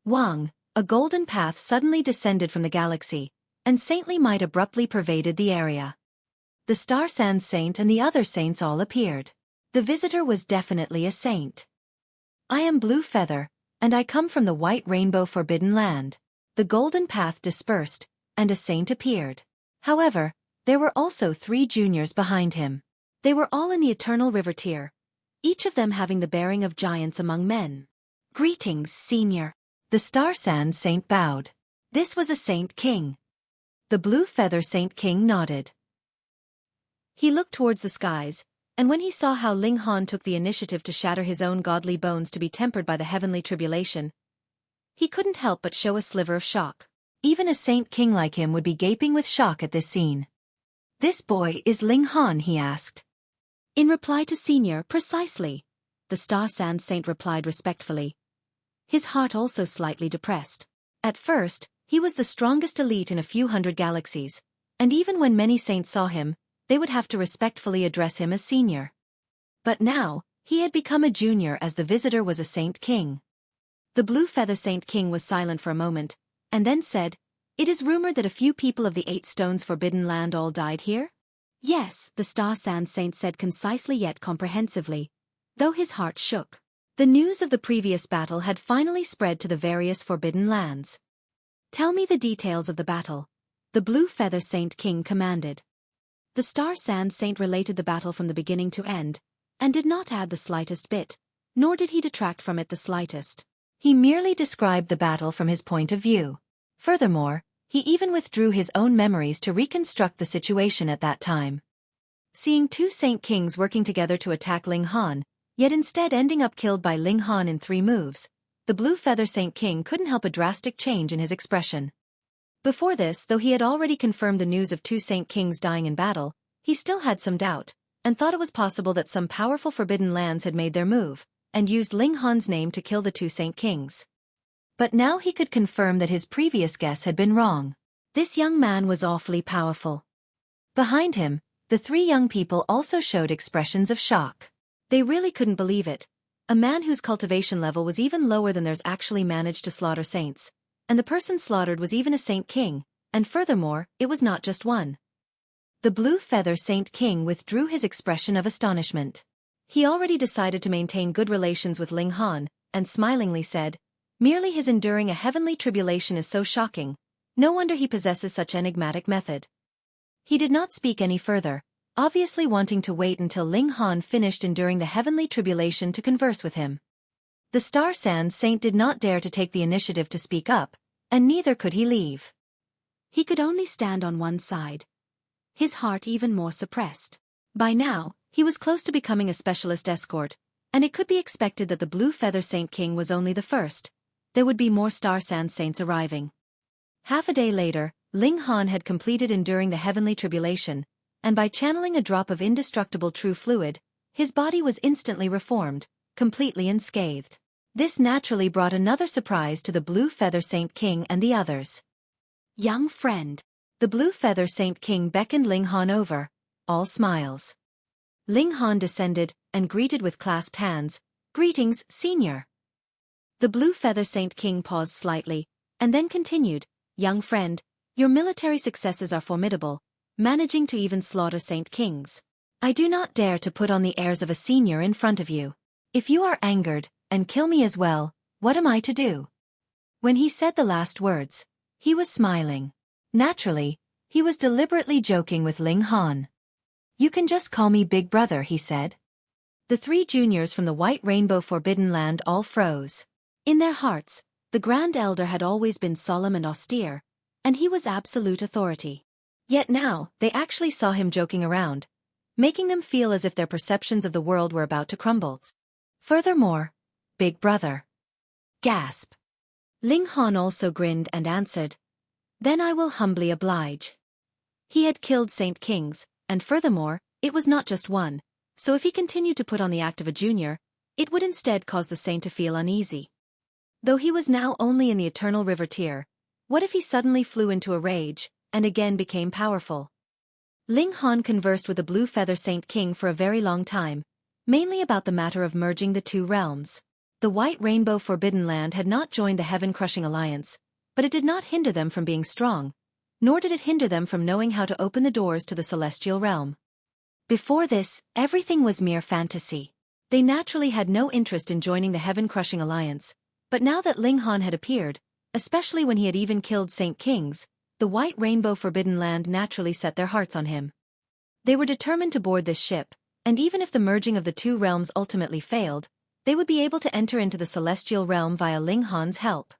Wang, a golden path suddenly descended from the galaxy, and saintly might abruptly pervaded the area. The Star Sand Saint and the other saints all appeared. The visitor was definitely a saint. "I am Blue Feather, and I come from the White Rainbow Forbidden Land." The golden path dispersed, and a saint appeared. However, there were also 3 juniors behind him. They were all in the Eternal River tier, each of them having the bearing of giants among men. "Greetings, Senior." The Star Sand Saint bowed. This was a Saint King. The Blue Feather Saint King nodded. He looked towards the skies, and when he saw how Ling Han took the initiative to shatter his own godly bones to be tempered by the heavenly tribulation, he couldn't help but show a sliver of shock. Even a Saint King like him would be gaping with shock at this scene. "This boy is Ling Han?" he asked. In reply to Senior, "Precisely," the Star Sand Saint replied respectfully, his heart also slightly depressed. At first, he was the strongest elite in a few hundred galaxies, and even when many saints saw him, they would have to respectfully address him as Senior. But now, he had become a junior as the visitor was a Saint King. The Blue Feather Saint King was silent for a moment, and then said, "It is rumored that a few people of the 8 Stones Forbidden Land all died here?" "Yes," the Star Sand Saint said concisely yet comprehensively, though his heart shook. The news of the previous battle had finally spread to the various Forbidden Lands. "Tell me the details of the battle," the Blue Feather Saint King commanded. The Star Sand Saint related the battle from the beginning to end, and did not add the slightest bit, nor did he detract from it the slightest. He merely described the battle from his point of view. Furthermore, he even withdrew his own memories to reconstruct the situation at that time. Seeing 2 Saint Kings working together to attack Ling Han, yet instead ending up killed by Ling Han in 3 moves, the Blue Feather Saint King couldn't help a drastic change in his expression. Before this, though he had already confirmed the news of 2 Saint Kings dying in battle, he still had some doubt, and thought it was possible that some powerful Forbidden Lands had made their move, and used Ling Han's name to kill the 2 Saint Kings. But now he could confirm that his previous guess had been wrong. This young man was awfully powerful. Behind him, the 3 young people also showed expressions of shock. They really couldn't believe it. A man whose cultivation level was even lower than theirs actually managed to slaughter saints, and the person slaughtered was even a Saint King, and furthermore, it was not just one. The Blue Feather Saint King withdrew his expression of astonishment. He already decided to maintain good relations with Ling Han, and smilingly said, "Merely his enduring a heavenly tribulation is so shocking. No wonder he possesses such enigmatic method. He did not speak any further, obviously wanting to wait until Ling Han finished enduring the heavenly tribulation to converse with him. The Star Sand Saint did not dare to take the initiative to speak up, and neither could he leave. He could only stand on one side, his heart even more suppressed. By now, he was close to becoming a specialist escort, and it could be expected that the Blue Feather Saint King was only the first. There would be more Star Sand Saints arriving. Half a day later, Ling Han had completed enduring the heavenly tribulation, and by channeling a drop of indestructible true fluid, his body was instantly reformed, completely unscathed. This naturally brought another surprise to the Blue Feather Saint King and the others. Young friend. The Blue Feather Saint King beckoned Ling Han over, all smiles. Ling Han descended and greeted with clasped hands, "Greetings, Senior." The Blue Feather Saint King paused slightly, and then continued, "Young friend, your military successes are formidable, managing to even slaughter Saint Kings. I do not dare to put on the airs of a senior in front of you. If you are angered, and kill me as well, what am I to do?" When he said the last words, he was smiling. Naturally, he was deliberately joking with Ling Han. "You can just call me Big Brother," he said. The three juniors from the White Rainbow Forbidden Land all froze. In their hearts, the Grand Elder had always been solemn and austere, and he was absolute authority. Yet now, they actually saw him joking around, making them feel as if their perceptions of the world were about to crumble. Furthermore, Big Brother. Gasp. Ling Han also grinned and answered, "Then I will humbly oblige." He had killed Saint Kings, and furthermore, it was not just one, so if he continued to put on the act of a junior, it would instead cause the saint to feel uneasy. Though he was now only in the Eternal River tier, what if he suddenly flew into a rage, and again became powerful? Ling Han conversed with the Blue Feather Saint King for a very long time, mainly about the matter of merging the two realms. The White Rainbow Forbidden Land had not joined the Heaven-Crushing Alliance, but it did not hinder them from being strong, nor did it hinder them from knowing how to open the doors to the Celestial Realm. Before this, everything was mere fantasy. They naturally had no interest in joining the Heaven-Crushing Alliance, but now that Ling Han had appeared, especially when he had even killed Saint Kings, the White Rainbow Forbidden Land naturally set their hearts on him. They were determined to board this ship, and even if the merging of the two realms ultimately failed, they would be able to enter into the Celestial Realm via Ling Han's help.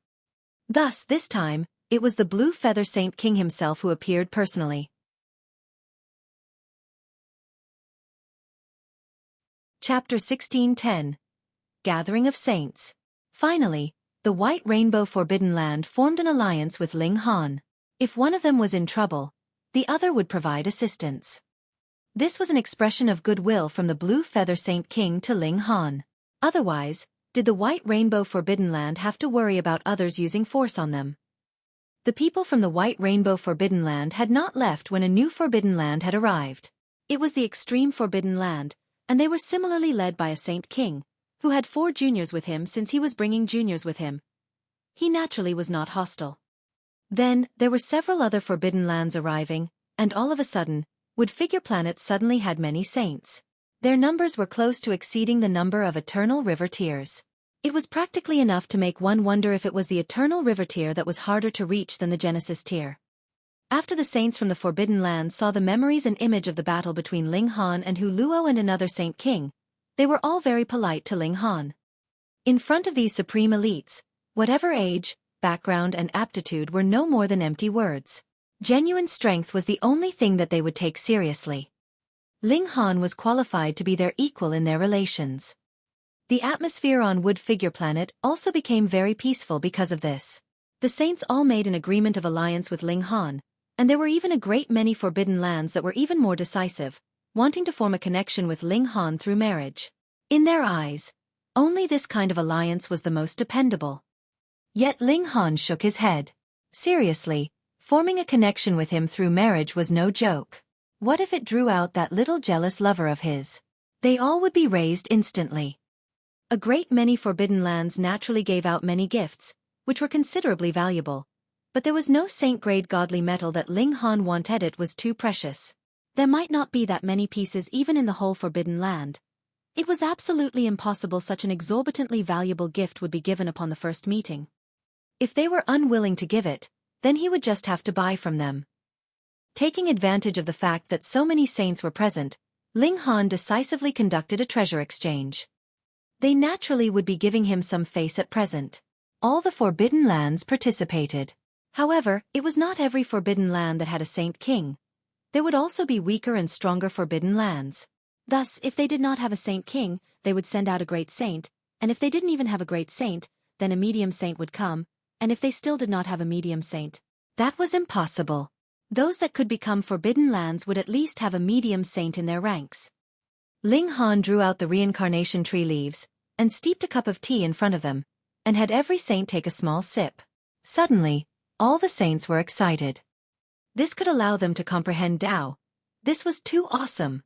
Thus, this time, it was the Blue Feather Saint King himself who appeared personally. Chapter 16:10. Gathering of Saints. Finally, the White Rainbow Forbidden Land formed an alliance with Ling Han. If one of them was in trouble, the other would provide assistance. This was an expression of goodwill from the Blue Feather Saint King to Ling Han. Otherwise, did the White Rainbow Forbidden Land have to worry about others using force on them? The people from the White Rainbow Forbidden Land had not left when a new Forbidden Land had arrived. It was the Extreme Forbidden Land, and they were similarly led by a Saint King, who had 4 juniors with him since he was bringing juniors with him. He naturally was not hostile. Then, there were several other Forbidden Lands arriving, and all of a sudden, Wood Figure Planet suddenly had many saints. Their numbers were close to exceeding the number of Eternal River tiers. It was practically enough to make one wonder if it was the Eternal River tier that was harder to reach than the Genesis tier. After the saints from the Forbidden Land saw the memories and image of the battle between Ling Han and Hu Luo and another Saint King, they were all very polite to Ling Han. In front of these supreme elites, whatever age, background and aptitude were no more than empty words. Genuine strength was the only thing that they would take seriously. Ling Han was qualified to be their equal in their relations. The atmosphere on Wood Figure Planet also became very peaceful because of this. The saints all made an agreement of alliance with Ling Han, and there were even a great many Forbidden Lands that were even more decisive, wanting to form a connection with Ling Han through marriage. In their eyes, only this kind of alliance was the most dependable. Yet Ling Han shook his head. Seriously, forming a connection with him through marriage was no joke. What if it drew out that little jealous lover of his? They all would be raised instantly. A great many Forbidden Lands naturally gave out many gifts, which were considerably valuable, but there was no saint-grade godly metal that Ling Han wanted. It was too precious. There might not be that many pieces even in the whole Forbidden Land. It was absolutely impossible such an exorbitantly valuable gift would be given upon the first meeting. If they were unwilling to give it, then he would just have to buy from them. Taking advantage of the fact that so many saints were present, Ling Han decisively conducted a treasure exchange. They naturally would be giving him some face at present. All the Forbidden Lands participated. However, it was not every Forbidden Land that had a Saint King. There would also be weaker and stronger Forbidden Lands. Thus, if they did not have a Saint King, they would send out a Great Saint, and if they didn't even have a Great Saint, then a Medium Saint would come, and if they still did not have a Medium Saint, that was impossible. Those that could become Forbidden Lands would at least have a Medium Saint in their ranks. Ling Han drew out the reincarnation tree leaves, and steeped a cup of tea in front of them, and had every saint take a small sip. Suddenly, all the saints were excited. This could allow them to comprehend Tao. This was too awesome.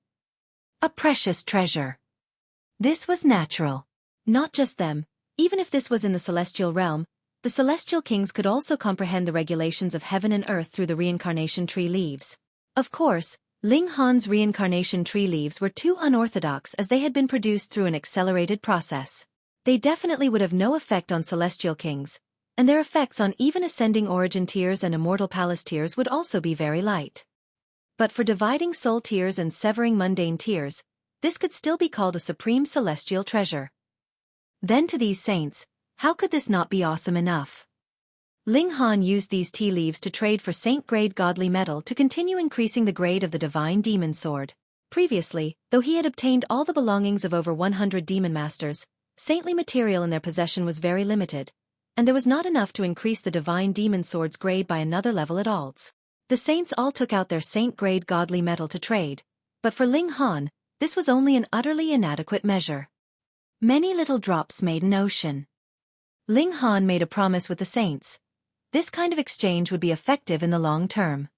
A precious treasure. This was natural. Not just them, even if this was in the celestial realm, the celestial kings could also comprehend the regulations of heaven and earth through the reincarnation tree leaves. Of course, Ling Han's reincarnation tree leaves were too unorthodox as they had been produced through an accelerated process. They definitely would have no effect on celestial kings, and their effects on even ascending origin tiers and immortal palace tiers would also be very light. But for dividing soul tiers and severing mundane tiers, this could still be called a supreme celestial treasure. Then to these saints, how could this not be awesome enough? Ling Han used these tea leaves to trade for saint-grade godly metal to continue increasing the grade of the divine demon sword. Previously, though he had obtained all the belongings of over 100 demon masters, saintly material in their possession was very limited, and there was not enough to increase the divine demon sword's grade by another level at all. The saints all took out their saint-grade godly metal to trade, but for Ling Han, this was only an utterly inadequate measure. Many little drops made an ocean. Ling Han made a promise with the saints. This kind of exchange would be effective in the long term.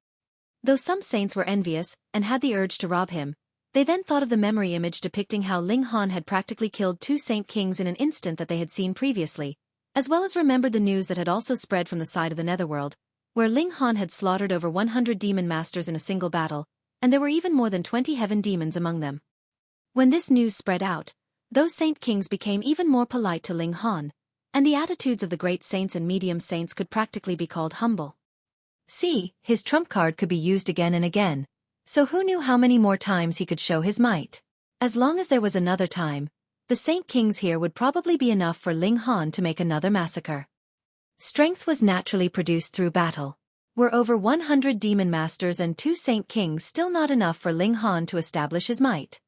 Though some saints were envious and had the urge to rob him, they then thought of the memory image depicting how Ling Han had practically killed 2 saint kings in an instant that they had seen previously, as well as remembered the news that had also spread from the side of the Netherworld, where Ling Han had slaughtered over 100 demon masters in a single battle, and there were even more than 20 heaven demons among them. When this news spread out, those saint kings became even more polite to Ling Han, and the attitudes of the great saints and medium saints could practically be called humble. See, his trump card could be used again and again, so who knew how many more times he could show his might? As long as there was another time, the saint kings here would probably be enough for Ling Han to make another massacre. Strength was naturally produced through battle. Were over 100 demon masters and 2 saint kings still not enough for Ling Han to establish his might?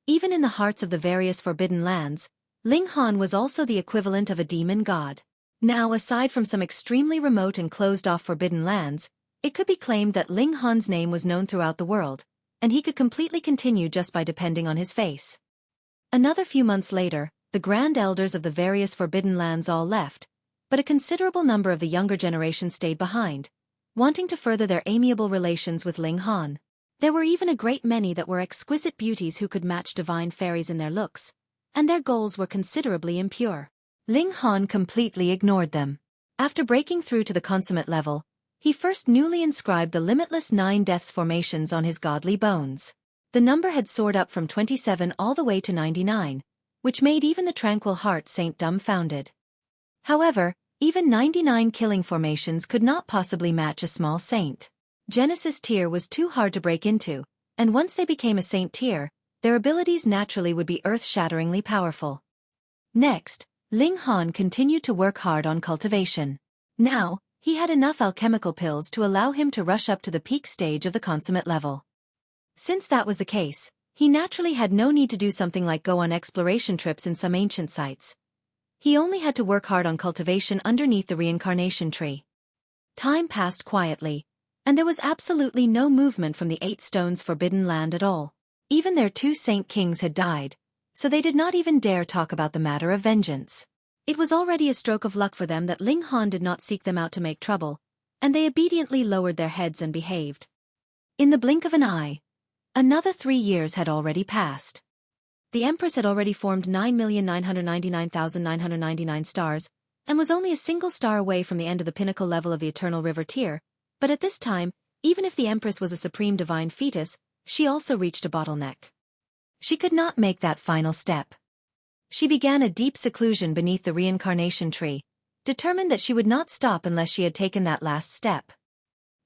Even in the hearts of the various forbidden lands, Ling Han was also the equivalent of a demon god. Now, aside from some extremely remote and closed-off forbidden lands, it could be claimed that Ling Han's name was known throughout the world, and he could completely continue just by depending on his face. Another few months later, the Grand Elders of the various forbidden lands all left, but a considerable number of the younger generation stayed behind, wanting to further their amiable relations with Ling Han. There were even a great many that were exquisite beauties who could match divine fairies in their looks, and their goals were considerably impure. Ling Han completely ignored them. After breaking through to the consummate level, he first newly inscribed the limitless 9 deaths formations on his godly bones. The number had soared up from 27 all the way to 99, which made even the tranquil heart saint dumbfounded. However, even 99 killing formations could not possibly match a small saint. Genesis tier was too hard to break into, and once they became a saint tier, their abilities naturally would be earth-shatteringly powerful. Next, Ling Han continued to work hard on cultivation. Now, he had enough alchemical pills to allow him to rush up to the peak stage of the consummate level. Since that was the case, he naturally had no need to do something like go on exploration trips in some ancient sites. He only had to work hard on cultivation underneath the reincarnation tree. Time passed quietly, and there was absolutely no movement from the 8 stones forbidden land at all. Even their 2 saint kings had died, so they did not even dare talk about the matter of vengeance. It was already a stroke of luck for them that Ling Han did not seek them out to make trouble, and they obediently lowered their heads and behaved. In the blink of an eye, another 3 years had already passed. The Empress had already formed 9,999,999 stars, and was only a single star away from the end of the pinnacle level of the Eternal River tier, but at this time, even if the Empress was a supreme divine fetus, she also reached a bottleneck. She could not make that final step. She began a deep seclusion beneath the reincarnation tree, determined that she would not stop unless she had taken that last step.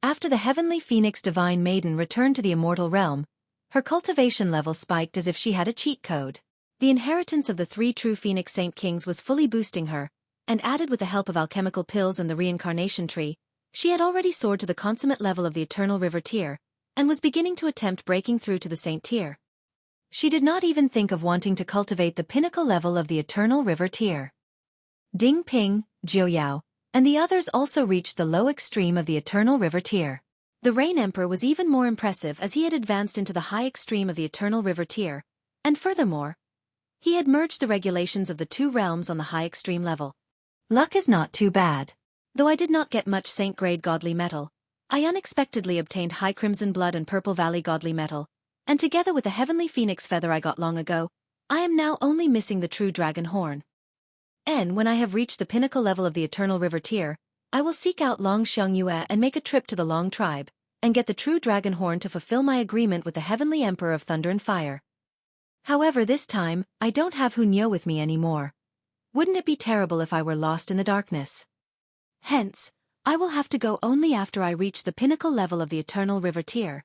After the heavenly phoenix divine maiden returned to the immortal realm, her cultivation level spiked as if she had a cheat code. The inheritance of the 3 true Phoenix Saint Kings was fully boosting her, and added with the help of alchemical pills and the reincarnation tree, she had already soared to the consummate level of the Eternal River tier, and was beginning to attempt breaking through to the Saint tier. She did not even think of wanting to cultivate the pinnacle level of the Eternal River tier. Ding Ping, Jiuyao, and the others also reached the low extreme of the Eternal River tier. The Rain Emperor was even more impressive as he had advanced into the high extreme of the Eternal River tier, and furthermore, he had merged the regulations of the 2 realms on the high extreme level. Luck is not too bad. Though I did not get much Saint-grade godly metal, I unexpectedly obtained high Crimson Blood and Purple Valley godly metal, and together with the heavenly phoenix feather I got long ago, I am now only missing the true dragon horn. And when I have reached the pinnacle level of the Eternal River tier, I will seek out Long Xiangyue and make a trip to the Long tribe, and get the true dragon horn to fulfill my agreement with the heavenly emperor of thunder and fire. However, this time, I don't have Hunyo with me anymore. Wouldn't it be terrible if I were lost in the darkness? Hence, I will have to go only after I reach the pinnacle level of the Eternal River tier.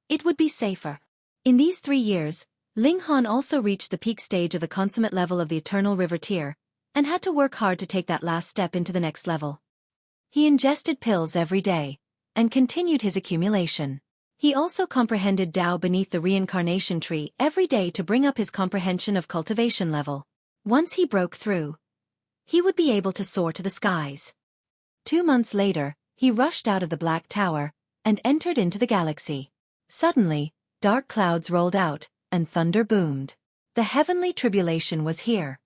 It would be safer. In these 3 years, Ling Han also reached the peak stage of the consummate level of the Eternal River tier, and had to work hard to take that last step into the next level. He ingested pills every day, and continued his accumulation. He also comprehended Tao beneath the reincarnation tree every day to bring up his comprehension of cultivation level. Once he broke through, he would be able to soar to the skies. 2 months later, he rushed out of the Black Tower, and entered into the galaxy. Suddenly, dark clouds rolled out, and thunder boomed. The heavenly tribulation was here.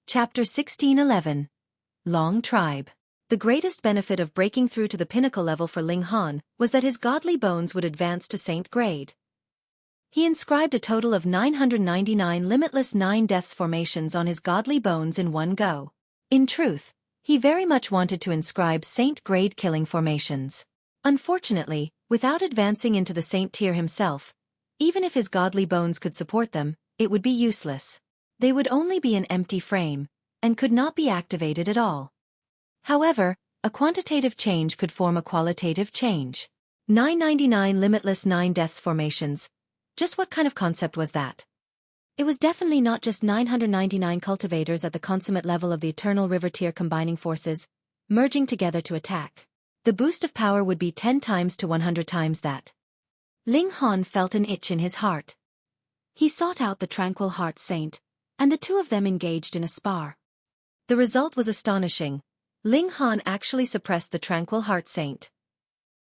Chapter 1611. Long Tribe. The greatest benefit of breaking through to the pinnacle level for Ling Han was that his godly bones would advance to Saint grade. He inscribed a total of 999 limitless 9 deaths formations on his godly bones in one go. In truth, he very much wanted to inscribe Saint-grade killing formations. Unfortunately, without advancing into the Saint tier himself, even if his godly bones could support them, it would be useless. They would only be an empty frame, and could not be activated at all. However, a quantitative change could form a qualitative change. 999 limitless 9 deaths formations. Just what kind of concept was that? It was definitely not just 999 cultivators at the consummate level of the Eternal River tier combining forces, merging together to attack. The boost of power would be 10 times to 100 times that. Ling Han felt an itch in his heart. He sought out the Tranquil Heart Saint, and the 2 of them engaged in a spar. The result was astonishing. Ling Han actually suppressed the Tranquil Heart Saint.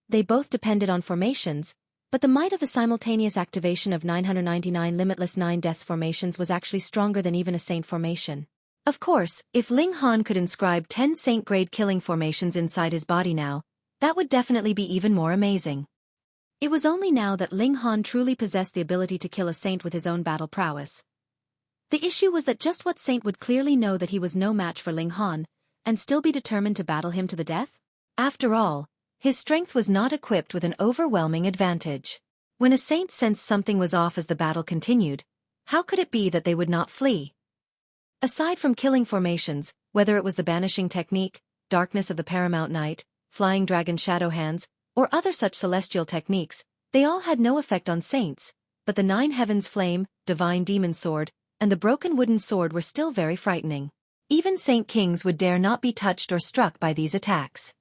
They both depended on formations, but the might of the simultaneous activation of 999 limitless 9 deaths formations was actually stronger than even a Saint formation. Of course, if Ling Han could inscribe 10 Saint-grade killing formations inside his body now, that would definitely be even more amazing. It was only now that Ling Han truly possessed the ability to kill a Saint with his own battle prowess. The issue was that just what Saint would clearly know that he was no match for Ling Han, and still be determined to battle him to the death? After all, his strength was not equipped with an overwhelming advantage. When a Saint sensed something was off as the battle continued, how could it be that they would not flee? Aside from killing formations, whether it was the Banishing technique, Darkness of the Paramount Night, Flying Dragon Shadow Hands, or other such celestial techniques, they all had no effect on Saints, but the 9 Heavens Flame, Divine Demon Sword, and the Broken Wooden Sword were still very frightening. Even Saint Kings would dare not be touched or struck by these attacks.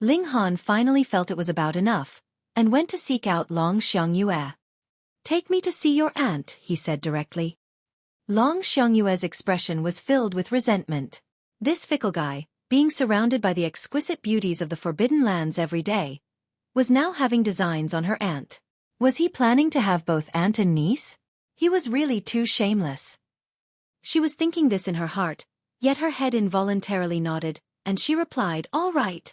Ling Han finally felt it was about enough, and went to seek out Long Xiangyue. "Take me to see your aunt," he said directly. Long Xiangyue's expression was filled with resentment. This fickle guy, being surrounded by the exquisite beauties of the Forbidden Lands every day, was now having designs on her aunt. Was he planning to have both aunt and niece? He was really too shameless. She was thinking this in her heart, yet her head involuntarily nodded, and she replied, "All right."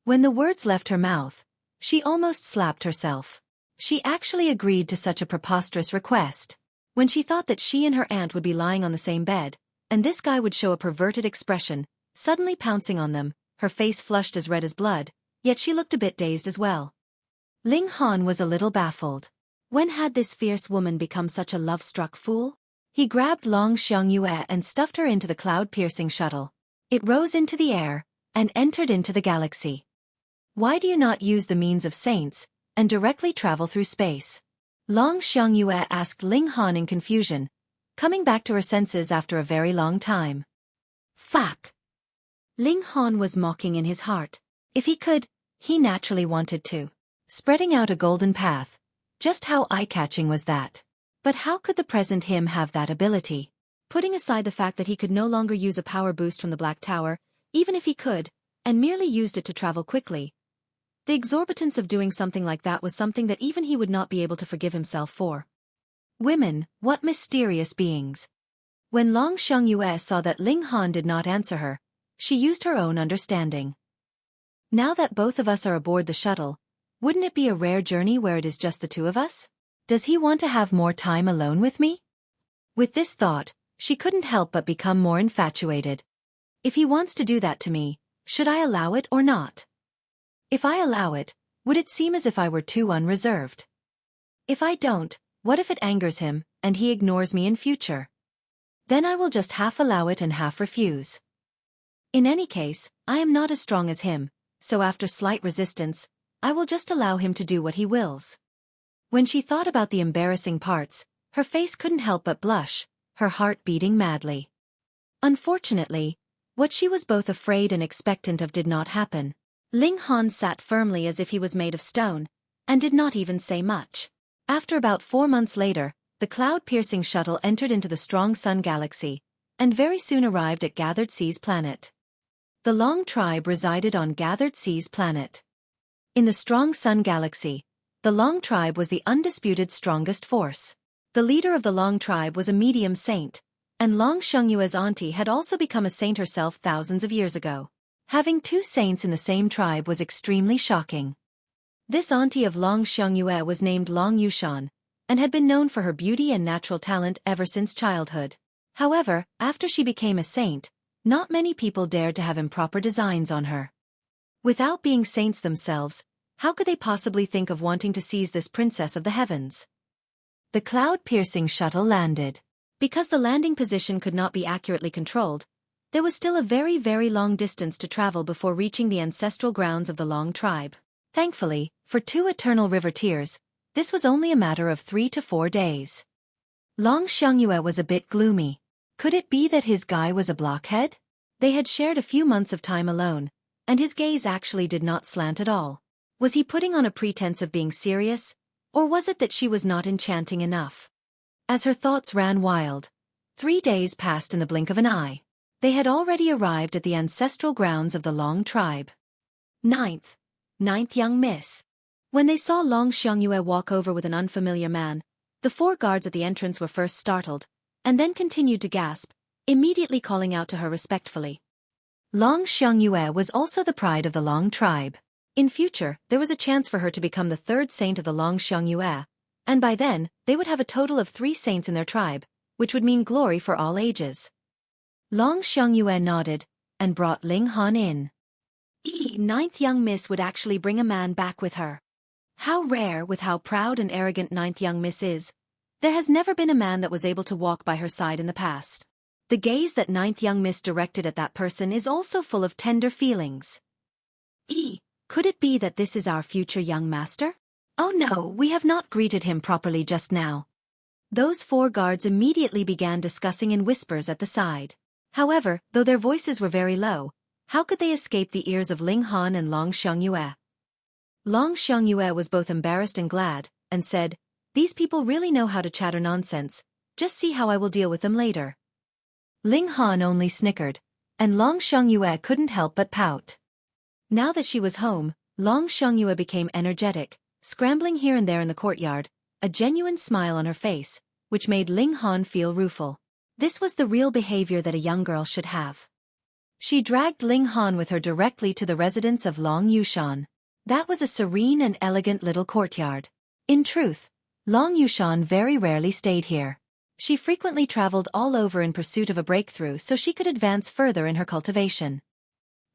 When the words left her mouth, she almost slapped herself. She actually agreed to such a preposterous request. When she thought that she and her aunt would be lying on the same bed, and this guy would show a perverted expression, suddenly pouncing on them, her face flushed as red as blood, yet she looked a bit dazed as well. Ling Han was a little baffled. When had this fierce woman become such a love-struck fool? He grabbed Long Xiangyue and stuffed her into the cloud-piercing shuttle. It rose into the air and entered into the galaxy. Why do you not use the means of saints and directly travel through space? Long Xiangyue asked Ling Han in confusion, coming back to her senses after a very long time. Fuck! Ling Han was mocking in his heart. If he could, he naturally wanted to. Spreading out a golden path. Just how eye-catching was that? But how could the present him have that ability? Putting aside the fact that he could no longer use a power boost from the Black Tower, even if he could, and merely used it to travel quickly, the exorbitance of doing something like that was something that even he would not be able to forgive himself for. Women, what mysterious beings. When Long Xiangyue saw that Ling Han did not answer her, she used her own understanding. Now that both of us are aboard the shuttle, wouldn't it be a rare journey where it is just the two of us? Does he want to have more time alone with me? With this thought, she couldn't help but become more infatuated. If he wants to do that to me, should I allow it or not? If I allow it, would it seem as if I were too unreserved? If I don't, what if it angers him, and he ignores me in future? Then I will just half allow it and half refuse. In any case, I am not as strong as him, so after slight resistance, I will just allow him to do what he wills. When she thought about the embarrassing parts, her face couldn't help but blush, her heart beating madly. Unfortunately, what she was both afraid and expectant of did not happen. Ling Han sat firmly as if he was made of stone, and did not even say much. After about 4 months later, the cloud-piercing shuttle entered into the strong sun galaxy, and very soon arrived at Gathered Sea's planet. The Long tribe resided on Gathered Sea's planet. In the strong sun galaxy, the Long tribe was the undisputed strongest force. The leader of the Long tribe was a medium saint, and Long Xiangyue's auntie had also become a saint herself thousands of years ago. Having 2 saints in the same tribe was extremely shocking. This auntie of Long Xiangyue was named Long Yushan, and had been known for her beauty and natural talent ever since childhood. However, after she became a saint, not many people dared to have improper designs on her. Without being saints themselves, how could they possibly think of wanting to seize this princess of the heavens? The cloud-piercing shuttle landed. Because the landing position could not be accurately controlled, there was still a very, very long distance to travel before reaching the ancestral grounds of the Long tribe. Thankfully, for 2 eternal river tears, this was only a matter of 3 to 4 days. Long Xiangyue was a bit gloomy. Could it be that his guy was a blockhead? They had shared a few months of time alone, and his gaze actually did not slant at all. Was he putting on a pretense of being serious, or was it that she was not enchanting enough? As her thoughts ran wild, 3 days passed in the blink of an eye. They had already arrived at the ancestral grounds of the Long tribe. Ninth young miss. When they saw Long Xiangyue walk over with an unfamiliar man, the 4 guards at the entrance were first startled, and then continued to gasp, immediately calling out to her respectfully. Long Xiangyue was also the pride of the Long tribe. In future, there was a chance for her to become the 3rd saint of the Long Xiangyue, and by then, they would have a total of 3 saints in their tribe, which would mean glory for all ages. Long Xiangyue nodded, and brought Ling Han in. Ninth young miss would actually bring a man back with her. How rare, with how proud and arrogant 9th young miss is, there has never been a man that was able to walk by her side in the past. The gaze that 9th young miss directed at that person is also full of tender feelings. Could it be that this is our future young master? Oh no, we have not greeted him properly just now. Those 4 guards immediately began discussing in whispers at the side. However, though their voices were very low, how could they escape the ears of Ling Han and Long Xiangyue? Long Xiangyue was both embarrassed and glad, and said, "These people really know how to chatter nonsense, just see how I will deal with them later." Ling Han only snickered, and Long Xiangyue couldn't help but pout. Now that she was home, Long Xiangyue became energetic, scrambling here and there in the courtyard, a genuine smile on her face, which made Ling Han feel rueful. This was the real behavior that a young girl should have. She dragged Ling Han with her directly to the residence of Long Yushan. That was a serene and elegant little courtyard. In truth, Long Yushan very rarely stayed here. She frequently traveled all over in pursuit of a breakthrough so she could advance further in her cultivation.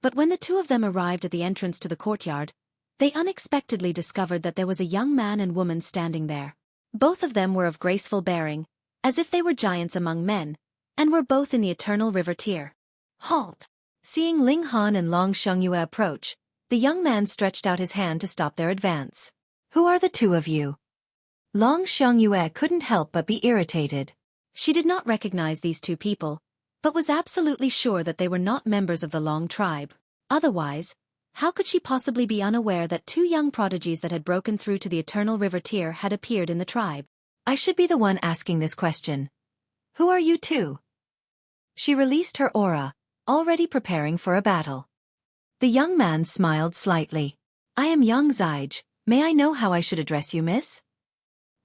But when the 2 of them arrived at the entrance to the courtyard, they unexpectedly discovered that there was a young man and woman standing there. Both of them were of graceful bearing, as if they were giants among men, and were both in the eternal river tier. Halt! Seeing Ling Han and Long Xiangyue approach, the young man stretched out his hand to stop their advance. Who are the two of you? Long Xiangyue couldn't help but be irritated. She did not recognize these two people, but was absolutely sure that they were not members of the Long tribe. Otherwise, how could she possibly be unaware that two young prodigies that had broken through to the eternal river tier had appeared in the tribe? I should be the one asking this question. Who are you two? She released her aura, already preparing for a battle. The young man smiled slightly. I am Yang Zige. May I know how I should address you, miss?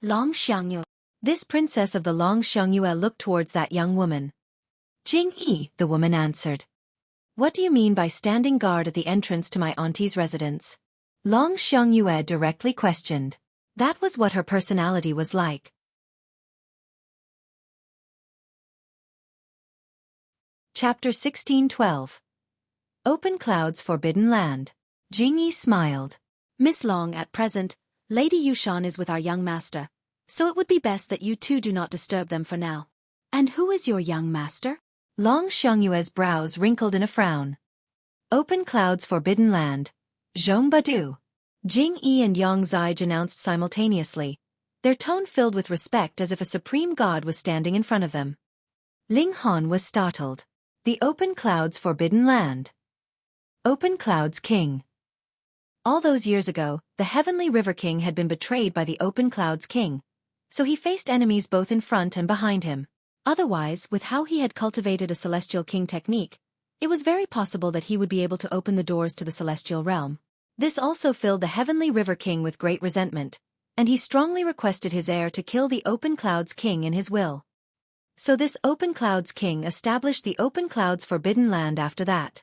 Long Xiangyue. This princess of the Long Xiangyue looked towards that young woman. Jing-yi, the woman answered. What do you mean by standing guard at the entrance to my auntie's residence? Long Xiangyue directly questioned. That was what her personality was like. Chapter 16:12. Open Clouds Forbidden Land. Jing-yi smiled. Miss Long, at present, Lady Yushan is with our young master, so it would be best that you two do not disturb them for now. And who is your young master? Long Xiangyue's brows wrinkled in a frown. Open Clouds Forbidden Land. Zhong Badu. Jing-yi and Yang Zige announced simultaneously, their tone filled with respect as if a supreme god was standing in front of them. Ling Han was startled. The Open Clouds Forbidden Land. Open Clouds King. All those years ago, the Heavenly River King had been betrayed by the Open Clouds King, so he faced enemies both in front and behind him. Otherwise, with how he had cultivated a Celestial King technique, it was very possible that he would be able to open the doors to the Celestial Realm. This also filled the Heavenly River King with great resentment, and he strongly requested his heir to kill the Open Clouds King in his will. So this Open Clouds King established the Open Clouds Forbidden Land after that.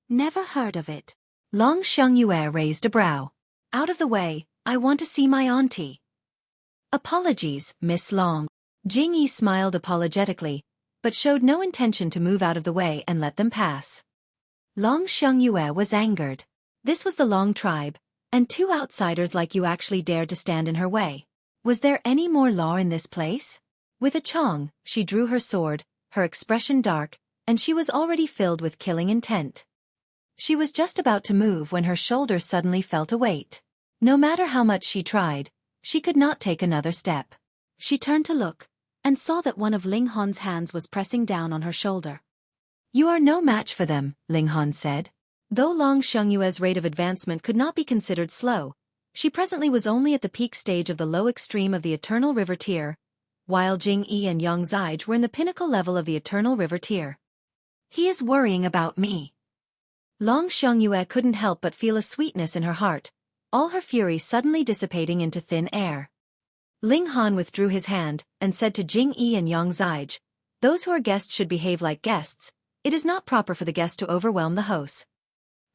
Never heard of it. Long Xiangyue raised a brow. Out of the way, I want to see my auntie. Apologies, Miss Long. Jing-yi smiled apologetically, but showed no intention to move out of the way and let them pass. Long Xiangyue was angered. This was the Long tribe, and two outsiders like you actually dared to stand in her way. Was there any more law in this place? With a chong, she drew her sword, her expression dark, and she was already filled with killing intent. She was just about to move when her shoulder suddenly felt a weight. No matter how much she tried, she could not take another step. She turned to look, and saw that one of Ling Han's hands was pressing down on her shoulder. You are no match for them, Ling Han said. Though Long Xiangyue's rate of advancement could not be considered slow, she presently was only at the peak stage of the low extreme of the Eternal River tier, while Jing-yi and Yang Zige were in the pinnacle level of the Eternal River tier. He is worrying about me. Long Xiangyue couldn't help but feel a sweetness in her heart, all her fury suddenly dissipating into thin air. Ling Han withdrew his hand and said to Jing-yi and Yang Zige, those who are guests should behave like guests. It is not proper for the guest to overwhelm the host.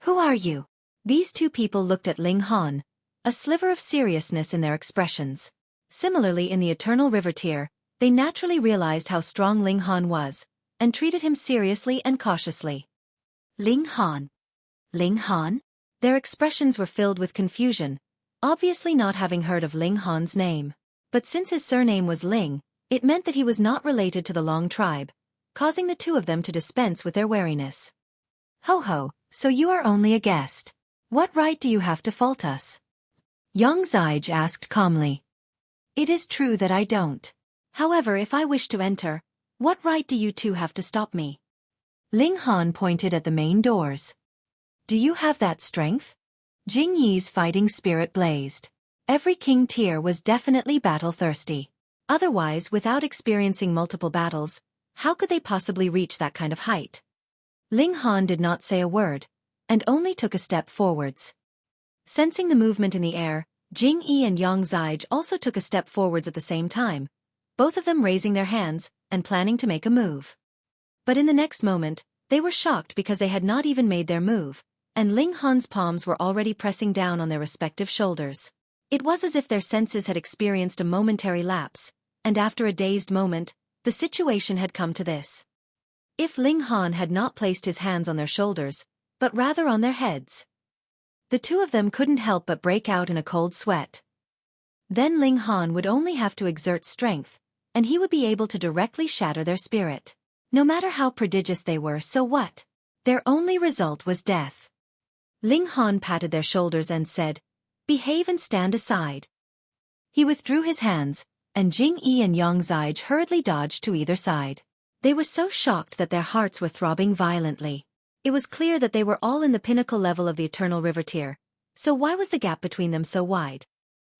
Who are you? These two people looked at Ling Han, a sliver of seriousness in their expressions. Similarly in the Eternal River tier, they naturally realized how strong Ling Han was, and treated him seriously and cautiously. Ling Han. Ling Han? Their expressions were filled with confusion, obviously not having heard of Ling Han's name. But since his surname was Ling, it meant that he was not related to the Long tribe, causing the two of them to dispense with their wariness. Ho ho, so you are only a guest. What right do you have to fault us? Yang Zige asked calmly. It is true that I don't. However, if I wish to enter, what right do you two have to stop me? Ling Han pointed at the main doors. Do you have that strength? Jing-yi's fighting spirit blazed. Every king tier was definitely battle-thirsty. Otherwise, without experiencing multiple battles, how could they possibly reach that kind of height? Ling Han did not say a word, and only took a step forwards. Sensing the movement in the air, Jing-yi and Yang Zige also took a step forwards at the same time, both of them raising their hands and planning to make a move. But in the next moment, they were shocked because they had not even made their move, and Ling Han's palms were already pressing down on their respective shoulders. It was as if their senses had experienced a momentary lapse, and after a dazed moment, the situation had come to this. If Ling Han had not placed his hands on their shoulders, but rather on their heads, the two of them couldn't help but break out in a cold sweat. Then Ling Han would only have to exert strength, and he would be able to directly shatter their spirit. No matter how prodigious they were, so what? Their only result was death. Ling Han patted their shoulders and said, "Behave and stand aside." He withdrew his hands, and Jing Yi and Yang Zige hurriedly dodged to either side. They were so shocked that their hearts were throbbing violently. It was clear that they were all in the pinnacle level of the Eternal River tier, so why was the gap between them so wide?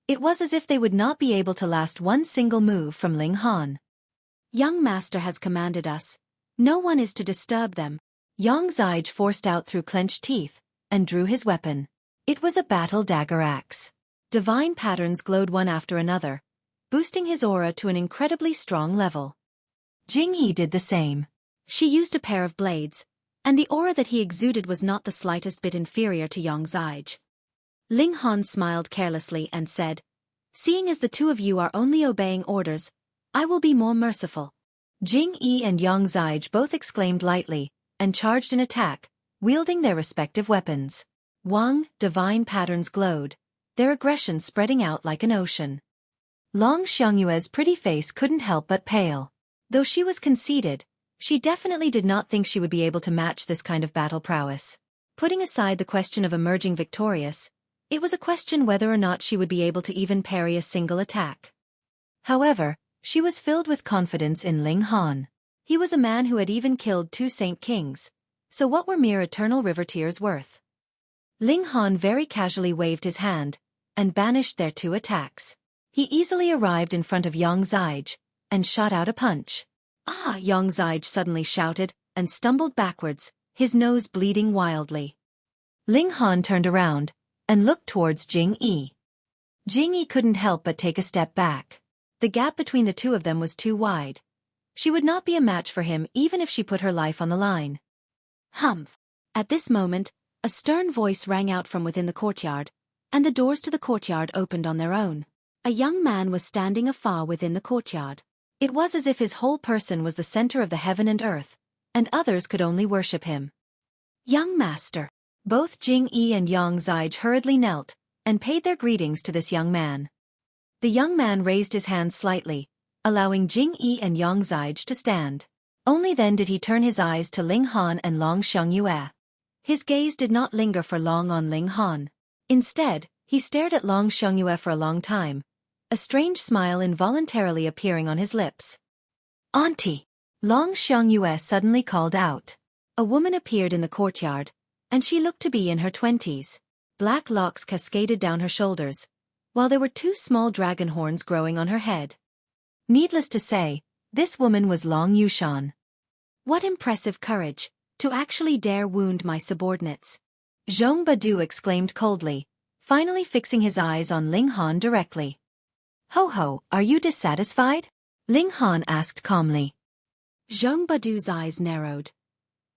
It was as if they would not be able to last one single move from Ling Han. "Young master has commanded us. No one is to disturb them." Yang Zige forced out through clenched teeth, and drew his weapon. It was a battle dagger axe. Divine patterns glowed one after another, boosting his aura to an incredibly strong level. Jing Yi did the same. She used a pair of blades, and the aura that he exuded was not the slightest bit inferior to Yang Zige. Ling Han smiled carelessly and said, "Seeing as the two of you are only obeying orders, I will be more merciful." Jing Yi and Yang Zige both exclaimed lightly, and charged in attack, wielding their respective weapons. Wang, divine patterns glowed, their aggression spreading out like an ocean. Long Xiangyue's pretty face couldn't help but pale. Though she was conceited, she definitely did not think she would be able to match this kind of battle prowess. Putting aside the question of emerging victorious, it was a question whether or not she would be able to even parry a single attack. However, she was filled with confidence in Ling Han. He was a man who had even killed 2 Saint Kings, so what were mere Eternal River tears worth? Ling Han very casually waved his hand, and banished their 2 attacks. He easily arrived in front of Yang Zige, and shot out a punch. "Ah!" Yang Zige suddenly shouted, and stumbled backwards, his nose bleeding wildly. Ling Han turned around, and looked towards Jing Yi. Jing Yi couldn't help but take a step back. The gap between the two of them was too wide. She would not be a match for him even if she put her life on the line. "Humph!" At this moment, a stern voice rang out from within the courtyard, and the doors to the courtyard opened on their own. A young man was standing afar within the courtyard. It was as if his whole person was the center of the heaven and earth, and others could only worship him. "Young master." Both Jing Yi and Yang Zige hurriedly knelt, and paid their greetings to this young man. The young man raised his hand slightly, allowing Jing Yi and Yang Zige to stand. Only then did he turn his eyes to Ling Han and Long Xiangyue. His gaze did not linger for long on Ling Han. Instead, he stared at Long Xiangyue for a long time, a strange smile involuntarily appearing on his lips. "Auntie!" Long Xiangyue suddenly called out. A woman appeared in the courtyard, and she looked to be in her 20s. Black locks cascaded down her shoulders, while there were 2 small dragon horns growing on her head. Needless to say, this woman was Long Yushan. "What impressive courage, to actually dare wound my subordinates!" Zhong Badu exclaimed coldly, finally fixing his eyes on Ling Han directly. "Ho ho, are you dissatisfied?" Ling Han asked calmly. Zhong Badu's eyes narrowed.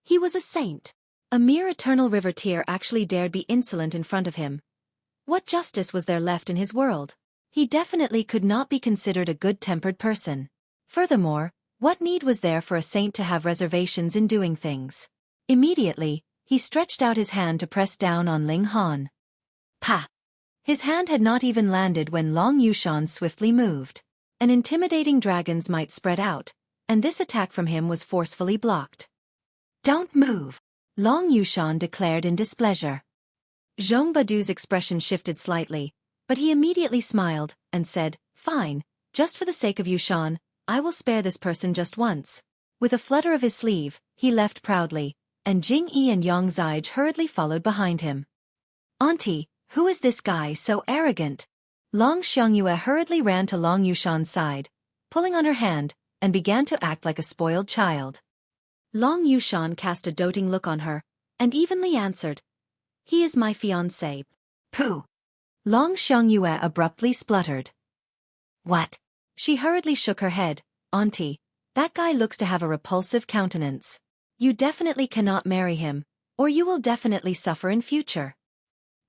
He was a saint. A mere Eternal River tier actually dared be insolent in front of him. What justice was there left in his world? He definitely could not be considered a good-tempered person. Furthermore, what need was there for a saint to have reservations in doing things? Immediately, he stretched out his hand to press down on Ling Han. Pa! His hand had not even landed when Long Yushan swiftly moved. An intimidating dragon's might spread out, and this attack from him was forcefully blocked. "Don't move!" Long Yushan declared in displeasure. Zhong Badu's expression shifted slightly, but he immediately smiled, and said, "Fine, just for the sake of Yushan, I will spare this person just once." With a flutter of his sleeve, he left proudly, and Jing Yi and Yang Zige hurriedly followed behind him. "Auntie, who is this guy so arrogant?" Long Xiangyue hurriedly ran to Long Yushan's side, pulling on her hand, and began to act like a spoiled child. Long Yushan cast a doting look on her, and evenly answered, "He is my fiancé." "Pooh!" Long Xiangyue abruptly spluttered. "What?" She hurriedly shook her head. "Auntie, that guy looks to have a repulsive countenance. You definitely cannot marry him, or you will definitely suffer in future."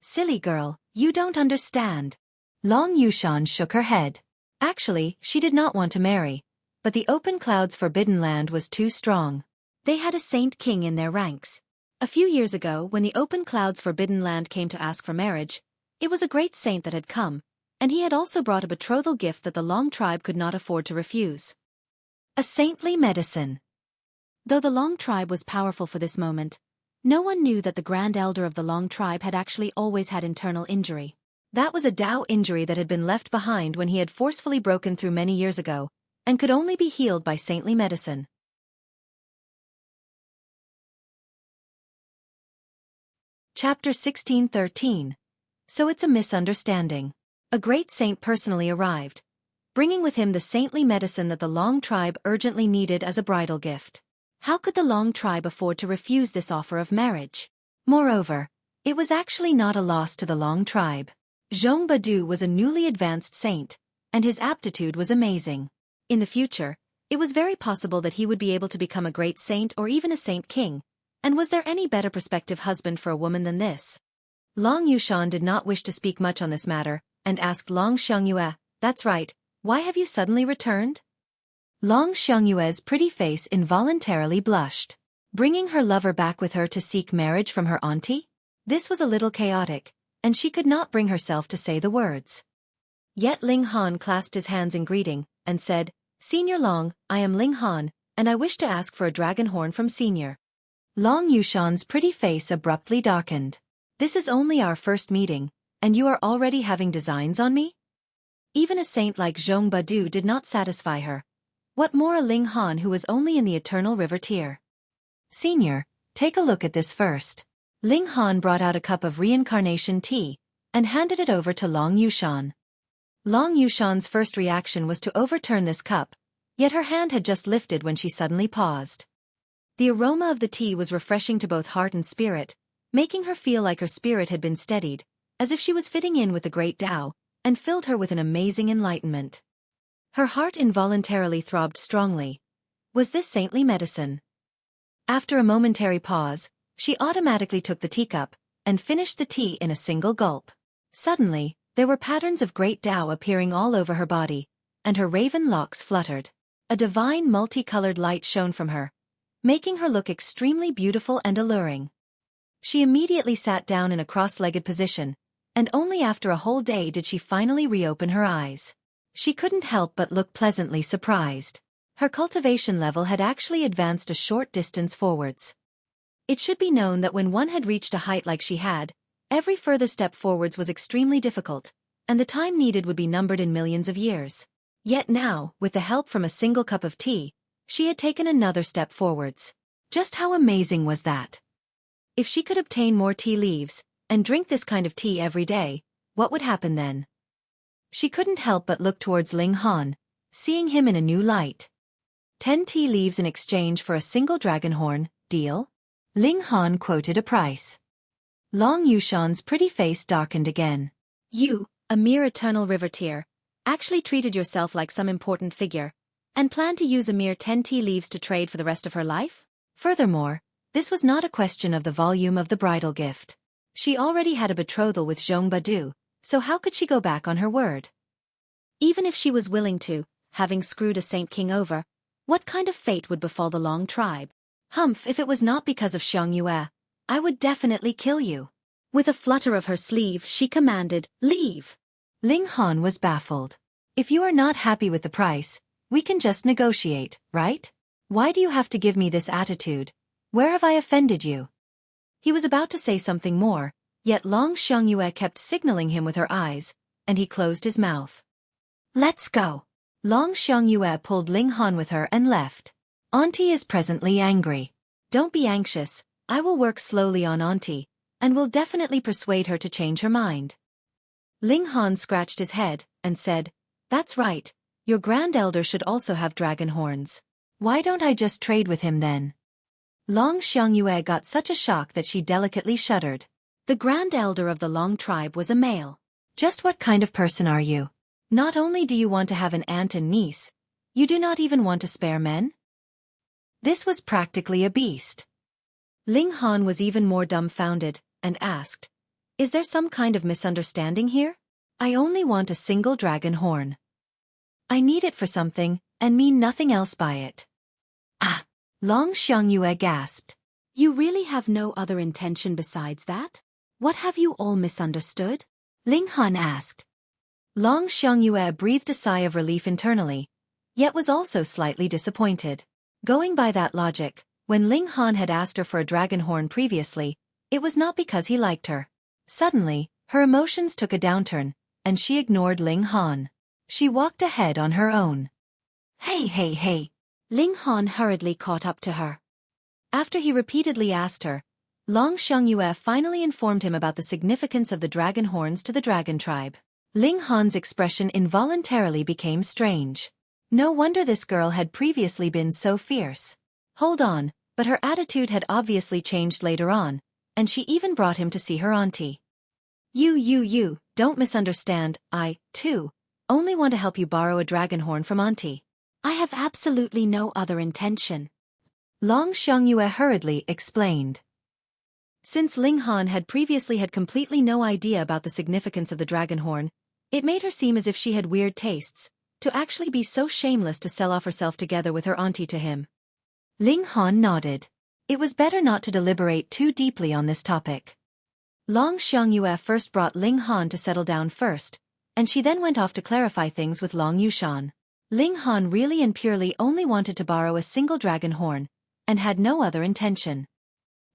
"Silly girl, you don't understand." Long Yushan shook her head. Actually, she did not want to marry, but the Open Cloud's Forbidden Land was too strong. They had a Saint King in their ranks. A few years ago, when the Open Cloud's Forbidden Land came to ask for marriage, it was a great saint that had come, and he had also brought a betrothal gift that the Long tribe could not afford to refuse. A saintly medicine. Though the Long tribe was powerful for this moment, no one knew that the Grand Elder of the Long tribe had actually always had internal injury. That was a Dao injury that had been left behind when he had forcefully broken through many years ago, and could only be healed by saintly medicine. Chapter 16:13. So it's a misunderstanding. A great saint personally arrived, bringing with him the saintly medicine that the Long tribe urgently needed as a bridal gift. How could the Long tribe afford to refuse this offer of marriage? Moreover, it was actually not a loss to the Long tribe. Zhong Badu was a newly advanced saint, and his aptitude was amazing. In the future, it was very possible that he would be able to become a great saint or even a saint king, and was there any better prospective husband for a woman than this? Long Yushan did not wish to speak much on this matter, and asked Long Xiangyue, "That's right, why have you suddenly returned?" Long Xiangyue's pretty face involuntarily blushed. Bringing her lover back with her to seek marriage from her auntie? This was a little chaotic, and she could not bring herself to say the words. Yet Ling Han clasped his hands in greeting, and said, "Senior Long, I am Ling Han, and I wish to ask for a dragon horn from Senior." Long Yushan's pretty face abruptly darkened. "This is only our first meeting, and you are already having designs on me?" Even a saint like Zhong Badu did not satisfy her. What more a Ling Han who was only in the Eternal River tier? "Senior, take a look at this first." Ling Han brought out a cup of reincarnation tea, and handed it over to Long Yushan. Long Yushan's first reaction was to overturn this cup, yet her hand had just lifted when she suddenly paused. The aroma of the tea was refreshing to both heart and spirit, making her feel like her spirit had been steadied, as if she was fitting in with the great Tao, and filled her with an amazing enlightenment. Her heart involuntarily throbbed strongly. Was this saintly medicine? After a momentary pause, she automatically took the teacup, and finished the tea in a single gulp. Suddenly, there were patterns of great Tao appearing all over her body, and her raven locks fluttered. A divine multicolored light shone from her, making her look extremely beautiful and alluring. She immediately sat down in a cross-legged position, and only after a whole day did she finally reopen her eyes. She couldn't help but look pleasantly surprised. Her cultivation level had actually advanced a short distance forwards. It should be known that when one had reached a height like she had, every further step forwards was extremely difficult, and the time needed would be numbered in millions of years. Yet now, with the help from a single cup of tea, she had taken another step forwards. Just how amazing was that? If she could obtain more tea leaves, and drink this kind of tea every day, what would happen then? She couldn't help but look towards Ling Han, seeing him in a new light. 10 tea leaves in exchange for a single dragon horn, deal? Ling Han quoted a price. Long Yushan's pretty face darkened again. You, a mere Eternal River tier, actually treated yourself like some important figure, and planned to use a mere 10 tea leaves to trade for the rest of her life? Furthermore, this was not a question of the volume of the bridal gift. She already had a betrothal with Zhong Badu, so how could she go back on her word? Even if she was willing to, having screwed a Saint King over, what kind of fate would befall the Long tribe? Humph, if it was not because of Xiangyue, I would definitely kill you. With a flutter of her sleeve, she commanded, "Leave." Ling Han was baffled. If you are not happy with the price, we can just negotiate, right? Why do you have to give me this attitude? Where have I offended you? He was about to say something more, yet Long Xiangyue kept signaling him with her eyes, and he closed his mouth. Let's go. Long Xiangyue pulled Ling Han with her and left. Auntie is presently angry. Don't be anxious, I will work slowly on Auntie, and will definitely persuade her to change her mind. Ling Han scratched his head, and said, "That's right, your Grand Elder should also have dragon horns. Why don't I just trade with him then?" Long Xiangyue got such a shock that she delicately shuddered. The Grand Elder of the Long tribe was a male. Just what kind of person are you? Not only do you want to have an aunt and niece, you do not even want to spare men? This was practically a beast. Ling Han was even more dumbfounded, and asked, "Is there some kind of misunderstanding here? I only want a single dragon horn. I need it for something, and mean nothing else by it." Ah! Long Xiangyue gasped. You really have no other intention besides that? What have you all misunderstood? Ling Han asked. Long Xiangyue breathed a sigh of relief internally, yet was also slightly disappointed. Going by that logic, when Ling Han had asked her for a dragon horn previously, it was not because he liked her. Suddenly, her emotions took a downturn, and she ignored Ling Han. She walked ahead on her own. Hey hey hey! Ling Han hurriedly caught up to her. After he repeatedly asked her, Long Xiangyue finally informed him about the significance of the dragon horns to the dragon tribe. Ling Han's expression involuntarily became strange. No wonder this girl had previously been so fierce. Hold on, but her attitude had obviously changed later on, and she even brought him to see her auntie. You, don't misunderstand, I, too, only want to help you borrow a dragon horn from auntie. I have absolutely no other intention. Long Xiangyue hurriedly explained. Since Ling Han had previously had completely no idea about the significance of the dragon horn, it made her seem as if she had weird tastes, to actually be so shameless to sell off herself together with her auntie to him. Ling Han nodded. It was better not to deliberate too deeply on this topic. Long Xiangyue first brought Ling Han to settle down first, and she then went off to clarify things with Long Yushan. Ling Han really and purely only wanted to borrow a single dragon horn, and had no other intention.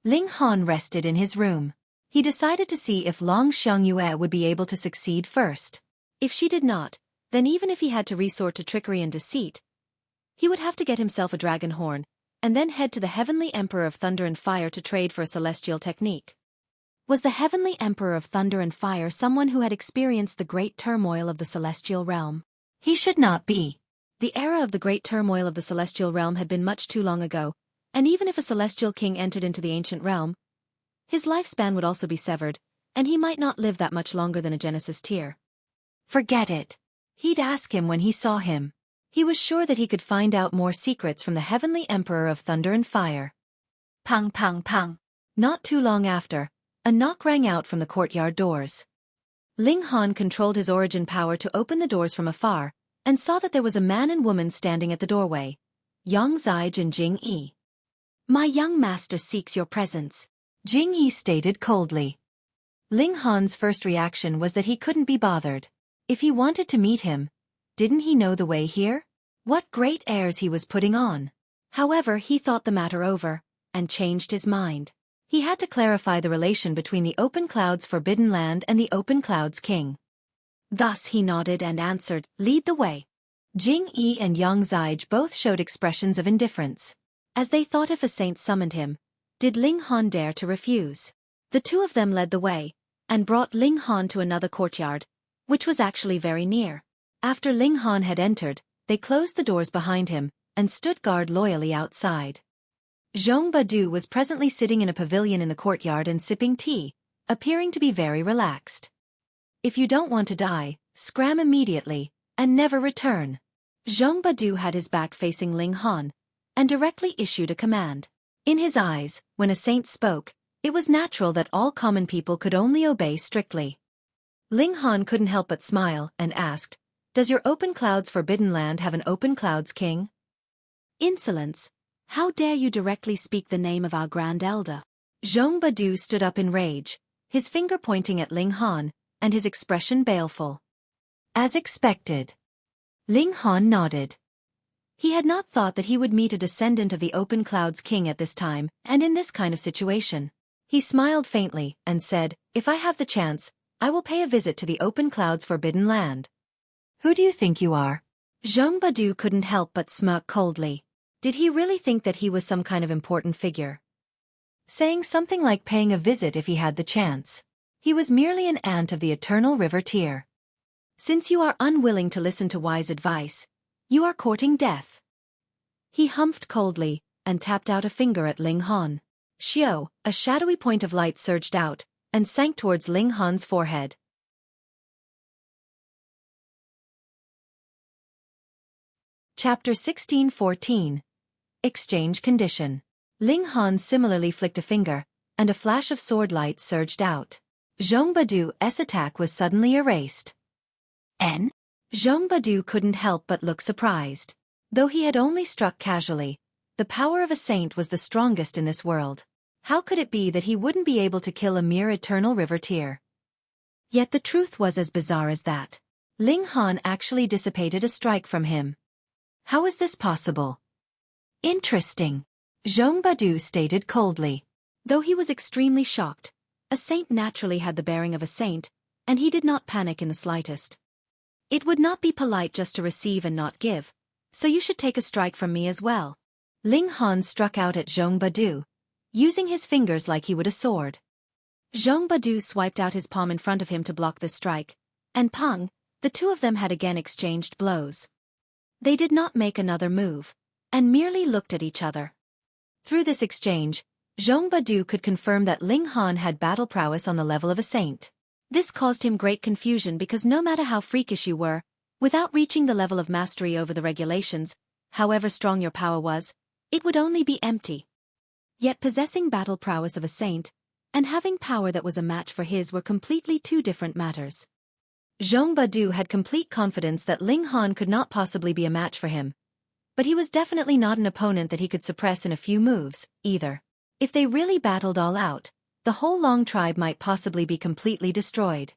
Ling Han rested in his room. He decided to see if Long Xiangyue would be able to succeed first. If she did not, then even if he had to resort to trickery and deceit, he would have to get himself a dragon horn, and then head to the Heavenly Emperor of Thunder and Fire to trade for a celestial technique. Was the Heavenly Emperor of Thunder and Fire someone who had experienced the great turmoil of the celestial realm? He should not be. The era of the great turmoil of the celestial realm had been much too long ago, and even if a celestial king entered into the ancient realm, his lifespan would also be severed, and he might not live that much longer than a Genesis tier. Forget it. He'd ask him when he saw him. He was sure that he could find out more secrets from the Heavenly Emperor of Thunder and Fire. Pang pang pang. Not too long after, a knock rang out from the courtyard doors. Ling Han controlled his origin power to open the doors from afar, and saw that there was a man and woman standing at the doorway, Yang Zige and Jing Yi. My young master seeks your presence, Jing Yi stated coldly. Ling Han's first reaction was that he couldn't be bothered. If he wanted to meet him, didn't he know the way here? What great airs he was putting on. However, he thought the matter over, and changed his mind. He had to clarify the relation between the Open Cloud's Forbidden Land and the Open Cloud's King. Thus he nodded and answered, lead the way. Jing Yi and Yang Zige both showed expressions of indifference. As they thought if a saint summoned him, did Ling Han dare to refuse? The two of them led the way, and brought Ling Han to another courtyard, which was actually very near. After Ling Han had entered, they closed the doors behind him, and stood guard loyally outside. Zhong Badu was presently sitting in a pavilion in the courtyard and sipping tea, appearing to be very relaxed. If you don't want to die, scram immediately, and never return. Zhong Badu had his back facing Ling Han, and directly issued a command. In his eyes, when a saint spoke, it was natural that all common people could only obey strictly. Ling Han couldn't help but smile, and asked, does your Open Cloud's Forbidden Land have an Open Cloud's King? Insolence! How dare you directly speak the name of our Grand Elder? Zhong Badu stood up in rage, his finger pointing at Ling Han, and his expression baleful. As expected. Ling Han nodded. He had not thought that he would meet a descendant of the Open Cloud's King at this time, and in this kind of situation. He smiled faintly, and said, if I have the chance, I will pay a visit to the Open Cloud's Forbidden Land. Who do you think you are? Zhong Badu couldn't help but smirk coldly. Did he really think that he was some kind of important figure? Saying something like paying a visit if he had the chance. He was merely an ant of the Eternal River tier. Since you are unwilling to listen to wise advice, you are courting death. He humphed coldly, and tapped out a finger at Ling Han. Xiao, a shadowy point of light surged out, and sank towards Ling Han's forehead. Chapter 1614. Exchange Condition. Ling Han similarly flicked a finger, and a flash of sword light surged out. Zhong Badu's attack was suddenly erased. N? Zhong Badu couldn't help but look surprised. Though he had only struck casually, the power of a saint was the strongest in this world. How could it be that he wouldn't be able to kill a mere Eternal River tier? Yet the truth was as bizarre as that. Ling Han actually dissipated a strike from him. How is this possible? Interesting. Zhong Badu stated coldly. Though he was extremely shocked, a saint naturally had the bearing of a saint, and he did not panic in the slightest. It would not be polite just to receive and not give, so you should take a strike from me as well. Ling Han struck out at Zhong Badu, using his fingers like he would a sword. Zhong Badu swiped out his palm in front of him to block the strike, and pang, the two of them had again exchanged blows. They did not make another move, and merely looked at each other. Through this exchange, Zhong Badu could confirm that Ling Han had battle prowess on the level of a saint. This caused him great confusion because no matter how freakish you were, without reaching the level of mastery over the regulations, however strong your power was, it would only be empty. Yet possessing battle prowess of a saint, and having power that was a match for his were completely two different matters. Zhong Badu had complete confidence that Ling Han could not possibly be a match for him. But he was definitely not an opponent that he could suppress in a few moves, either. If they really battled all out, the whole Long tribe might possibly be completely destroyed.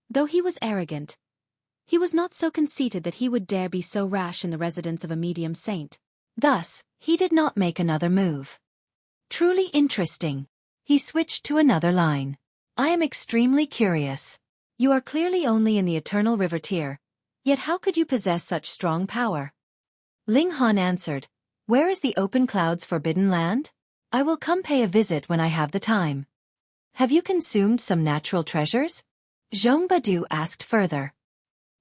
Though he was arrogant, he was not so conceited that he would dare be so rash in the residence of a medium saint. Thus, he did not make another move. Truly interesting. He switched to another line. I am extremely curious. You are clearly only in the Eternal River tier, yet how could you possess such strong power? Ling Han answered, Where is the open clouds forbidden land? I will come pay a visit when I have the time. Have you consumed some natural treasures? Zhong Badu asked further.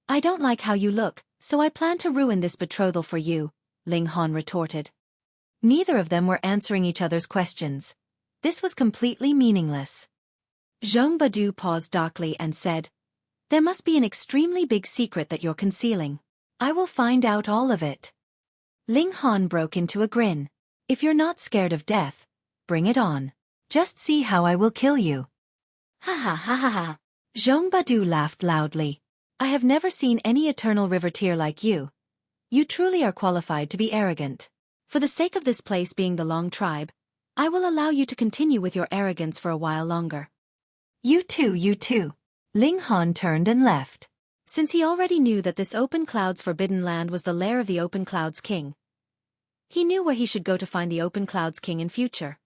I don't like how you look, so I plan to ruin this betrothal for you, Ling Han retorted. Neither of them were answering each other's questions. This was completely meaningless. Zhong Badu paused darkly and said, There must be an extremely big secret that you're concealing. I will find out all of it. Ling Han broke into a grin. If you're not scared of death, bring it on. Just see how I will kill you. Ha ha ha ha ha. Zhong Badu laughed loudly. I have never seen any Eternal River tier like you. You truly are qualified to be arrogant. For the sake of this place being the Long tribe, I will allow you to continue with your arrogance for a while longer. You too. Ling Han turned and left. Since he already knew that this Open Clouds Forbidden Land was the lair of the Open Clouds King, he knew where he should go to find the Open Clouds King in future.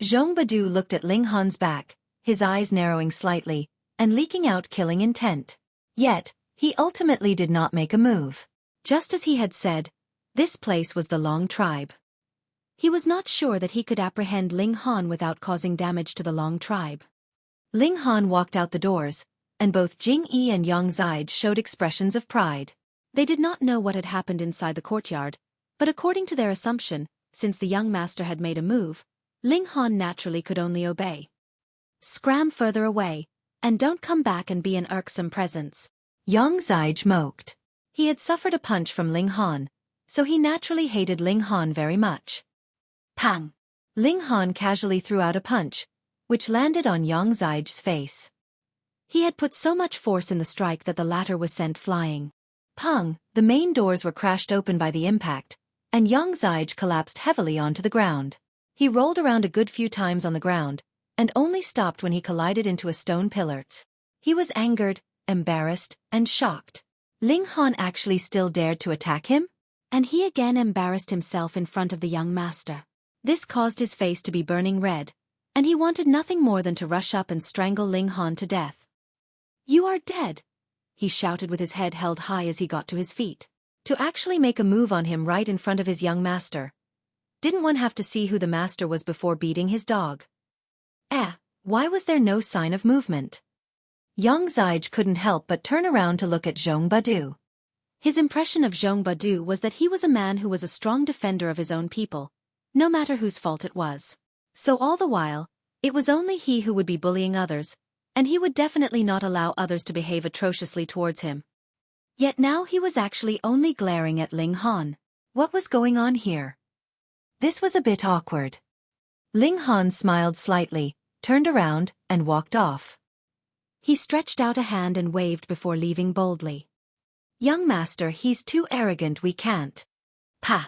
Zhong Badu looked at Ling Han's back, his eyes narrowing slightly, and leaking out killing intent. Yet, he ultimately did not make a move. Just as he had said, this place was the Long tribe. He was not sure that he could apprehend Ling Han without causing damage to the Long tribe. Ling Han walked out the doors, and both Jing-yi and Yang Zide showed expressions of pride. They did not know what had happened inside the courtyard, but according to their assumption, since the young master had made a move, Ling Han naturally could only obey. Scram further away, and don't come back and be an irksome presence. Yang Zide moped. He had suffered a punch from Ling Han, so he naturally hated Ling Han very much. Pang! Ling Han casually threw out a punch, which landed on Yang Zide's face. He had put so much force in the strike that the latter was sent flying. Pang! The main doors were crashed open by the impact, and Yang Zide collapsed heavily onto the ground. He rolled around a good few times on the ground, and only stopped when he collided into a stone pillar. He was angered, embarrassed, and shocked. Ling Han actually still dared to attack him? And he again embarrassed himself in front of the young master. This caused his face to be burning red, and he wanted nothing more than to rush up and strangle Ling Han to death. You are dead, he shouted with his head held high as he got to his feet. To actually make a move on him right in front of his young master. Didn't one have to see who the master was before beating his dog? Why was there no sign of movement? Yang Zide couldn't help but turn around to look at Zhong Badu. His impression of Zhong Badu was that he was a man who was a strong defender of his own people, no matter whose fault it was. So all the while, it was only he who would be bullying others, and he would definitely not allow others to behave atrociously towards him. Yet now he was actually only glaring at Ling Han. What was going on here? This was a bit awkward. Ling Han smiled slightly, turned around, and walked off. He stretched out a hand and waved before leaving boldly. Young master, he's too arrogant, we can't. Pa!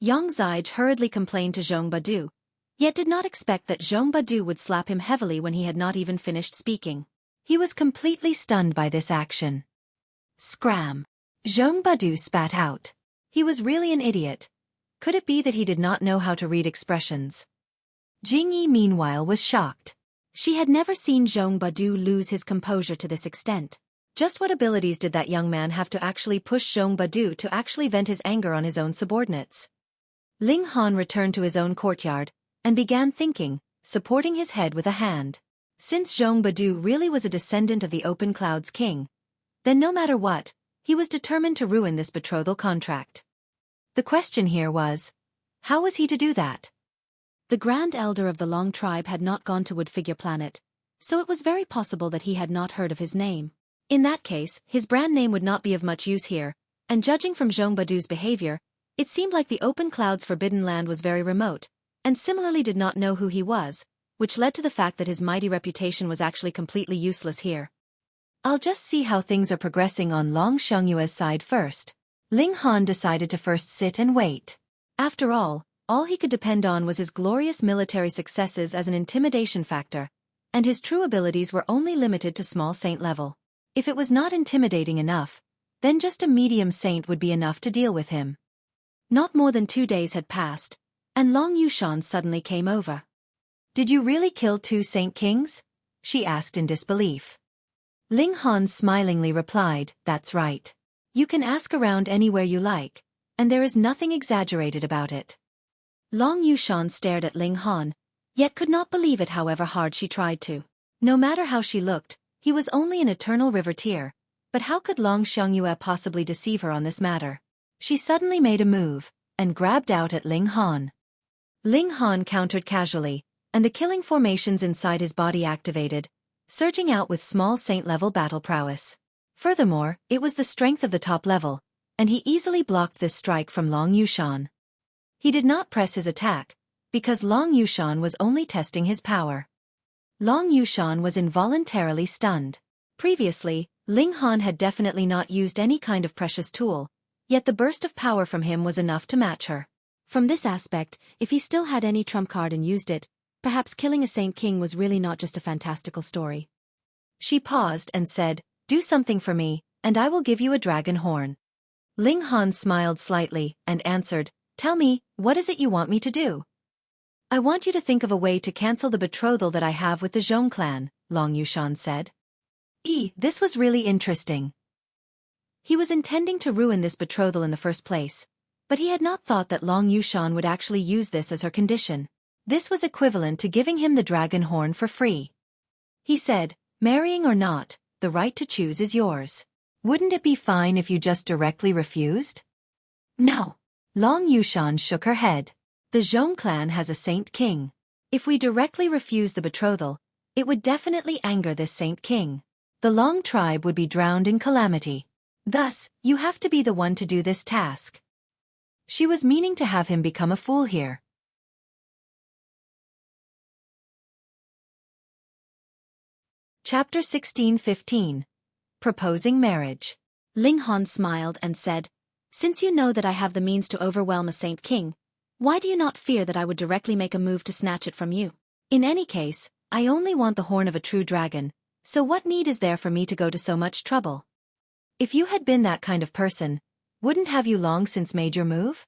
Yang Zide hurriedly complained to Zhong Badu, yet did not expect that Zhong Badu would slap him heavily when he had not even finished speaking. He was completely stunned by this action. Scram! Zhong Badu spat out. He was really an idiot. Could it be that he did not know how to read expressions? Jingyi meanwhile was shocked. She had never seen Zhong Badu lose his composure to this extent. Just what abilities did that young man have to actually push Zhong Badu to actually vent his anger on his own subordinates? Ling Han returned to his own courtyard and began thinking, supporting his head with a hand. Since Zhong Badu really was a descendant of the Open Cloud's king, then no matter what, he was determined to ruin this betrothal contract. The question here was, how was he to do that? The Grand Elder of the Long Tribe had not gone to Woodfigure Planet, so it was very possible that he had not heard of his name. In that case, his brand name would not be of much use here, and judging from Zhong Badu's behavior, it seemed like the Open Cloud's forbidden land was very remote, and similarly did not know who he was, which led to the fact that his mighty reputation was actually completely useless here. I'll just see how things are progressing on Long Xiangyue's side first. Ling Han decided to first sit and wait. After all he could depend on was his glorious military successes as an intimidation factor, and his true abilities were only limited to small saint level. If it was not intimidating enough, then just a medium saint would be enough to deal with him. Not more than 2 days had passed, and Long Yushan suddenly came over. Did you really kill 2 saint kings? She asked in disbelief. Ling Han smilingly replied, that's right. You can ask around anywhere you like, and there is nothing exaggerated about it. Long Yushan stared at Ling Han, yet could not believe it however hard she tried to. No matter how she looked, he was only an eternal riveteer, but how could Long Xiangyue possibly deceive her on this matter? She suddenly made a move, and grabbed out at Ling Han. Ling Han countered casually, and the killing formations inside his body activated, surging out with small saint-level battle prowess. Furthermore, it was the strength of the top level, and he easily blocked this strike from Long Yushan. He did not press his attack, because Long Yushan was only testing his power. Long Yushan was involuntarily stunned. Previously, Ling Han had definitely not used any kind of precious tool, yet the burst of power from him was enough to match her. From this aspect, if he still had any trump card and used it, perhaps killing a Saint King was really not just a fantastical story. She paused and said, do something for me, and I will give you a dragon horn. Ling Han smiled slightly and answered, tell me, what is it you want me to do? I want you to think of a way to cancel the betrothal that I have with the Zhong clan, Long Yushan said. This was really interesting. He was intending to ruin this betrothal in the first place, but he had not thought that Long Yushan would actually use this as her condition. This was equivalent to giving him the dragon horn for free. He said, marrying or not, the right to choose is yours. Wouldn't it be fine if you just directly refused? No. Long Yushan shook her head. The Zhong clan has a saint king. If we directly refuse the betrothal, it would definitely anger this saint king. The Long tribe would be drowned in calamity. Thus, you have to be the one to do this task. She was meaning to have him become a fool here. Chapter 16-15. Proposing Marriage. Ling Han smiled and said, since you know that I have the means to overwhelm a Saint King, why do you not fear that I would directly make a move to snatch it from you? In any case, I only want the horn of a true dragon, so what need is there for me to go to so much trouble? If you had been that kind of person, wouldn't have you long since made your move?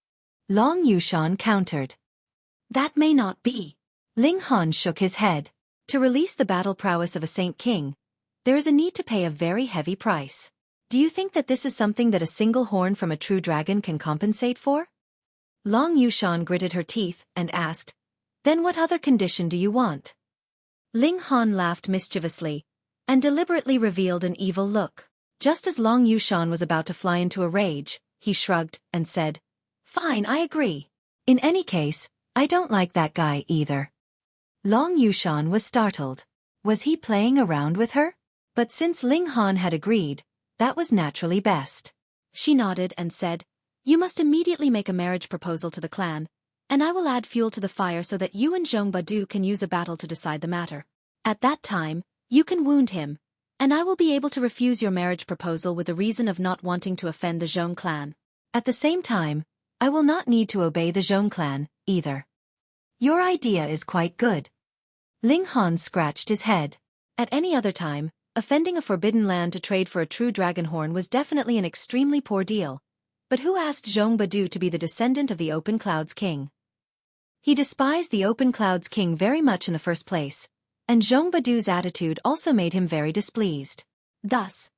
Long Yushan countered. That may not be. Ling Han shook his head. To release the battle prowess of a Saint King, there is a need to pay a very heavy price. Do you think that this is something that a single horn from a true dragon can compensate for? Long Yushan gritted her teeth and asked, then what other condition do you want? Ling Han laughed mischievously, and deliberately revealed an evil look. Just as Long Yushan was about to fly into a rage, he shrugged and said, fine, I agree. In any case, I don't like that guy either. Long Yushan was startled. Was he playing around with her? But since Ling Han had agreed, that was naturally best. She nodded and said, you must immediately make a marriage proposal to the clan, and I will add fuel to the fire so that you and Zhong Badu can use a battle to decide the matter. At that time, you can wound him, and I will be able to refuse your marriage proposal with the reason of not wanting to offend the Zhong clan. At the same time, I will not need to obey the Zhong clan, either. Your idea is quite good. Ling Han scratched his head. At any other time, offending a forbidden land to trade for a true dragon horn was definitely an extremely poor deal, But who asked Zhongbadu to be the descendant of the Open Clouds King? He despised the Open Clouds King very much in the first place, and Zhongbadu's attitude also made him very displeased. Thus,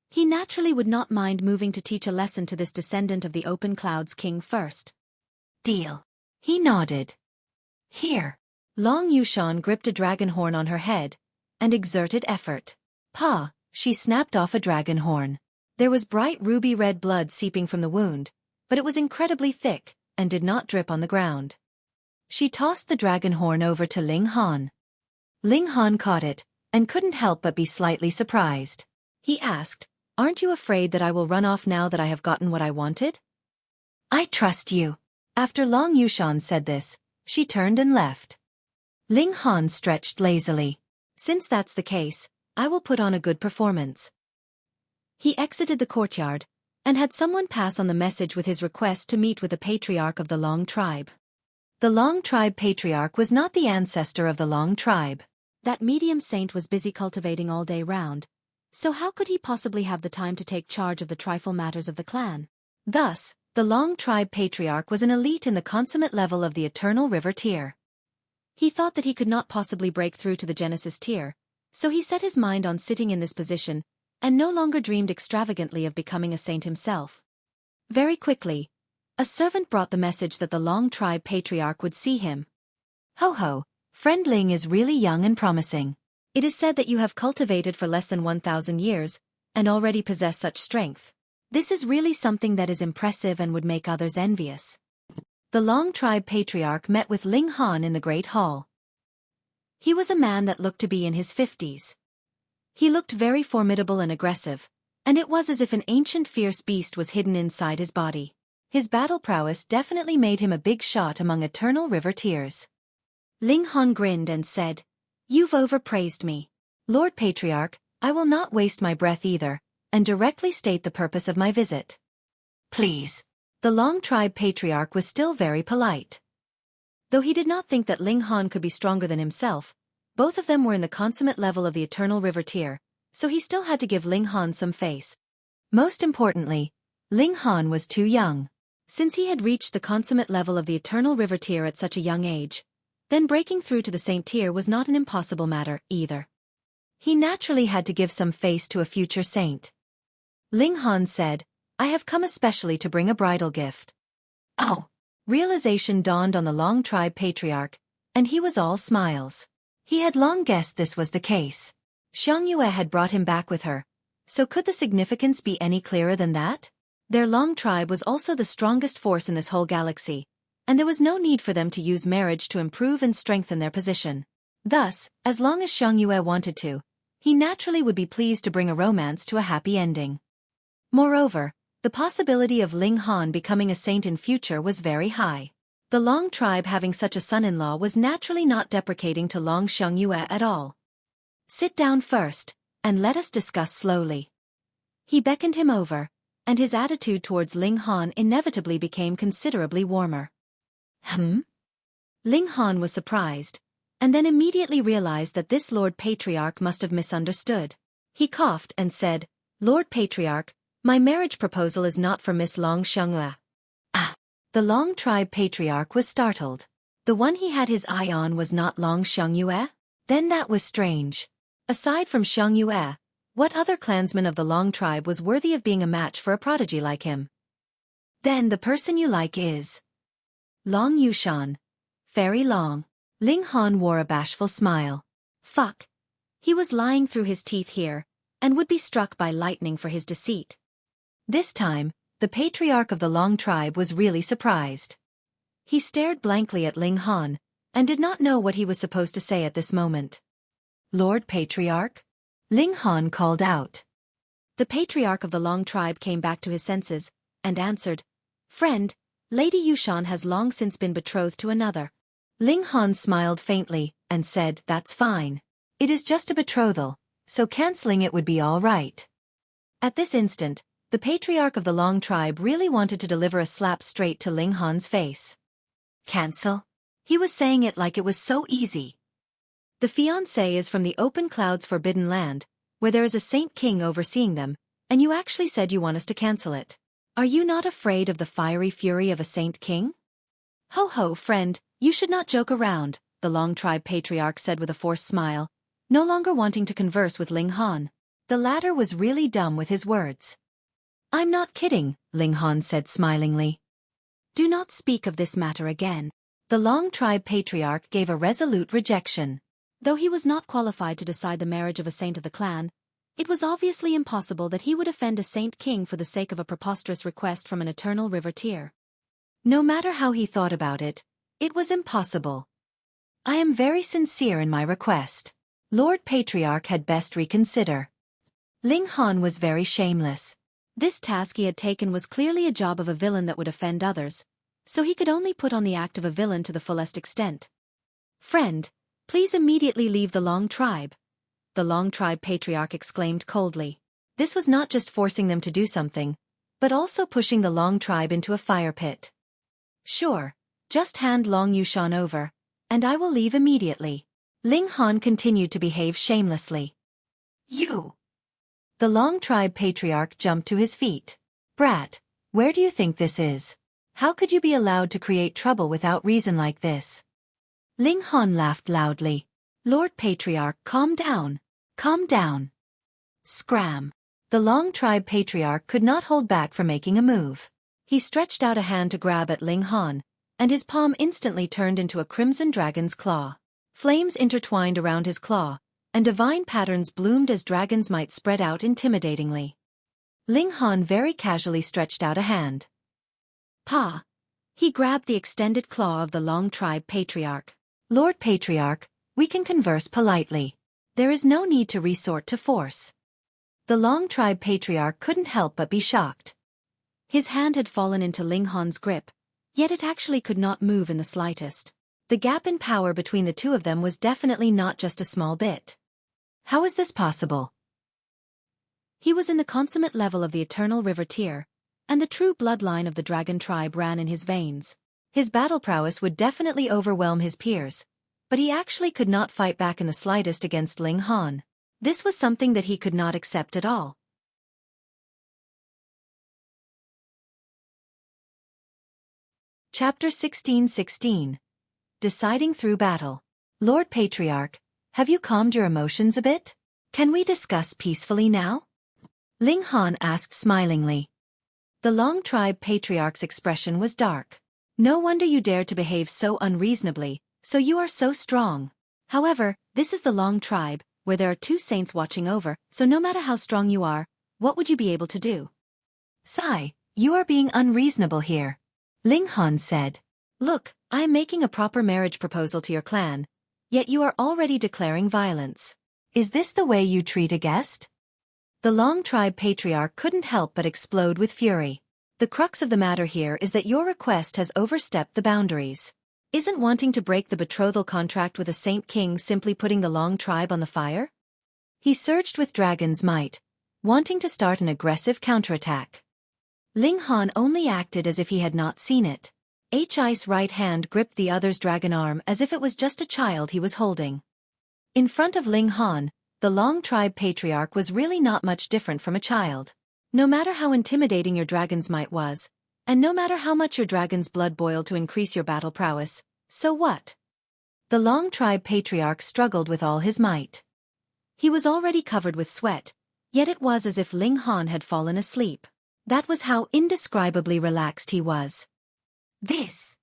he naturally would not mind moving to teach a lesson to this descendant of the Open Clouds King first. Deal. He nodded. Here. Long Yushan gripped a dragon horn on her head and exerted effort. Pa, she snapped off a dragon horn. There was bright ruby-red blood seeping from the wound, but it was incredibly thick and did not drip on the ground. She tossed the dragon horn over to Ling Han. Ling Han caught it and couldn't help but be slightly surprised. He asked, "Aren't you afraid that I will run off now that I have gotten what I wanted?" "I trust you." After Long Yushan said this, she turned and left. Ling Han stretched lazily. "Since that's the case, I will put on a good performance." He exited the courtyard and had someone pass on the message with his request to meet with the patriarch of the Long tribe. The Long tribe patriarch was not the ancestor of the Long tribe. That medium saint was busy cultivating all day round, so how could he possibly have the time to take charge of the trifle matters of the clan? Thus, the Long tribe patriarch was an elite in the consummate level of the Eternal River tier. He thought that he could not possibly break through to the Genesis tier, so he set his mind on sitting in this position, and no longer dreamed extravagantly of becoming a saint himself. Very quickly, a servant brought the message that the Long tribe patriarch would see him. "Ho ho, friend Ling is really young and promising. It is said that you have cultivated for less than 1,000 years, and already possess such strength. This is really something that is impressive and would make others envious." The Long tribe patriarch met with Ling Han in the Great Hall. He was a man that looked to be in his 50s. He looked very formidable and aggressive, and it was as if an ancient fierce beast was hidden inside his body. His battle prowess definitely made him a big shot among Eternal River tiers. Ling Han grinned and said, "You've overpraised me. Lord Patriarch, I will not waste my breath either, and directly state the purpose of my visit." "Please." The Long tribe patriarch was still very polite. Though he did not think that Ling Han could be stronger than himself, both of them were in the consummate level of the Eternal River tier, so he still had to give Ling Han some face. Most importantly, Ling Han was too young. Since he had reached the consummate level of the Eternal River tier at such a young age, then breaking through to the Saint tier was not an impossible matter, either. He naturally had to give some face to a future saint. Ling Han said, "I have come especially to bring a bridal gift." Oh! Realization dawned on the Long tribe patriarch, and he was all smiles. He had long guessed this was the case. Xiang Yue had brought him back with her, so could the significance be any clearer than that? Their Long tribe was also the strongest force in this whole galaxy, and there was no need for them to use marriage to improve and strengthen their position. Thus, as long as Xiang Yue wanted to, he naturally would be pleased to bring a romance to a happy ending. Moreover, the possibility of Ling Han becoming a saint in future was very high. The Long tribe having such a son-in-law was naturally not deprecating to Long Xiang Yue at all. "Sit down first, and let us discuss slowly." He beckoned him over, and his attitude towards Ling Han inevitably became considerably warmer. Ling Han was surprised, and then immediately realized that this Lord Patriarch must have misunderstood. He coughed and said, "Lord Patriarch, my marriage proposal is not for Miss Long Xiangyue." Ah! The Long tribe patriarch was startled. The one he had his eye on was not Long Xiangyue? Then that was strange. Aside from Xiangyue, what other clansman of the Long tribe was worthy of being a match for a prodigy like him? "Then the person you like is Long Yushan. Very Long." Ling Han wore a bashful smile. Fuck. He was lying through his teeth here, and would be struck by lightning for his deceit. This time, the patriarch of the Long tribe was really surprised. He stared blankly at Ling Han, and did not know what he was supposed to say at this moment. "Lord Patriarch?" Ling Han called out. The patriarch of the Long tribe came back to his senses, and answered, "Friend, Lady Yushan has long since been betrothed to another." Ling Han smiled faintly, and said, "That's fine. It is just a betrothal, so cancelling it would be all right." At this instant, the patriarch of the Long tribe really wanted to deliver a slap straight to Ling Han's face. "Cancel?" He was saying it like it was so easy. "The fiancé is from the Open Clouds Forbidden Land, where there is a Saint King overseeing them, and you actually said you want us to cancel it. Are you not afraid of the fiery fury of a Saint King? Ho ho, friend, you should not joke around, the Long Tribe Patriarch said with a forced smile, no longer wanting to converse with Ling Han. The latter was really dumb with his words. I'm not kidding, Ling Han said smilingly. Do not speak of this matter again. The Long Tribe Patriarch gave a resolute rejection. Though he was not qualified to decide the marriage of a saint of the clan, it was obviously impossible that he would offend a Saint King for the sake of a preposterous request from an eternal river-tier. No matter how he thought about it, it was impossible. I am very sincere in my request. Lord Patriarch had best reconsider. Ling Han was very shameless. This task he had taken was clearly a job of a villain that would offend others, so he could only put on the act of a villain to the fullest extent. Friend, please immediately leave the Long Tribe, the Long Tribe Patriarch exclaimed coldly. This was not just forcing them to do something, but also pushing the Long Tribe into a fire pit. Sure, just hand Long Yushan over, and I will leave immediately. Ling Han continued to behave shamelessly. You! The Long Tribe Patriarch jumped to his feet. Brat, where do you think this is? How could you be allowed to create trouble without reason like this? Ling Han laughed loudly. Lord Patriarch, calm down. Calm down. Scram. The Long Tribe Patriarch could not hold back from making a move. He stretched out a hand to grab at Ling Han, and his palm instantly turned into a crimson dragon's claw. Flames intertwined around his claw, and divine patterns bloomed as dragons might spread out intimidatingly. Ling Han very casually stretched out a hand. Pa! He grabbed the extended claw of the Long Tribe Patriarch. Lord Patriarch, we can converse politely. There is no need to resort to force. The Long Tribe Patriarch couldn't help but be shocked. His hand had fallen into Ling Han's grip, yet it actually could not move in the slightest. The gap in power between the two of them was definitely not just a small bit. How is this possible? He was in the consummate level of the Eternal River tier, and the true bloodline of the Dragon Tribe ran in his veins. His battle prowess would definitely overwhelm his peers, but he actually could not fight back in the slightest against Ling Han. This was something that he could not accept at all. Chapter 16:16. Deciding through battle. Lord Patriarch, have you calmed your emotions a bit? Can we discuss peacefully now? Ling Han asked smilingly. The Long Tribe Patriarch's expression was dark. No wonder you dared to behave so unreasonably, so you are so strong. However, this is the Long Tribe, where there are two saints watching over, so no matter how strong you are, what would you be able to do? Sigh, you are being unreasonable here. Ling Han said. Look, I am making a proper marriage proposal to your clan, yet you are already declaring violence. Is this the way you treat a guest? The Long Tribe Patriarch couldn't help but explode with fury. The crux of the matter here is that your request has overstepped the boundaries. Isn't wanting to break the betrothal contract with a Saint King simply putting the Long Tribe on the fire? He surged with dragon's might, wanting to start an aggressive counterattack. Ling Han only acted as if he had not seen it. H's right hand gripped the other's dragon arm as if it was just a child he was holding. In front of Ling Han, the Long Tribe Patriarch was really not much different from a child. No matter how intimidating your dragon's might was, and no matter how much your dragon's blood boiled to increase your battle prowess, so what? The Long Tribe Patriarch struggled with all his might. He was already covered with sweat, yet it was as if Ling Han had fallen asleep. That was how indescribably relaxed he was. This!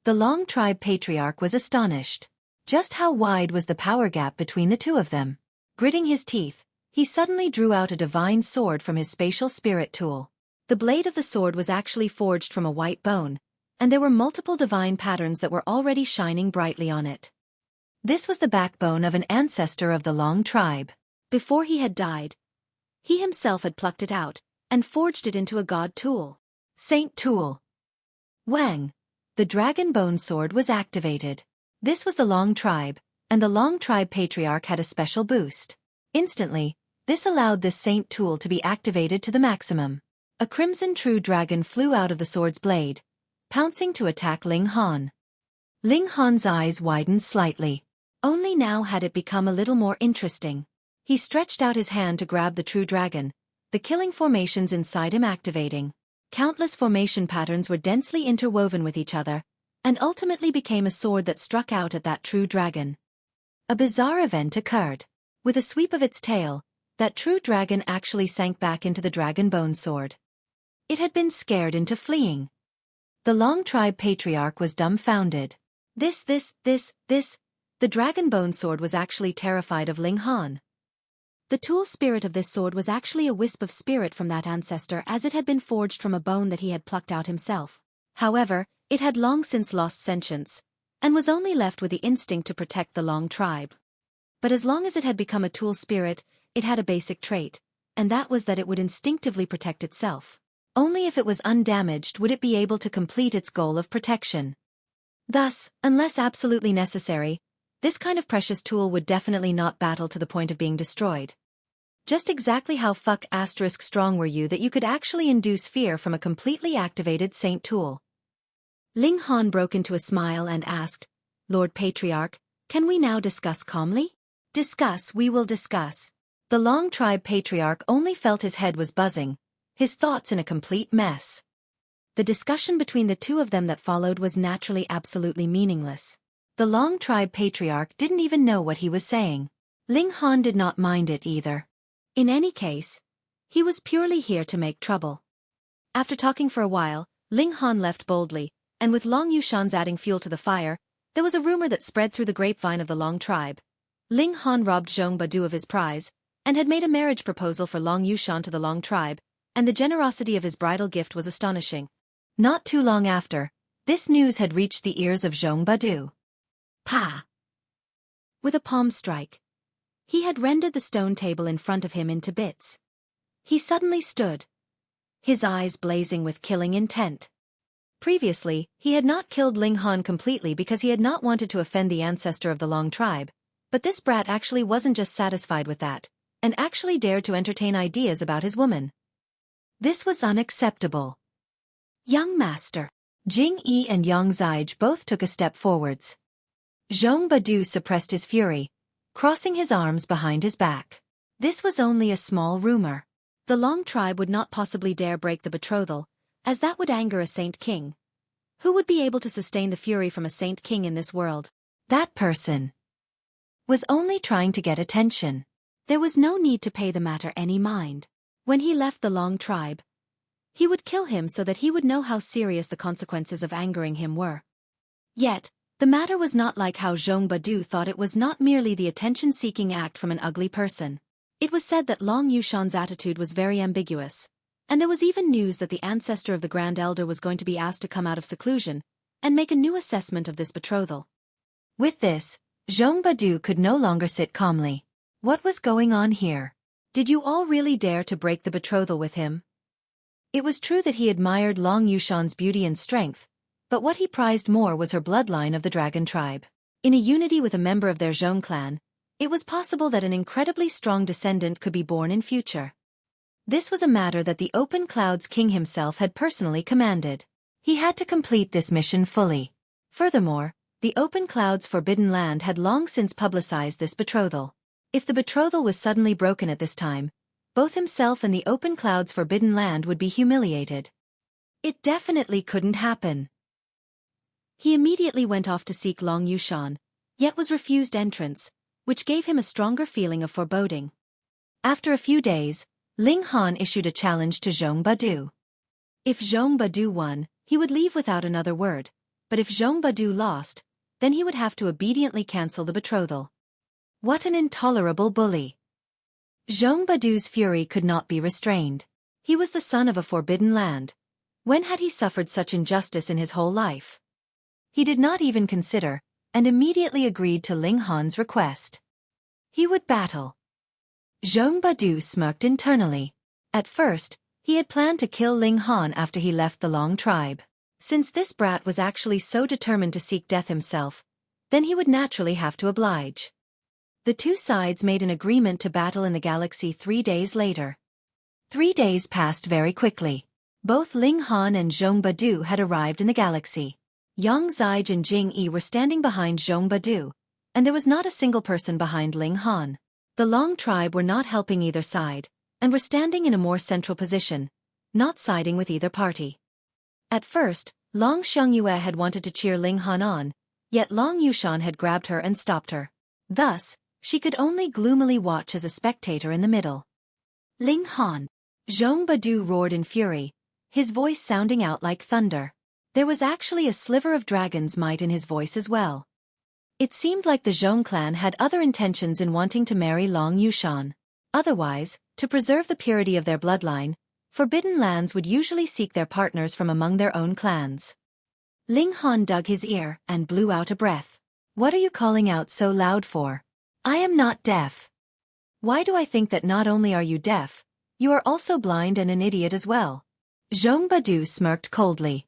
The Long Tribe Patriarch was astonished. Just how wide was the power gap between the two of them? Gritting his teeth, he suddenly drew out a divine sword from his spatial spirit tool. The blade of the sword was actually forged from a white bone, and there were multiple divine patterns that were already shining brightly on it. This was the backbone of an ancestor of the Long Tribe. Before he had died, he himself had plucked it out, and forged it into a god tool. Saint Tool. Wang. The dragon bone sword was activated. This was the Long Tribe, and the Long Tribe Patriarch had a special boost. Instantly, this allowed this Saint Tool to be activated to the maximum. A crimson true dragon flew out of the sword's blade, pouncing to attack Ling Han. Ling Han's eyes widened slightly. Only now had it become a little more interesting. He stretched out his hand to grab the true dragon, the killing formations inside him activating. Countless formation patterns were densely interwoven with each other, and ultimately became a sword that struck out at that true dragon. A bizarre event occurred. With a sweep of its tail, that true dragon actually sank back into the dragon bone sword. It had been scared into fleeing. The Long Tribe Patriarch was dumbfounded. The dragon bone sword was actually terrified of Ling Han. The tool spirit of this sword was actually a wisp of spirit from that ancestor, as it had been forged from a bone that he had plucked out himself. However, it had long since lost sentience, and was only left with the instinct to protect the Long Tribe. But as long as it had become a tool spirit, it had a basic trait, and that was that it would instinctively protect itself. Only if it was undamaged would it be able to complete its goal of protection. Thus, unless absolutely necessary, this kind of precious tool would definitely not battle to the point of being destroyed. Just exactly how strong were you that you could actually induce fear from a completely activated saint tool? Ling Han broke into a smile and asked, Lord Patriarch, can we now discuss calmly? Discuss, we will discuss. The Long Tribe Patriarch only felt his head was buzzing, his thoughts in a complete mess. The discussion between the two of them that followed was naturally absolutely meaningless. The Long Tribe Patriarch didn't even know what he was saying. Ling Han did not mind it either. In any case, he was purely here to make trouble. After talking for a while, Ling Han left boldly, and with Long Yushan's adding fuel to the fire, there was a rumor that spread through the grapevine of the Long Tribe. Ling Han robbed Zhong Badu of his prize, and had made a marriage proposal for Long Yushan to the Long Tribe, and the generosity of his bridal gift was astonishing. Not too long after, this news had reached the ears of Zhong Badu. Pa! With a palm strike, he had rendered the stone table in front of him into bits. He suddenly stood, his eyes blazing with killing intent. Previously, he had not killed Ling Han completely because he had not wanted to offend the ancestor of the Long Tribe, but this brat actually wasn't just satisfied with that, and actually dared to entertain ideas about his woman. This was unacceptable. Young Master. Jing Yi and Yang Zaij both took a step forwards. Zhong Badu suppressed his fury, crossing his arms behind his back. This was only a small rumor. The Long Tribe would not possibly dare break the betrothal, as that would anger a Saint King. Who would be able to sustain the fury from a Saint King in this world? That person was only trying to get attention. There was no need to pay the matter any mind. When he left the Long Tribe, he would kill him so that he would know how serious the consequences of angering him were. Yet, the matter was not like how Zhong Badu thought. It was not merely the attention-seeking act from an ugly person. It was said that Long Yushan's attitude was very ambiguous, and there was even news that the ancestor of the Grand Elder was going to be asked to come out of seclusion and make a new assessment of this betrothal. With this, Zhong Badu could no longer sit calmly. What was going on here? Did you all really dare to break the betrothal with him? It was true that he admired Long Yushan's beauty and strength, but what he prized more was her bloodline of the Dragon Tribe. In a unity with a member of their Zhong clan, it was possible that an incredibly strong descendant could be born in future. This was a matter that the Open Cloud's king himself had personally commanded. He had to complete this mission fully. Furthermore, the Open Cloud's Forbidden Land had long since publicized this betrothal. If the betrothal was suddenly broken at this time, both himself and the Open Cloud's Forbidden Land would be humiliated. It definitely couldn't happen. He immediately went off to seek Long Yushan, yet was refused entrance, which gave him a stronger feeling of foreboding. After a few days, Ling Han issued a challenge to Zhong Badu. If Zhong Badu won, he would leave without another word, but if Zhong Badu lost, then he would have to obediently cancel the betrothal. What an intolerable bully! Zhong Badu's fury could not be restrained. He was the son of a forbidden land. When had he suffered such injustice in his whole life? He did not even consider, and immediately agreed to Ling Han's request. He would battle. Zhong Badu smirked internally. At first, he had planned to kill Ling Han after he left the Long Tribe. Since this brat was actually so determined to seek death himself, then he would naturally have to oblige. The two sides made an agreement to battle in the galaxy 3 days later. 3 days passed very quickly. Both Ling Han and Zhong Badu had arrived in the galaxy. Yang Zaij and Jing Yi were standing behind Zhong Badu, and there was not a single person behind Ling Han. The Long Tribe were not helping either side, and were standing in a more central position, not siding with either party. At first, Long Xiangyue had wanted to cheer Ling Han on, yet Long Yushan had grabbed her and stopped her. Thus, she could only gloomily watch as a spectator in the middle. Ling Han! Zhong Badu roared in fury, his voice sounding out like thunder. There was actually a sliver of dragon's might in his voice as well. It seemed like the Zhong clan had other intentions in wanting to marry Long Yushan. Otherwise, to preserve the purity of their bloodline, forbidden lands would usually seek their partners from among their own clans. Ling Han dug his ear and blew out a breath. What are you calling out so loud for? I am not deaf. Why do I think that not only are you deaf, you are also blind and an idiot as well? Zhong Badu smirked coldly.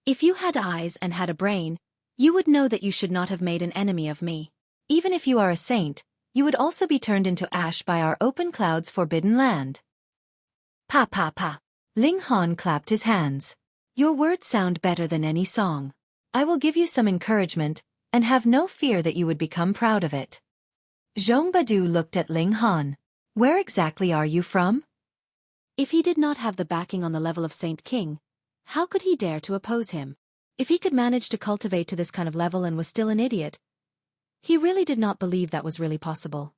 If you had eyes and had a brain, you would know that you should not have made an enemy of me. Even if you are a saint, you would also be turned into ash by our open clouds forbidden land. Pa pa pa. Ling Han clapped his hands. Your words sound better than any song. I will give you some encouragement, and have no fear that you would become proud of it. Zhong Badu looked at Ling Han. Where exactly are you from? If he did not have the backing on the level of Saint King, how could he dare to oppose him? If he could manage to cultivate to this kind of level and was still an idiot, he really did not believe that was really possible.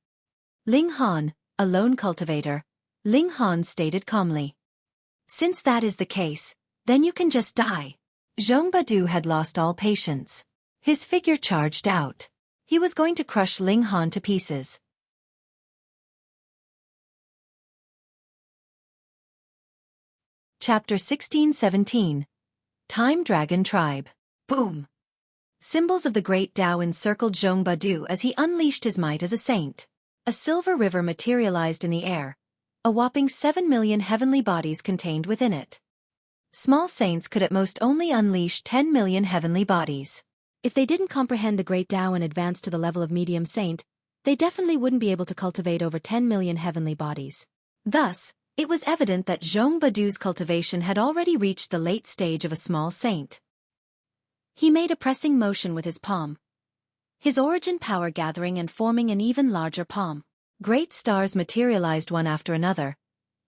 Ling Han, a lone cultivator, Ling Han stated calmly. Since that is the case, then you can just die. Zhong Badu had lost all patience. His figure charged out. He was going to crush Ling Han to pieces. Chapter 16-17. Time Dragon Tribe. Boom! Symbols of the great Tao encircled Zhong Badu as he unleashed his might as a saint. A silver river materialized in the air, a whopping 7 million heavenly bodies contained within it. Small saints could at most only unleash 10 million heavenly bodies. If they didn't comprehend the great Tao and advance to the level of medium saint, they definitely wouldn't be able to cultivate over 10 million heavenly bodies. Thus, it was evident that Zhong Badu's cultivation had already reached the late stage of a small saint. He made a pressing motion with his palm, his origin power gathering and forming an even larger palm. Great stars materialized one after another,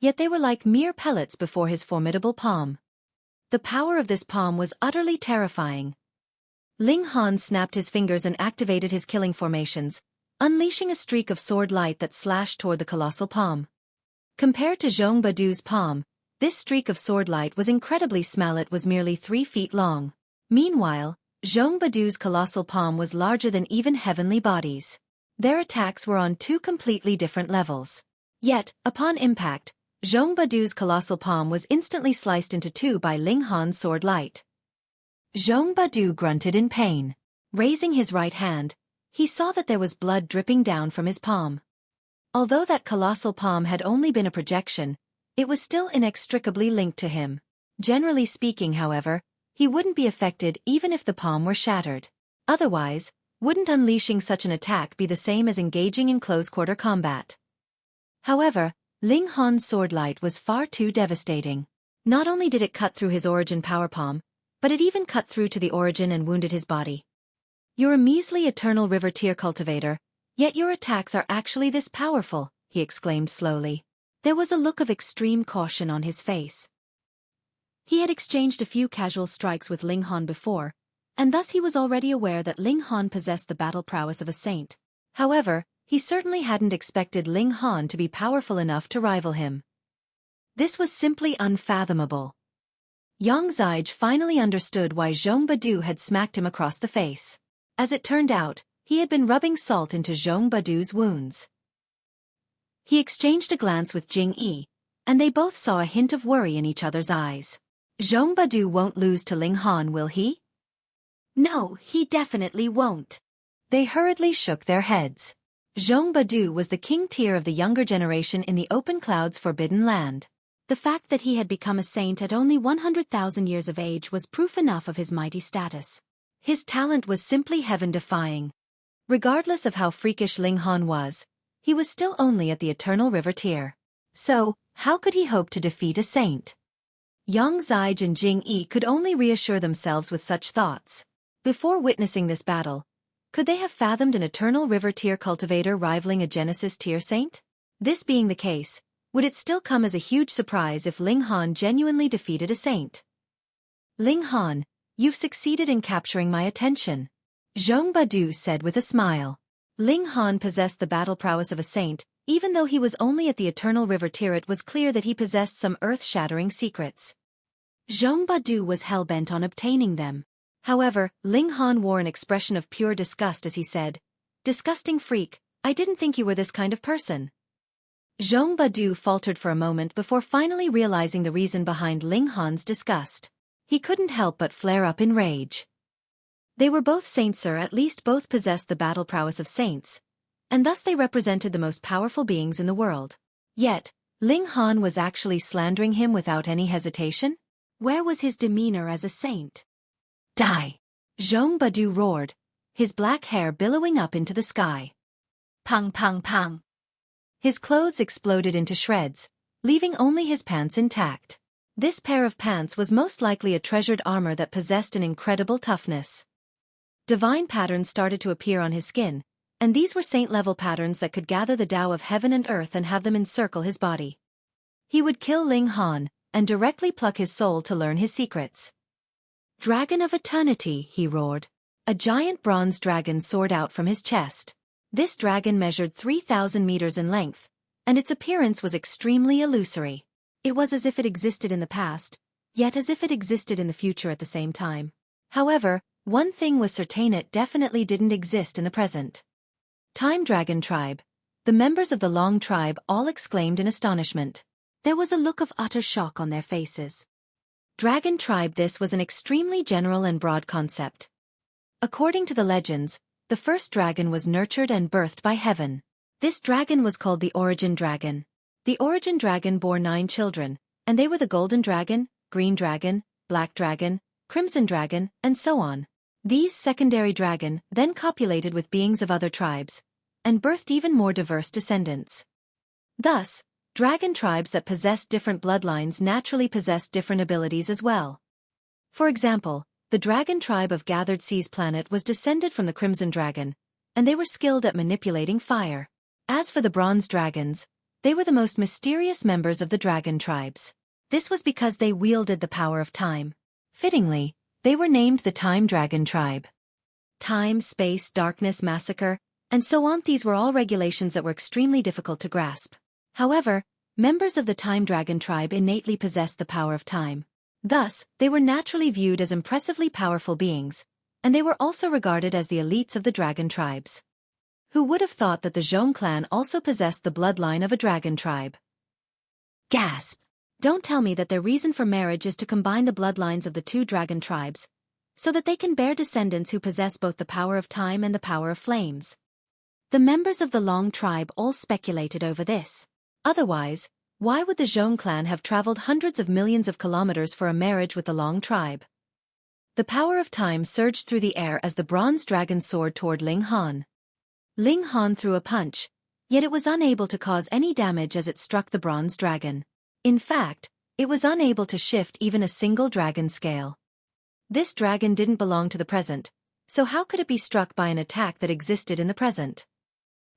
yet they were like mere pellets before his formidable palm. The power of this palm was utterly terrifying. Ling Han snapped his fingers and activated his killing formations, unleashing a streak of sword light that slashed toward the colossal palm. Compared to Zhong Badu's palm, this streak of sword light was incredibly small. It was merely 3 feet long. Meanwhile, Zhong Badu's colossal palm was larger than even heavenly bodies. Their attacks were on 2 completely different levels. Yet, upon impact, Zhong Badu's colossal palm was instantly sliced into 2 by Ling Han's sword light. Zhong Badu grunted in pain. Raising his right hand, he saw that there was blood dripping down from his palm. Although that colossal palm had only been a projection, it was still inextricably linked to him. Generally speaking, however, he wouldn't be affected even if the palm were shattered. Otherwise, wouldn't unleashing such an attack be the same as engaging in close-quarter combat? However, Ling Han's sword light was far too devastating. Not only did it cut through his origin power palm, but it even cut through to the origin and wounded his body. You're a measly eternal river tier cultivator, yet your attacks are actually this powerful, he exclaimed slowly. There was a look of extreme caution on his face. He had exchanged a few casual strikes with Ling Han before, and thus he was already aware that Ling Han possessed the battle prowess of a saint. However, he certainly hadn't expected Ling Han to be powerful enough to rival him. This was simply unfathomable. Yang Zige finally understood why Zhong Badu had smacked him across the face. As it turned out, he had been rubbing salt into Zhong Badu's wounds. He exchanged a glance with Jing Yi, and they both saw a hint of worry in each other's eyes. Zhong Badu won't lose to Ling Han, will he? No, he definitely won't. They hurriedly shook their heads. Zhong Badu was the king tier of the younger generation in the Open Cloud's forbidden land. The fact that he had become a saint at only 100,000 years of age was proof enough of his mighty status. His talent was simply heaven-defying. Regardless of how freakish Ling Han was, he was still only at the Eternal River tier. So, how could he hope to defeat a saint? Yang Zige and Jing Yi could only reassure themselves with such thoughts. Before witnessing this battle, could they have fathomed an Eternal River tier cultivator rivaling a Genesis tier saint? This being the case, Would it still come as a huge surprise if Ling Han genuinely defeated a saint? Ling Han, you've succeeded in capturing my attention, Zhong Badu said with a smile. Ling Han possessed the battle prowess of a saint. Even though he was only at the Eternal River tier, it was clear that he possessed some earth-shattering secrets. Zhong Badu was hell-bent on obtaining them. However, Ling Han wore an expression of pure disgust as he said, "Disgusting freak, I didn't think you were this kind of person." Zhong Badu faltered for a moment before finally realizing the reason behind Ling Han's disgust. He couldn't help but flare up in rage. They were both saints, or at least both possessed the battle prowess of saints, and thus they represented the most powerful beings in the world. Yet, Ling Han was actually slandering him without any hesitation? Where was his demeanor as a saint? Die! Zhong Badu roared, his black hair billowing up into the sky. Pang pang pang. His clothes exploded into shreds, leaving only his pants intact. This pair of pants was most likely a treasured armor that possessed an incredible toughness. Divine patterns started to appear on his skin, and these were saint-level patterns that could gather the Tao of heaven and earth and have them encircle his body. He would kill Ling Han, and directly pluck his soul to learn his secrets. Dragon of Eternity, he roared. A giant bronze dragon soared out from his chest. This dragon measured 3,000 meters in length, and its appearance was extremely illusory. It was as if it existed in the past, yet as if it existed in the future at the same time. However, one thing was certain: it definitely didn't exist in the present. Time Dragon Tribe. The members of the Long Tribe all exclaimed in astonishment. There was a look of utter shock on their faces. Dragon Tribe. This was an extremely general and broad concept. According to the legends, the first dragon was nurtured and birthed by heaven. This dragon was called the Origin Dragon. The Origin Dragon bore 9 children, and they were the Golden Dragon, Green Dragon, Black Dragon, Crimson Dragon, and so on. These secondary dragon then copulated with beings of other tribes, and birthed even more diverse descendants. Thus, dragon tribes that possessed different bloodlines naturally possessed different abilities as well. For example, the Dragon Tribe of Gathered Seas Planet was descended from the Crimson Dragon, and they were skilled at manipulating fire. As for the Bronze Dragons, they were the most mysterious members of the Dragon Tribes. This was because they wielded the power of time. Fittingly, they were named the Time Dragon Tribe. Time, space, darkness, massacre, and so on. These were all regulations that were extremely difficult to grasp. However, members of the Time Dragon Tribe innately possessed the power of time. Thus, they were naturally viewed as impressively powerful beings, and they were also regarded as the elites of the dragon tribes. Who would have thought that the Zhong clan also possessed the bloodline of a dragon tribe? Gasp! Don't tell me that their reason for marriage is to combine the bloodlines of the 2 dragon tribes, so that they can bear descendants who possess both the power of time and the power of flames. The members of the Long tribe all speculated over this. Otherwise, why would the Zhong clan have traveled hundreds of millions of kilometers for a marriage with the Long tribe? The power of time surged through the air as the bronze dragon soared toward Ling Han. Ling Han threw a punch, yet it was unable to cause any damage as it struck the bronze dragon. In fact, it was unable to shift even a single dragon scale. This dragon didn't belong to the present, so how could it be struck by an attack that existed in the present?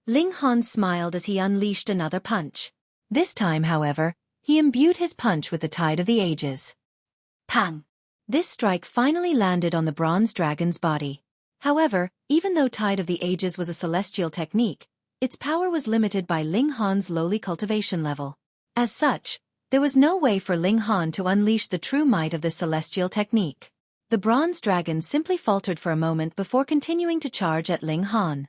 Ling Han smiled as he unleashed another punch. This time, however, he imbued his punch with the tide of the ages. Pang! This strike finally landed on the bronze dragon's body. However, even though Tide of the Ages was a celestial technique, its power was limited by Ling Han's lowly cultivation level. As such, there was no way for Ling Han to unleash the true might of this celestial technique. The bronze dragon simply faltered for a moment before continuing to charge at Ling Han.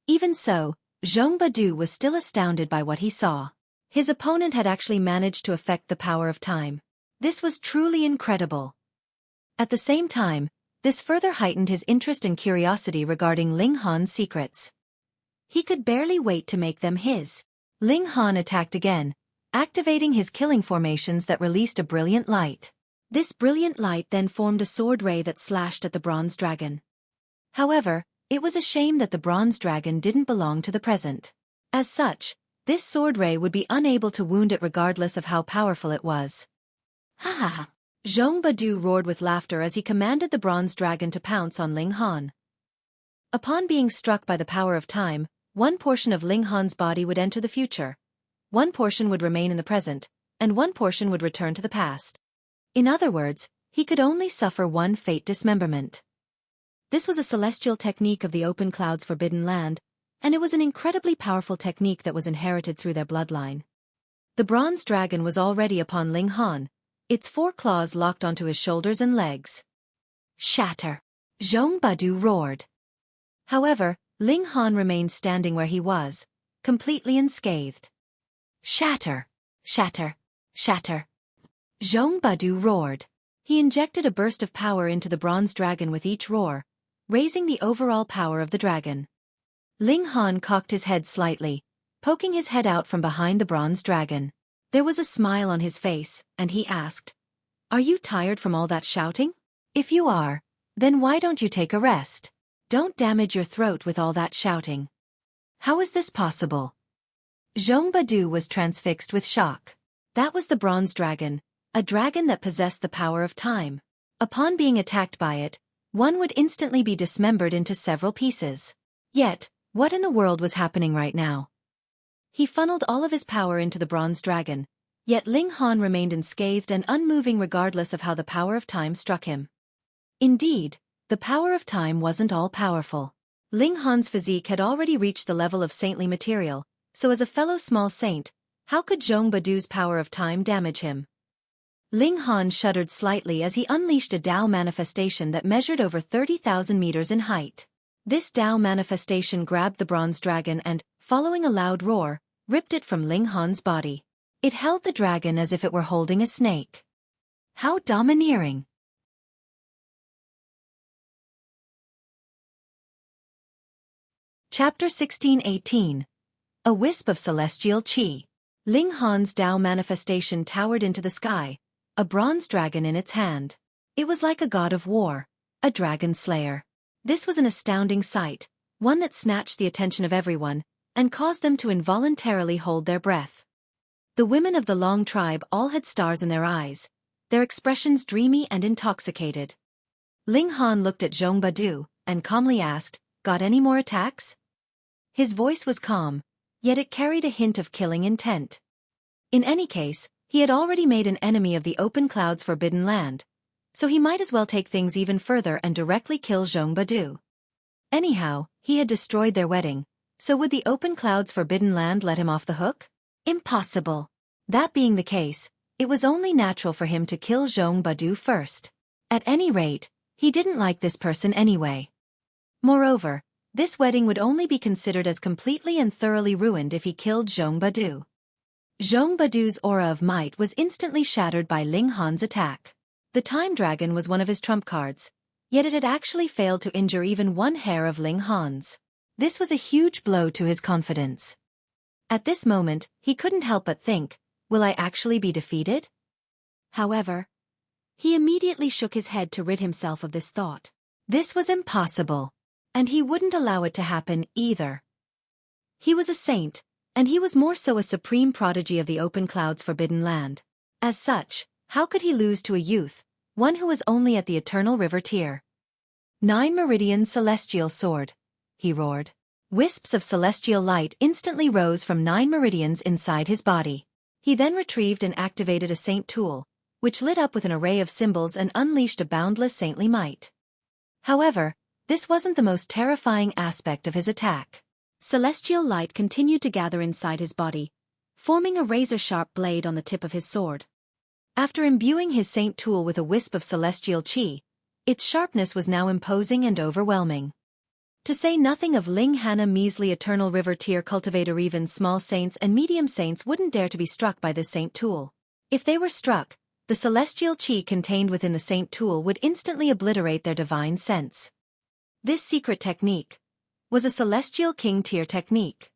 Even so, Zhong Badu was still astounded by what he saw. His opponent had actually managed to affect the power of time. This was truly incredible. At the same time, this further heightened his interest and curiosity regarding Ling Han's secrets. He could barely wait to make them his. Ling Han attacked again, activating his killing formations that released a brilliant light. This brilliant light then formed a sword ray that slashed at the bronze dragon. However, it was a shame that the bronze dragon didn't belong to the present. As such, this sword ray would be unable to wound it regardless of how powerful it was. Ha ha ha! Zhong Badu roared with laughter as he commanded the bronze dragon to pounce on Ling Han. Upon being struck by the power of time, one portion of Ling Han's body would enter the future, one portion would remain in the present, and one portion would return to the past. In other words, he could only suffer one fate dismemberment. This was a celestial technique of the open cloud's forbidden land, and it was an incredibly powerful technique that was inherited through their bloodline. The bronze dragon was already upon Ling Han, its 4 claws locked onto his shoulders and legs. Shatter! Zhong Badu roared. However, Ling Han remained standing where he was, completely unscathed. Shatter! Shatter! Shatter! Zhong Badu roared. He injected a burst of power into the bronze dragon with each roar, raising the overall power of the dragon. Ling Han cocked his head slightly, poking his head out from behind the bronze dragon. There was a smile on his face, and he asked, "Are you tired from all that shouting? If you are, then why don't you take a rest? Don't damage your throat with all that shouting." How is this possible? Zhong Badu was transfixed with shock. That was the bronze dragon, a dragon that possessed the power of time. Upon being attacked by it, one would instantly be dismembered into several pieces. Yet, what in the world was happening right now? He funneled all of his power into the bronze dragon, yet Ling Han remained unscathed and unmoving regardless of how the power of time struck him. Indeed, the power of time wasn't all powerful. Ling Han's physique had already reached the level of saintly material, so as a fellow small saint, how could Zhong Badu's power of time damage him? Ling Han shuddered slightly as he unleashed a Dao manifestation that measured over 30,000 meters in height. This Dao manifestation grabbed the bronze dragon and, following a loud roar, ripped it from Ling Han's body. It held the dragon as if it were holding a snake. How domineering! Chapter 16-18. A Wisp of Celestial Qi. Ling Han's Dao manifestation towered into the sky, a bronze dragon in its hand. It was like a god of war, a dragon slayer. This was an astounding sight, one that snatched the attention of everyone, and caused them to involuntarily hold their breath. The women of the Long tribe all had stars in their eyes, their expressions dreamy and intoxicated. Ling Han looked at Zhong Badu, and calmly asked, "Got any more attacks?" His voice was calm, yet it carried a hint of killing intent. In any case, he had already made an enemy of the open cloud's forbidden land, so he might as well take things even further and directly kill Zhong Badu. Anyhow, he had destroyed their wedding, so would the open cloud's forbidden land let him off the hook? Impossible. That being the case, it was only natural for him to kill Zhong Badu first. At any rate, he didn't like this person anyway. Moreover, this wedding would only be considered as completely and thoroughly ruined if he killed Zhong Badu. Zhong Badu's aura of might was instantly shattered by Ling Han's attack. The Time Dragon was one of his trump cards, yet it had actually failed to injure even one hair of Ling Han's. This was a huge blow to his confidence. At this moment, he couldn't help but think, will I actually be defeated? However, he immediately shook his head to rid himself of this thought. This was impossible, and he wouldn't allow it to happen either. He was a saint, and he was more so a supreme prodigy of the open cloud's forbidden land. As such, how could he lose to a youth, one who was only at the eternal river tier? 9 Meridian Celestial Sword, he roared. Wisps of celestial light instantly rose from 9 meridians inside his body. He then retrieved and activated a saint tool, which lit up with an array of symbols and unleashed a boundless saintly might. However, this wasn't the most terrifying aspect of his attack. Celestial light continued to gather inside his body, forming a razor-sharp blade on the tip of his sword. After imbuing his saint tool with a wisp of celestial qi, its sharpness was now imposing and overwhelming. To say nothing of Ling Hana measly eternal river tier cultivator, even small saints and medium saints wouldn't dare to be struck by this saint tool. If they were struck, the celestial qi contained within the saint tool would instantly obliterate their divine sense. This secret technique was a celestial king tier technique.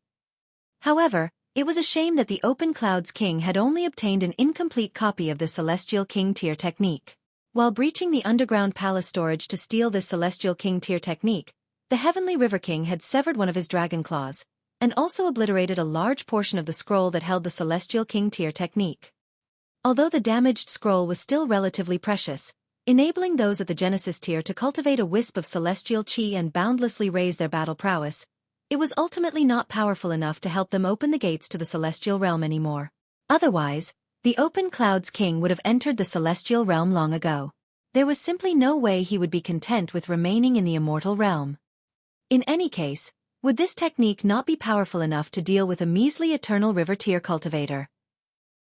However, it was a shame that the Open Clouds King had only obtained an incomplete copy of the celestial king tier technique. While breaching the underground palace storage to steal this celestial king tier technique, the Heavenly River King had severed one of his dragon claws, and also obliterated a large portion of the scroll that held the celestial king tier technique. Although the damaged scroll was still relatively precious, enabling those at the Genesis tier to cultivate a wisp of celestial qi and boundlessly raise their battle prowess, it was ultimately not powerful enough to help them open the gates to the celestial realm anymore. Otherwise, the Open Clouds King would have entered the celestial realm long ago. There was simply no way he would be content with remaining in the immortal realm. In any case, would this technique not be powerful enough to deal with a measly eternal river tier cultivator?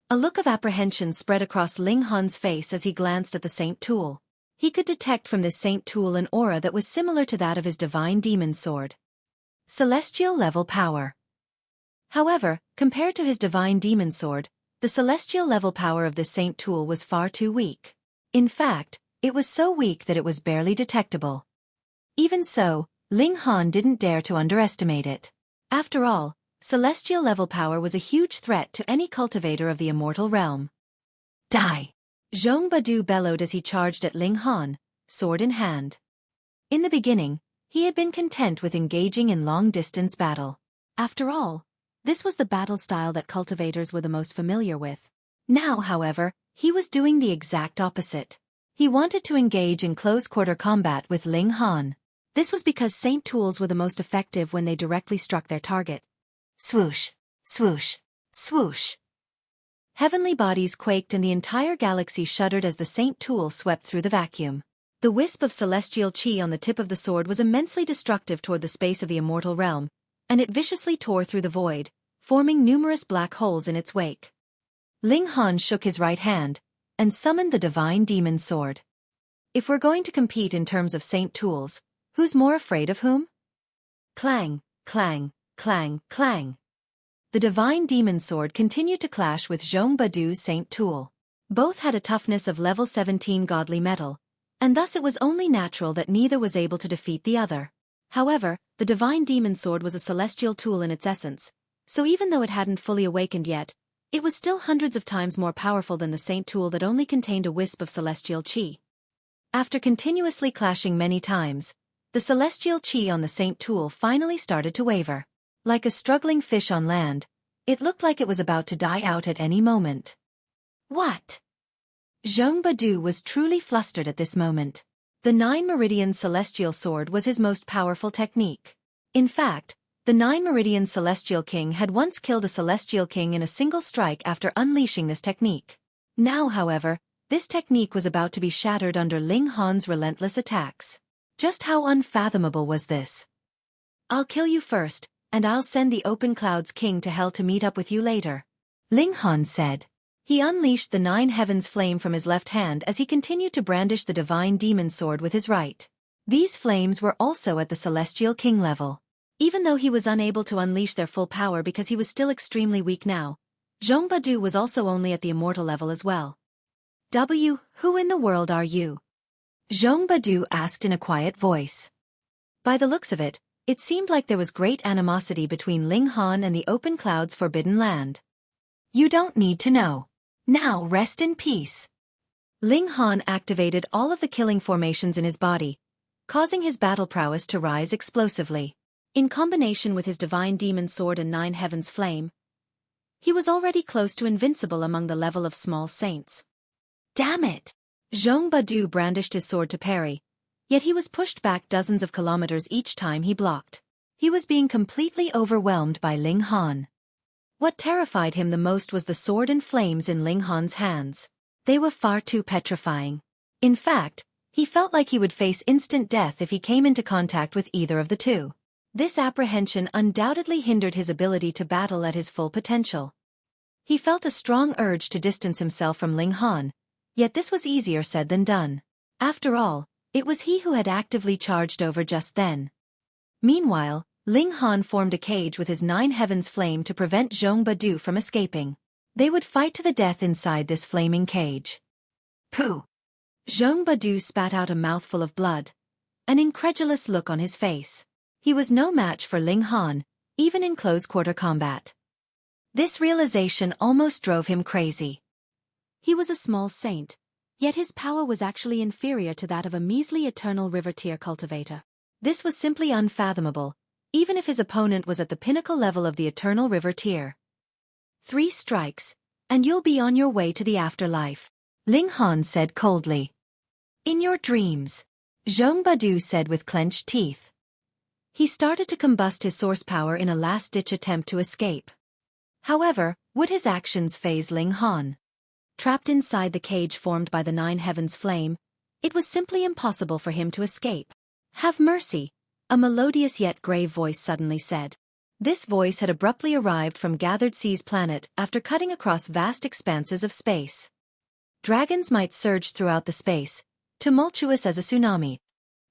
A look of apprehension spread across Ling Han's face as he glanced at the Saint Tool. He could detect from this Saint Tool an aura that was similar to that of his divine demon sword. Celestial level power. However, compared to his divine demon sword, the celestial level power of this Saint Tool was far too weak. In fact, it was so weak that it was barely detectable. Even so, Ling Han didn't dare to underestimate it. After all, celestial level power was a huge threat to any cultivator of the immortal realm. Die! Zhong Badu bellowed as he charged at Ling Han, sword in hand. In the beginning, he had been content with engaging in long-distance battle. After all, this was the battle style that cultivators were the most familiar with. Now, however, he was doing the exact opposite. He wanted to engage in close-quarter combat with Ling Han. This was because Saint Tools were the most effective when they directly struck their target. Swoosh, swoosh, swoosh. Heavenly bodies quaked and the entire galaxy shuddered as the Saint Tool swept through the vacuum. The wisp of celestial chi on the tip of the sword was immensely destructive toward the space of the immortal realm, and it viciously tore through the void, forming numerous black holes in its wake. Ling Han shook his right hand, and summoned the divine demon sword. If we're going to compete in terms of Saint Tools, who's more afraid of whom? Clang, clang, clang, clang. The divine demon sword continued to clash with Zhong Badu's Saint Tool. Both had a toughness of level 17 godly metal, and thus it was only natural that neither was able to defeat the other. However, the divine demon sword was a celestial tool in its essence, so even though it hadn't fully awakened yet, it was still hundreds of times more powerful than the Saint Tool that only contained a wisp of celestial chi. After continuously clashing many times, the celestial chi on the Saint Tool finally started to waver. Like a struggling fish on land, it looked like it was about to die out at any moment. What? Zhong Badu was truly flustered at this moment. The 9 Meridian Celestial Sword was his most powerful technique. In fact, the 9 Meridian Celestial King had once killed a Celestial King in a single strike after unleashing this technique. Now, however, this technique was about to be shattered under Ling Han's relentless attacks. Just how unfathomable was this? I'll kill you first, and I'll send the Open Clouds King to hell to meet up with you later, Ling Han said. He unleashed the 9 heavens flame from his left hand as he continued to brandish the divine demon sword with his right. These flames were also at the Celestial King level. Even though he was unable to unleash their full power because he was still extremely weak now, Zhong Badu was also only at the immortal level as well. Who in the world are you? Zhong Badu asked in a quiet voice. By the looks of it, it seemed like there was great animosity between Ling Han and the Open Clouds Forbidden Land. You don't need to know. Now rest in peace. Ling Han activated all of the killing formations in his body, causing his battle prowess to rise explosively. In combination with his divine demon sword and 9 heavens flame, he was already close to invincible among the level of small saints. Damn it! Zhong Badu brandished his sword to parry, yet he was pushed back dozens of kilometers each time he blocked. He was being completely overwhelmed by Ling Han. What terrified him the most was the sword and flames in Ling Han's hands. They were far too petrifying. In fact, he felt like he would face instant death if he came into contact with either of the two. This apprehension undoubtedly hindered his ability to battle at his full potential. He felt a strong urge to distance himself from Ling Han, yet this was easier said than done. After all, it was he who had actively charged over just then. Meanwhile, Ling Han formed a cage with his 9 heavens flame to prevent Zhong Badu from escaping. They would fight to the death inside this flaming cage. Pooh! Zhong Badu spat out a mouthful of blood, an incredulous look on his face. He was no match for Ling Han, even in close-quarter combat. This realization almost drove him crazy. He was a small saint, yet his power was actually inferior to that of a measly eternal river tier cultivator. This was simply unfathomable, even if his opponent was at the pinnacle level of the eternal river tier. 3 strikes, and you'll be on your way to the afterlife, Ling Han said coldly. In your dreams, Zhong Badu said with clenched teeth. He started to combust his source power in a last-ditch attempt to escape. However, would his actions faze Ling Han? Trapped inside the cage formed by the Nine Heavens flame, it was simply impossible for him to escape. "Have mercy," a melodious yet grave voice suddenly said. This voice had abruptly arrived from Gathered Sea's planet after cutting across vast expanses of space. Dragons might surge throughout the space, tumultuous as a tsunami.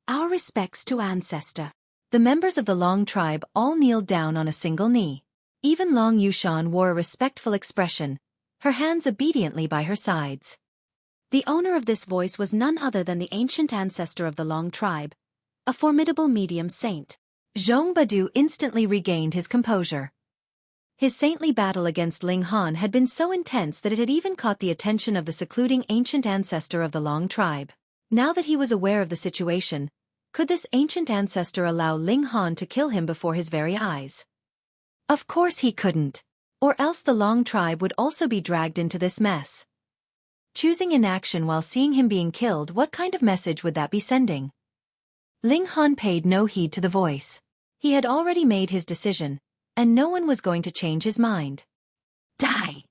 "Our respects to Ancestor." The members of the Long tribe all kneeled down on a single knee. Even Long Yushan wore a respectful expression, her hands obediently by her sides. The owner of this voice was none other than the ancient ancestor of the Long tribe, a formidable medium saint. Zhong Badu instantly regained his composure. His saintly battle against Ling Han had been so intense that it had even caught the attention of the secluding ancient ancestor of the Long tribe. Now that he was aware of the situation, could this ancient ancestor allow Ling Han to kill him before his very eyes? Of course he couldn't. Or else the Long tribe would also be dragged into this mess. Choosing inaction while seeing him being killed, what kind of message would that be sending? Ling Han paid no heed to the voice. He had already made his decision, and no one was going to change his mind. Die!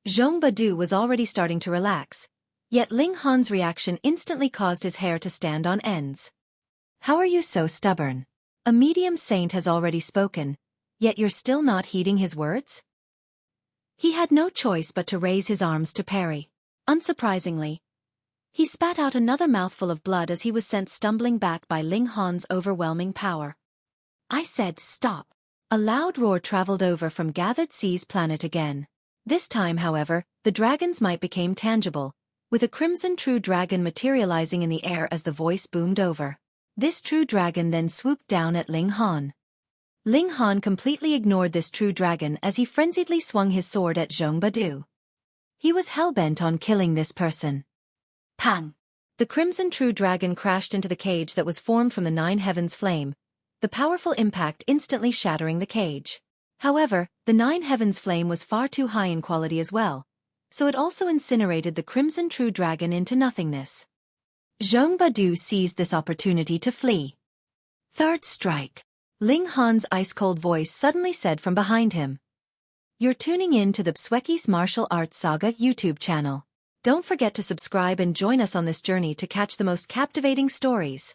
Zhong Badu was already starting to relax, yet Ling Han's reaction instantly caused his hair to stand on ends. How are you so stubborn? A medium saint has already spoken, yet you're still not heeding his words? He had no choice but to raise his arms to parry. Unsurprisingly, he spat out another mouthful of blood as he was sent stumbling back by Ling Han's overwhelming power. "I said stop." A loud roar traveled over from Gathered Sea's planet again. This time, however, the dragon's might became tangible, with a crimson true dragon materializing in the air as the voice boomed over. This true dragon then swooped down at Ling Han. Ling Han completely ignored this true dragon as he frenziedly swung his sword at Zhong Badu. He was hell-bent on killing this person. Pang! The crimson true dragon crashed into the cage that was formed from the Nine Heavens flame, the powerful impact instantly shattering the cage. However, the Nine Heavens flame was far too high in quality as well, so it also incinerated the crimson true dragon into nothingness. Zhong Badu seized this opportunity to flee. "Third strike," Ling Han's ice-cold voice suddenly said from behind him. You're tuning in to the Xueqi's Martial Arts Saga YouTube channel. Don't forget to subscribe and join us on this journey to catch the most captivating stories.